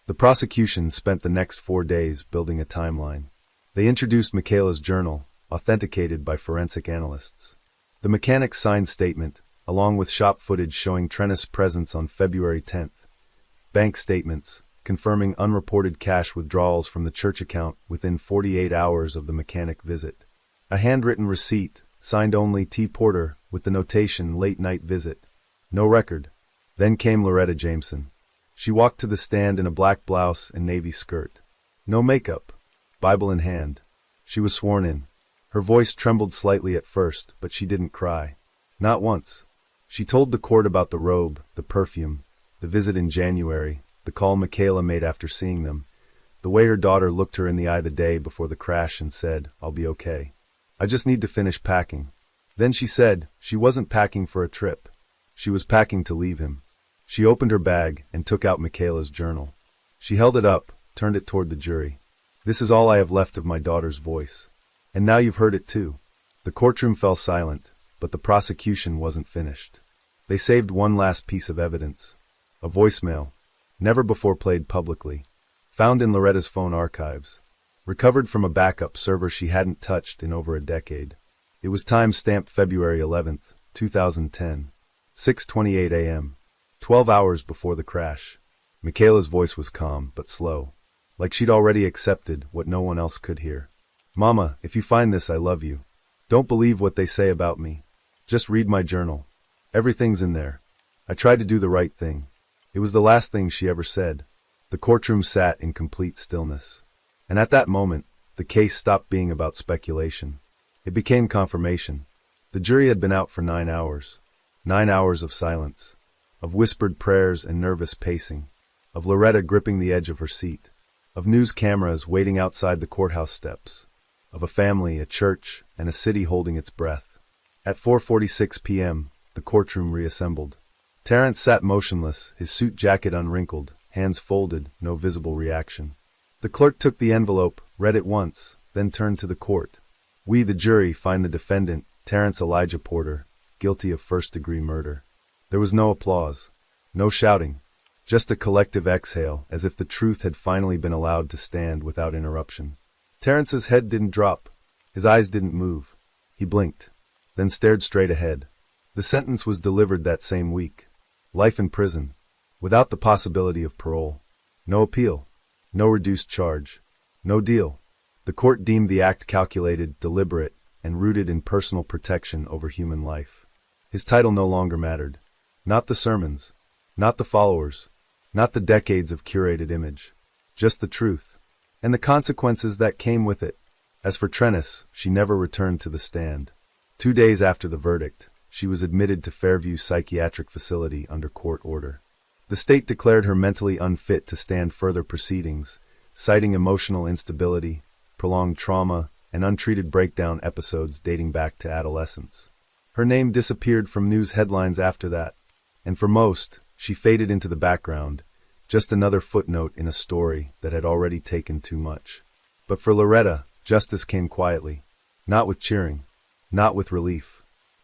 The prosecution spent the next 4 days building a timeline. They introduced Michaela's journal, authenticated by forensic analysts. The mechanic's signed statement, along with shop footage showing Trennis' presence on February 10th. Bank statements, confirming unreported cash withdrawals from the church account within 48 hours of the mechanic visit. A handwritten receipt, signed only T. Porter, with the notation late night visit. No record. Then came Loretta Jameson. She walked to the stand in a black blouse and navy skirt. No makeup. Bible in hand. She was sworn in. Her voice trembled slightly at first, but she didn't cry. Not once. She told the court about the robe, the perfume, the visit in January, the call Michaela made after seeing them, the way her daughter looked her in the eye the day before the crash and said, I'll be okay. I just need to finish packing. Then she said she wasn't packing for a trip. She was packing to leave him. She opened her bag and took out Michaela's journal. She held it up, turned it toward the jury. This is all I have left of my daughter's voice. And now you've heard it too. The courtroom fell silent, but the prosecution wasn't finished. They saved one last piece of evidence. A voicemail, never before played publicly, found in Loretta's phone archives, recovered from a backup server she hadn't touched in over a decade. It was time-stamped February 11th, 2010, 6:28 a.m., 12 hours before the crash. Michaela's voice was calm, but slow, like she'd already accepted what no one else could hear. Mama, if you find this, I love you. Don't believe what they say about me. Just read my journal. Everything's in there. I tried to do the right thing. It was the last thing she ever said. The courtroom sat in complete stillness. And at that moment, the case stopped being about speculation. It became confirmation. The jury had been out for 9 hours. 9 hours of silence. Of whispered prayers and nervous pacing. Of Loretta gripping the edge of her seat. Of news cameras waiting outside the courthouse steps. Of a family, a church, and a city holding its breath. At 4:46 p.m., the courtroom reassembled. Terrence sat motionless, his suit jacket unwrinkled, hands folded, no visible reaction. The clerk took the envelope, read it once, then turned to the court. We, the jury, find the defendant, Terrence Elijah Porter, guilty of first-degree murder. There was no applause, no shouting, just a collective exhale, as if the truth had finally been allowed to stand without interruption. Terrence's head didn't drop. His eyes didn't move. He blinked, then stared straight ahead. The sentence was delivered that same week. Life in prison, without the possibility of parole. No appeal, no reduced charge, no deal. The court deemed the act calculated, deliberate, and rooted in personal protection over human life. His title no longer mattered. Not the sermons, not the followers, not the decades of curated image. Just the truth, and the consequences that came with it. As for Trennis, she never returned to the stand. 2 days after the verdict, she was admitted to Fairview Psychiatric Facility under court order. The state declared her mentally unfit to stand further proceedings, citing emotional instability, prolonged trauma, and untreated breakdown episodes dating back to adolescence. Her name disappeared from news headlines after that, and for most, she faded into the background, just another footnote in a story that had already taken too much. But for Loretta, justice came quietly, not with cheering, not with relief,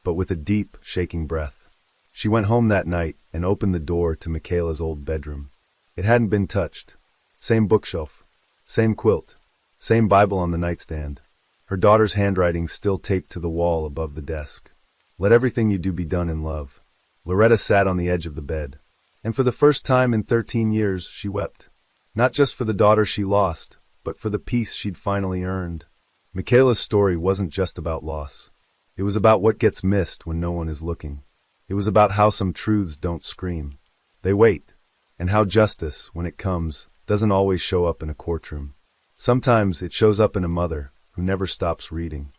but with a deep, shaking breath. She went home that night and opened the door to Michaela's old bedroom. It hadn't been touched. Same bookshelf, same quilt, same Bible on the nightstand. Her daughter's handwriting still taped to the wall above the desk. Let everything you do be done in love. Loretta sat on the edge of the bed, and for the first time in 13 years she wept. Not just for the daughter she lost, but for the peace she'd finally earned. Michaela's story wasn't just about loss. It was about what gets missed when no one is looking. It was about how some truths don't scream. They wait, and how justice, when it comes, doesn't always show up in a courtroom. Sometimes it shows up in a mother who never stops reading.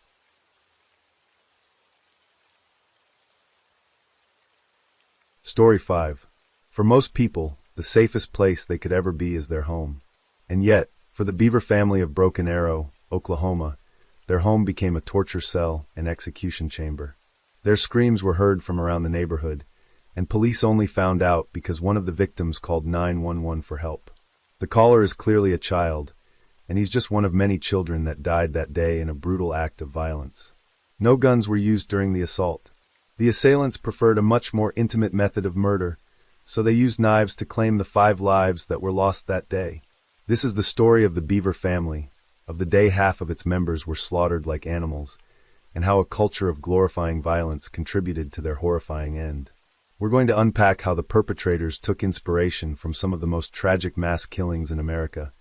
Story 5. For most people, the safest place they could ever be is their home. And yet, for the Beaver family of Broken Arrow, Oklahoma, their home became a torture cell and execution chamber. Their screams were heard from around the neighborhood, and police only found out because one of the victims called 911 for help. The caller is clearly a child, and he's just one of many children that died that day in a brutal act of violence. No guns were used during the assault. The assailants preferred a much more intimate method of murder, so they used knives to claim the 5 lives that were lost that day. This is the story of the Beaver family, of the day half of its members were slaughtered like animals, and how a culture of glorifying violence contributed to their horrifying end. We're going to unpack how the perpetrators took inspiration from some of the most tragic mass killings in America,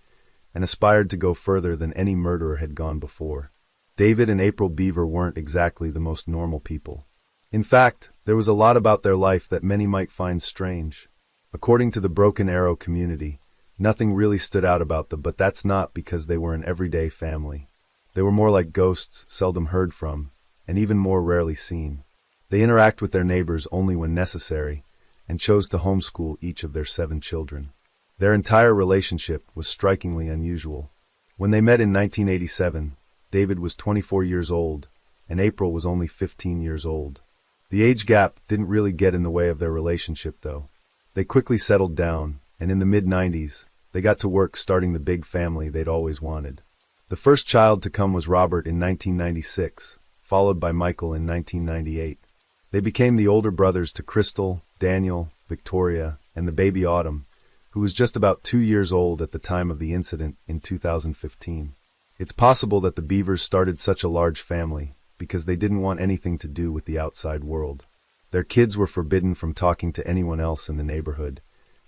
and aspired to go further than any murderer had gone before. David and April Beaver weren't exactly the most normal people. In fact, there was a lot about their life that many might find strange. According to the Broken Arrow community, nothing really stood out about them, but that's not because they were an everyday family. They were more like ghosts, seldom heard from, and even more rarely seen. They interact with their neighbors only when necessary, and chose to homeschool each of their 7 children. Their entire relationship was strikingly unusual. When they met in 1987, David was 24 years old, and April was only 15 years old. The age gap didn't really get in the way of their relationship, though. They quickly settled down, and in the mid-90s, they got to work starting the big family they'd always wanted. The first child to come was Robert in 1996, followed by Michael in 1998. They became the older brothers to Crystal, Daniel, Victoria, and the baby Autumn, who was just about 2 years old at the time of the incident in 2015. It's possible that the Beavers started such a large family because they didn't want anything to do with the outside world. Their kids were forbidden from talking to anyone else in the neighborhood,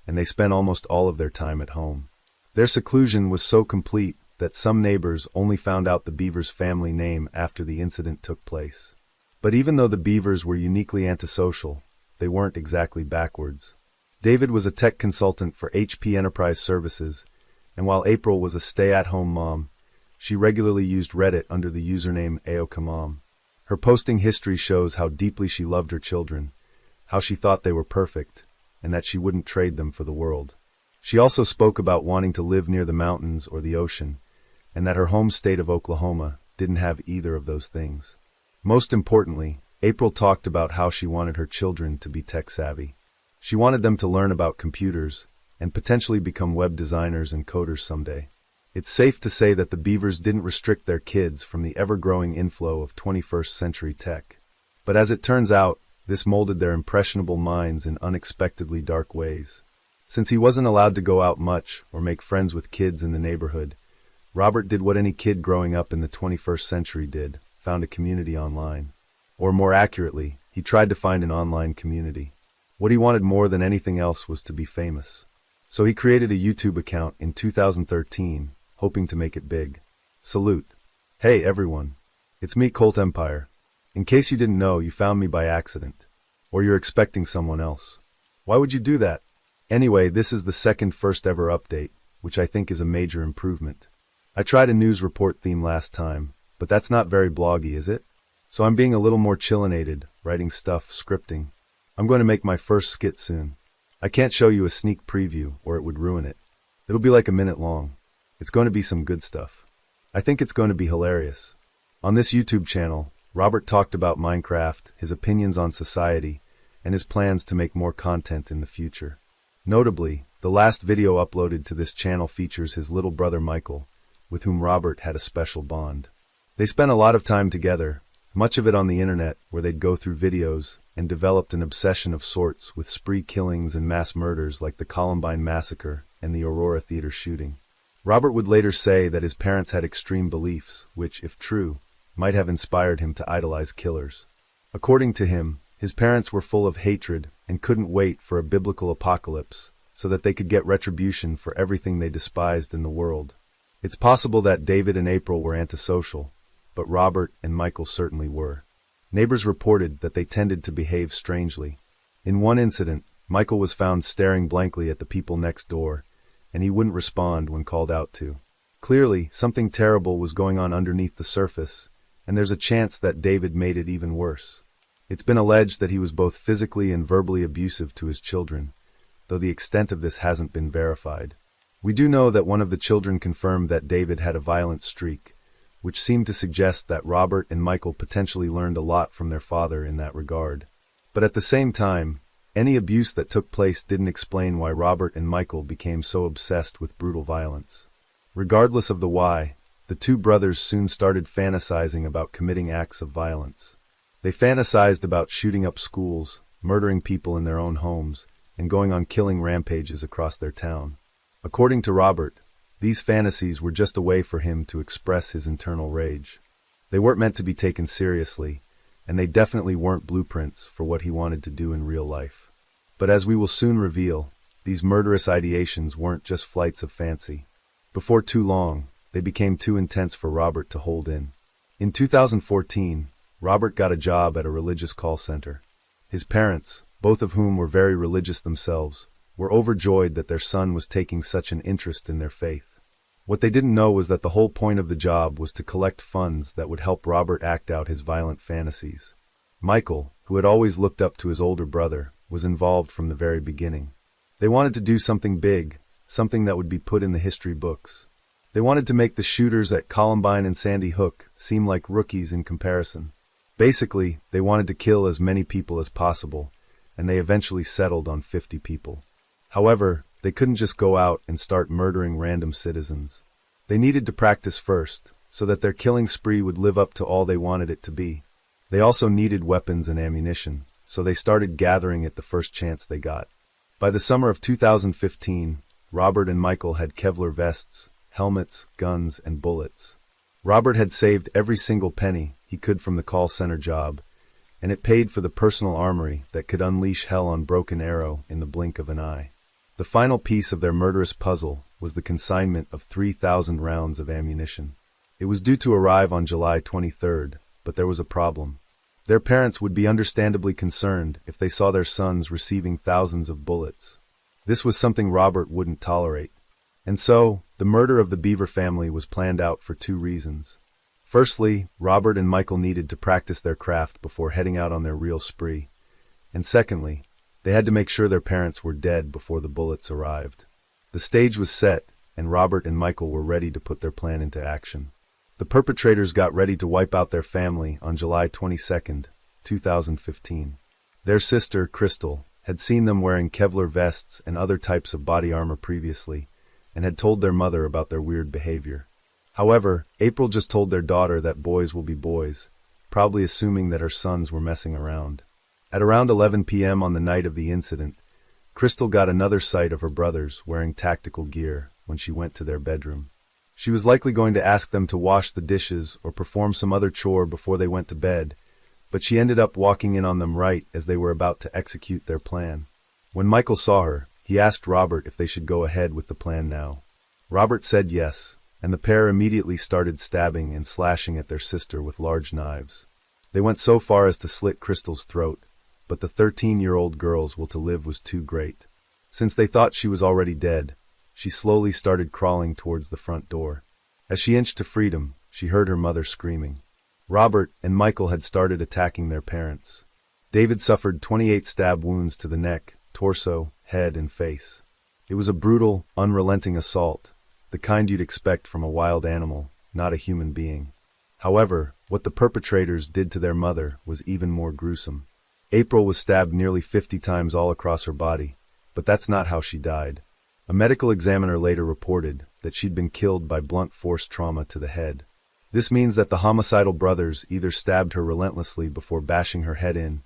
and they spent almost all of their time at home. Their seclusion was so complete that some neighbors only found out the Beavers' family name after the incident took place. But even though the Beavers were uniquely antisocial, they weren't exactly backwards. David was a tech consultant for HP Enterprise Services, and while April was a stay-at-home mom, she regularly used Reddit under the username Aokamom. Her posting history shows how deeply she loved her children, how she thought they were perfect, and that she wouldn't trade them for the world. She also spoke about wanting to live near the mountains or the ocean, and that her home state of Oklahoma didn't have either of those things. Most importantly, April talked about how she wanted her children to be tech-savvy. She wanted them to learn about computers and potentially become web designers and coders someday. It's safe to say that the Beavers didn't restrict their kids from the ever-growing inflow of 21st century tech. But as it turns out, this molded their impressionable minds in unexpectedly dark ways. Since he wasn't allowed to go out much or make friends with kids in the neighborhood, Robert did what any kid growing up in the 21st century did, found a community online. Or more accurately, he tried to find an online community. What he wanted more than anything else was to be famous. So he created a YouTube account in 2013, hoping to make it big. Salute. Hey everyone. It's me, Colt Empire. In case you didn't know, you found me by accident. Or you're expecting someone else. Why would you do that? Anyway, this is the second first ever update, which I think is a major improvement. I tried a news report theme last time, but that's not very bloggy, is it? So I'm being a little more chillinated, writing stuff, scripting. I'm going to make my first skit soon. I can't show you a sneak preview, or it would ruin it. It'll be like a minute long. It's going to be some good stuff. I think it's going to be hilarious. On this YouTube channel, Robert talked about Minecraft, his opinions on society, and his plans to make more content in the future. Notably, the last video uploaded to this channel features his little brother Michael, with whom Robert had a special bond. They spent a lot of time together, much of it on the internet, where they'd go through videos and developed an obsession of sorts with spree killings and mass murders like the Columbine Massacre and the Aurora Theater shooting. Robert would later say that his parents had extreme beliefs, which, if true, might have inspired him to idolize killers. According to him, his parents were full of hatred and couldn't wait for a biblical apocalypse so that they could get retribution for everything they despised in the world. It's possible that David and April were antisocial, but Robert and Michael certainly were. Neighbors reported that they tended to behave strangely. In one incident, Michael was found staring blankly at the people next door, and he wouldn't respond when called out to. Clearly, something terrible was going on underneath the surface, and there's a chance that David made it even worse. It's been alleged that he was both physically and verbally abusive to his children, though the extent of this hasn't been verified. We do know that one of the children confirmed that David had a violent streak, which seemed to suggest that Robert and Michael potentially learned a lot from their father in that regard. But at the same time, any abuse that took place didn't explain why Robert and Michael became so obsessed with brutal violence. Regardless of the why, the two brothers soon started fantasizing about committing acts of violence. They fantasized about shooting up schools, murdering people in their own homes, and going on killing rampages across their town. According to Robert, these fantasies were just a way for him to express his internal rage. They weren't meant to be taken seriously, and they definitely weren't blueprints for what he wanted to do in real life. But as we will soon reveal, these murderous ideations weren't just flights of fancy. Before too long, they became too intense for Robert to hold in. In 2014, Robert got a job at a religious call center. His parents, both of whom were very religious themselves, were overjoyed that their son was taking such an interest in their faith. What they didn't know was that the whole point of the job was to collect funds that would help Robert act out his violent fantasies. Michael, who had always looked up to his older brother, was involved from the very beginning. They wanted to do something big, something that would be put in the history books. They wanted to make the shooters at Columbine and Sandy Hook seem like rookies in comparison. Basically, they wanted to kill as many people as possible, and they eventually settled on 50 people. However, they couldn't just go out and start murdering random citizens. They needed to practice first, so that their killing spree would live up to all they wanted it to be. They also needed weapons and ammunition, so they started gathering it the first chance they got. By the summer of 2015, Robert and Michael had Kevlar vests, helmets, guns, and bullets. Robert had saved every single penny he could from the call center job, and it paid for the personal armory that could unleash hell on Broken Arrow in the blink of an eye. The final piece of their murderous puzzle was the consignment of 3,000 rounds of ammunition. It was due to arrive on July 23rd, but there was a problem. Their parents would be understandably concerned if they saw their sons receiving thousands of bullets. This was something Robert wouldn't tolerate. And so, the murder of the Beaver family was planned out for two reasons. Firstly, Robert and Michael needed to practice their craft before heading out on their real spree. And secondly, they had to make sure their parents were dead before the bullets arrived. The stage was set, and Robert and Michael were ready to put their plan into action. The perpetrators got ready to wipe out their family on July 22, 2015. Their sister, Crystal, had seen them wearing Kevlar vests and other types of body armor previously, and had told their mother about their weird behavior. However, April just told their daughter that boys will be boys, probably assuming that her sons were messing around. At around 11 p.m. on the night of the incident, Crystal got another sight of her brothers wearing tactical gear when she went to their bedroom. She was likely going to ask them to wash the dishes or perform some other chore before they went to bed, but she ended up walking in on them right as they were about to execute their plan. When Michael saw her, he asked Robert if they should go ahead with the plan now. Robert said yes, and the pair immediately started stabbing and slashing at their sister with large knives. They went so far as to slit Crystal's throat, but the 13-year-old girl's will to live was too great. Since they thought she was already dead, she slowly started crawling towards the front door. As she inched to freedom, she heard her mother screaming. Robert and Michael had started attacking their parents. David suffered 28 stab wounds to the neck, torso, head, and face. It was a brutal, unrelenting assault, the kind you'd expect from a wild animal, not a human being. However, what the perpetrators did to their mother was even more gruesome. April was stabbed nearly 50 times all across her body, but that's not how she died. A medical examiner later reported that she'd been killed by blunt force trauma to the head. This means that the homicidal brothers either stabbed her relentlessly before bashing her head in,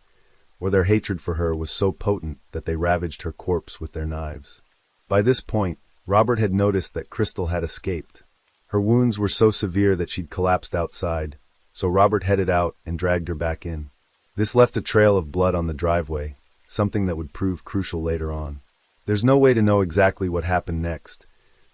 or their hatred for her was so potent that they ravaged her corpse with their knives. By this point, Robert had noticed that Crystal had escaped. Her wounds were so severe that she'd collapsed outside, so Robert headed out and dragged her back in. This left a trail of blood on the driveway, something that would prove crucial later on. There's no way to know exactly what happened next,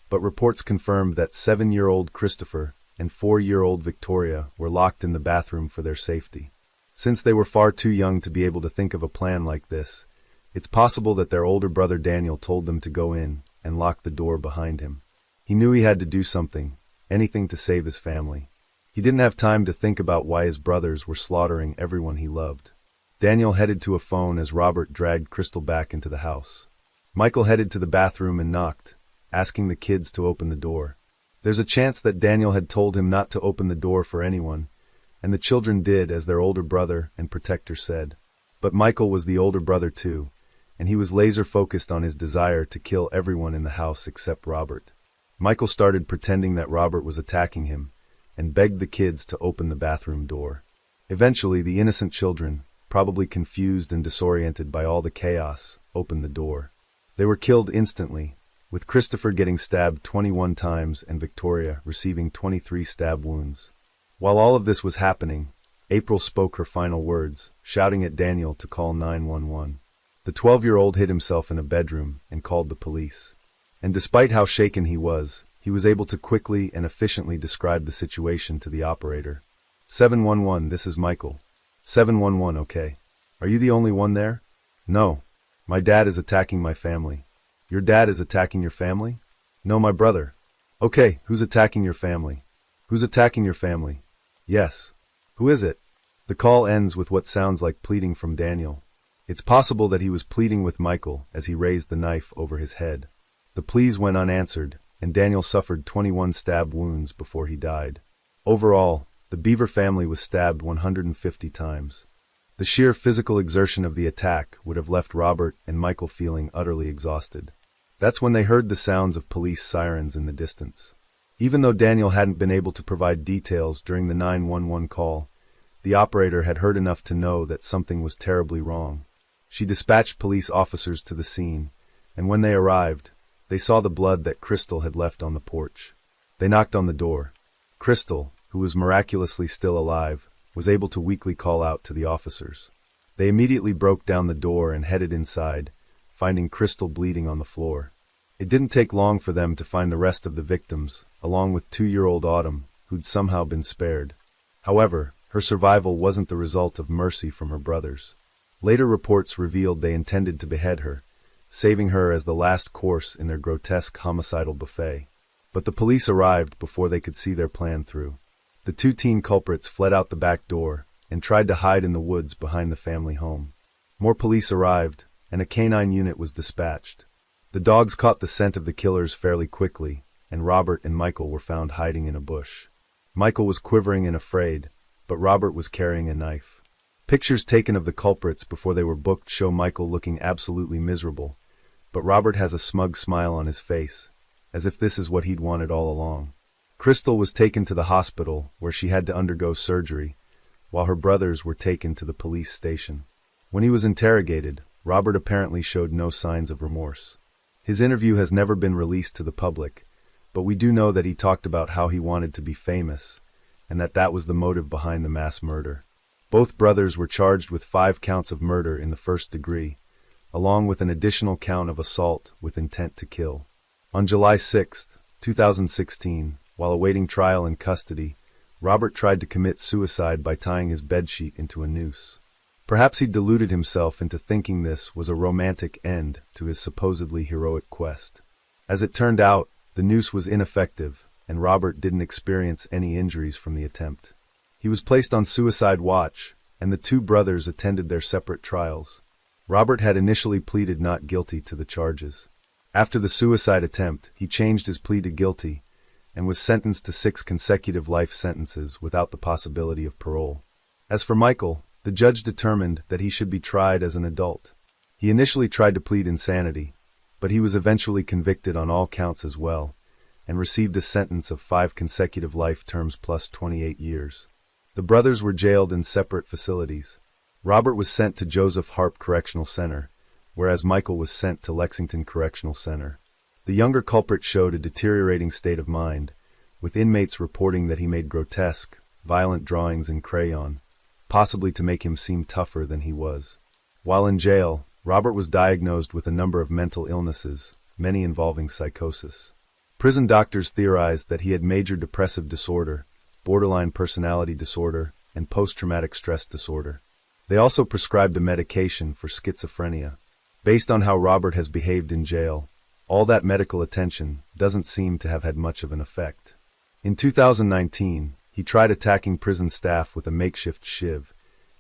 but reports confirmed that 7-year-old Christopher and 4-year-old Victoria were locked in the bathroom for their safety. Since they were far too young to be able to think of a plan like this, it's possible that their older brother Daniel told them to go in and lock the door behind him. He knew he had to do something, anything to save his family. He didn't have time to think about why his brothers were slaughtering everyone he loved. Daniel headed to a phone as Robert dragged Crystal back into the house. Michael headed to the bathroom and knocked, asking the kids to open the door. There's a chance that Daniel had told him not to open the door for anyone, and the children did as their older brother and protector said. But Michael was the older brother too, and he was laser-focused on his desire to kill everyone in the house except Robert. Michael started pretending that Robert was attacking him, and begged the kids to open the bathroom door. Eventually, the innocent children, probably confused and disoriented by all the chaos, opened the door. They were killed instantly, with Christopher getting stabbed 21 times and Victoria receiving 23 stab wounds. While all of this was happening, April spoke her final words, shouting at Daniel to call 911. The 12-year-old hid himself in a bedroom and called the police. And despite how shaken he was able to quickly and efficiently describe the situation to the operator. 711, this is Michael. 711, okay. Are you the only one there? No. My dad is attacking my family. Your dad is attacking your family? No, my brother. Okay, who's attacking your family? Who's attacking your family? Yes. Who is it? The call ends with what sounds like pleading from Daniel. It's possible that he was pleading with Michael as he raised the knife over his head. The pleas went unanswered, and Daniel suffered 21 stab wounds before he died. Overall, the Beaver family was stabbed 150 times. The sheer physical exertion of the attack would have left Robert and Michael feeling utterly exhausted. That's when they heard the sounds of police sirens in the distance. Even though Daniel hadn't been able to provide details during the 911 call, the operator had heard enough to know that something was terribly wrong. She dispatched police officers to the scene, and when they arrived, they saw the blood that Crystal had left on the porch. They knocked on the door. Crystal, who was miraculously still alive, was able to weakly call out to the officers. They immediately broke down the door and headed inside, finding Crystal bleeding on the floor. It didn't take long for them to find the rest of the victims, along with 2-year-old Autumn, who'd somehow been spared. However, her survival wasn't the result of mercy from her brothers. Later reports revealed they intended to behead her, saving her as the last course in their grotesque homicidal buffet. But the police arrived before they could see their plan through. The 2 teen culprits fled out the back door and tried to hide in the woods behind the family home. More police arrived, and a canine unit was dispatched. The dogs caught the scent of the killers fairly quickly, and Robert and Michael were found hiding in a bush. Michael was quivering and afraid, but Robert was carrying a knife. Pictures taken of the culprits before they were booked show Michael looking absolutely miserable, but Robert has a smug smile on his face, as if this is what he'd wanted all along. Crystal was taken to the hospital, where she had to undergo surgery, while her brothers were taken to the police station. When he was interrogated, Robert apparently showed no signs of remorse. His interview has never been released to the public, but we do know that he talked about how he wanted to be famous, and that was the motive behind the mass murder. Both brothers were charged with 5 counts of murder in the first degree, along with an additional count of assault with intent to kill. On July 6, 2016, while awaiting trial in custody, Robert tried to commit suicide by tying his bedsheet into a noose. Perhaps he deluded himself into thinking this was a romantic end to his supposedly heroic quest. As it turned out, the noose was ineffective, and Robert didn't experience any injuries from the attempt. He was placed on suicide watch, and the 2 brothers attended their separate trials. Robert had initially pleaded not guilty to the charges. After the suicide attempt, he changed his plea to guilty and was sentenced to 6 consecutive life sentences without the possibility of parole. As for Michael, the judge determined that he should be tried as an adult. He initially tried to plead insanity, but he was eventually convicted on all counts as well, and received a sentence of 5 consecutive life terms plus 28 years. The brothers were jailed in separate facilities. Robert was sent to Joseph Harp Correctional Center, whereas Michael was sent to Lexington Correctional Center. The younger culprit showed a deteriorating state of mind, with inmates reporting that he made grotesque, violent drawings in crayon, possibly to make him seem tougher than he was. While in jail, Robert was diagnosed with a number of mental illnesses, many involving psychosis. Prison doctors theorized that he had major depressive disorder, borderline personality disorder, and post-traumatic stress disorder. They also prescribed a medication for schizophrenia. Based on how Robert has behaved in jail, all that medical attention doesn't seem to have had much of an effect. In 2019, he tried attacking prison staff with a makeshift shiv,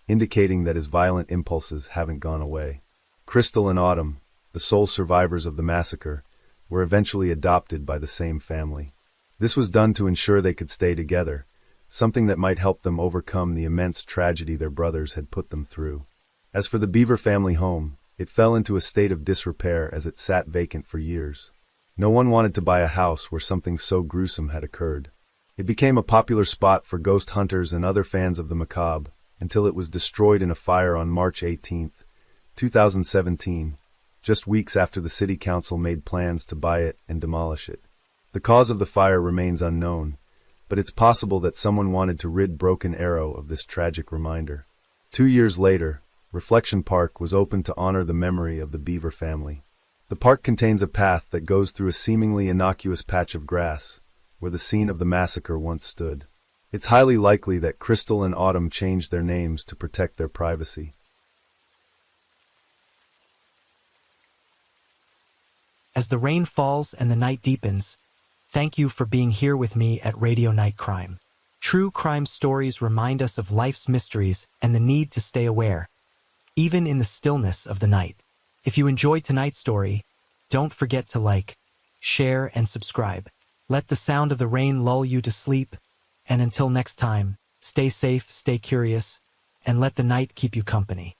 indicating that his violent impulses haven't gone away. Crystal and Autumn, the sole survivors of the massacre, were eventually adopted by the same family. This was done to ensure they could stay together, something that might help them overcome the immense tragedy their brothers had put them through. As for the Beaver family home, it fell into a state of disrepair as it sat vacant for years. No one wanted to buy a house where something so gruesome had occurred. It became a popular spot for ghost hunters and other fans of the macabre, until it was destroyed in a fire on March 18, 2017, just weeks after the city council made plans to buy it and demolish it. The cause of the fire remains unknown, but it's possible that someone wanted to rid Broken Arrow of this tragic reminder. 2 years later, Reflection Park was opened to honor the memory of the Beaver family. The park contains a path that goes through a seemingly innocuous patch of grass, where the scene of the massacre once stood. It's highly likely that Crystal and Autumn changed their names to protect their privacy. As the rain falls and the night deepens, thank you for being here with me at Radio Night Crime. True crime stories remind us of life's mysteries and the need to stay aware, even in the stillness of the night. If you enjoyed tonight's story, don't forget to like, share, and subscribe. Let the sound of the rain lull you to sleep, and until next time, stay safe, stay curious, and let the night keep you company.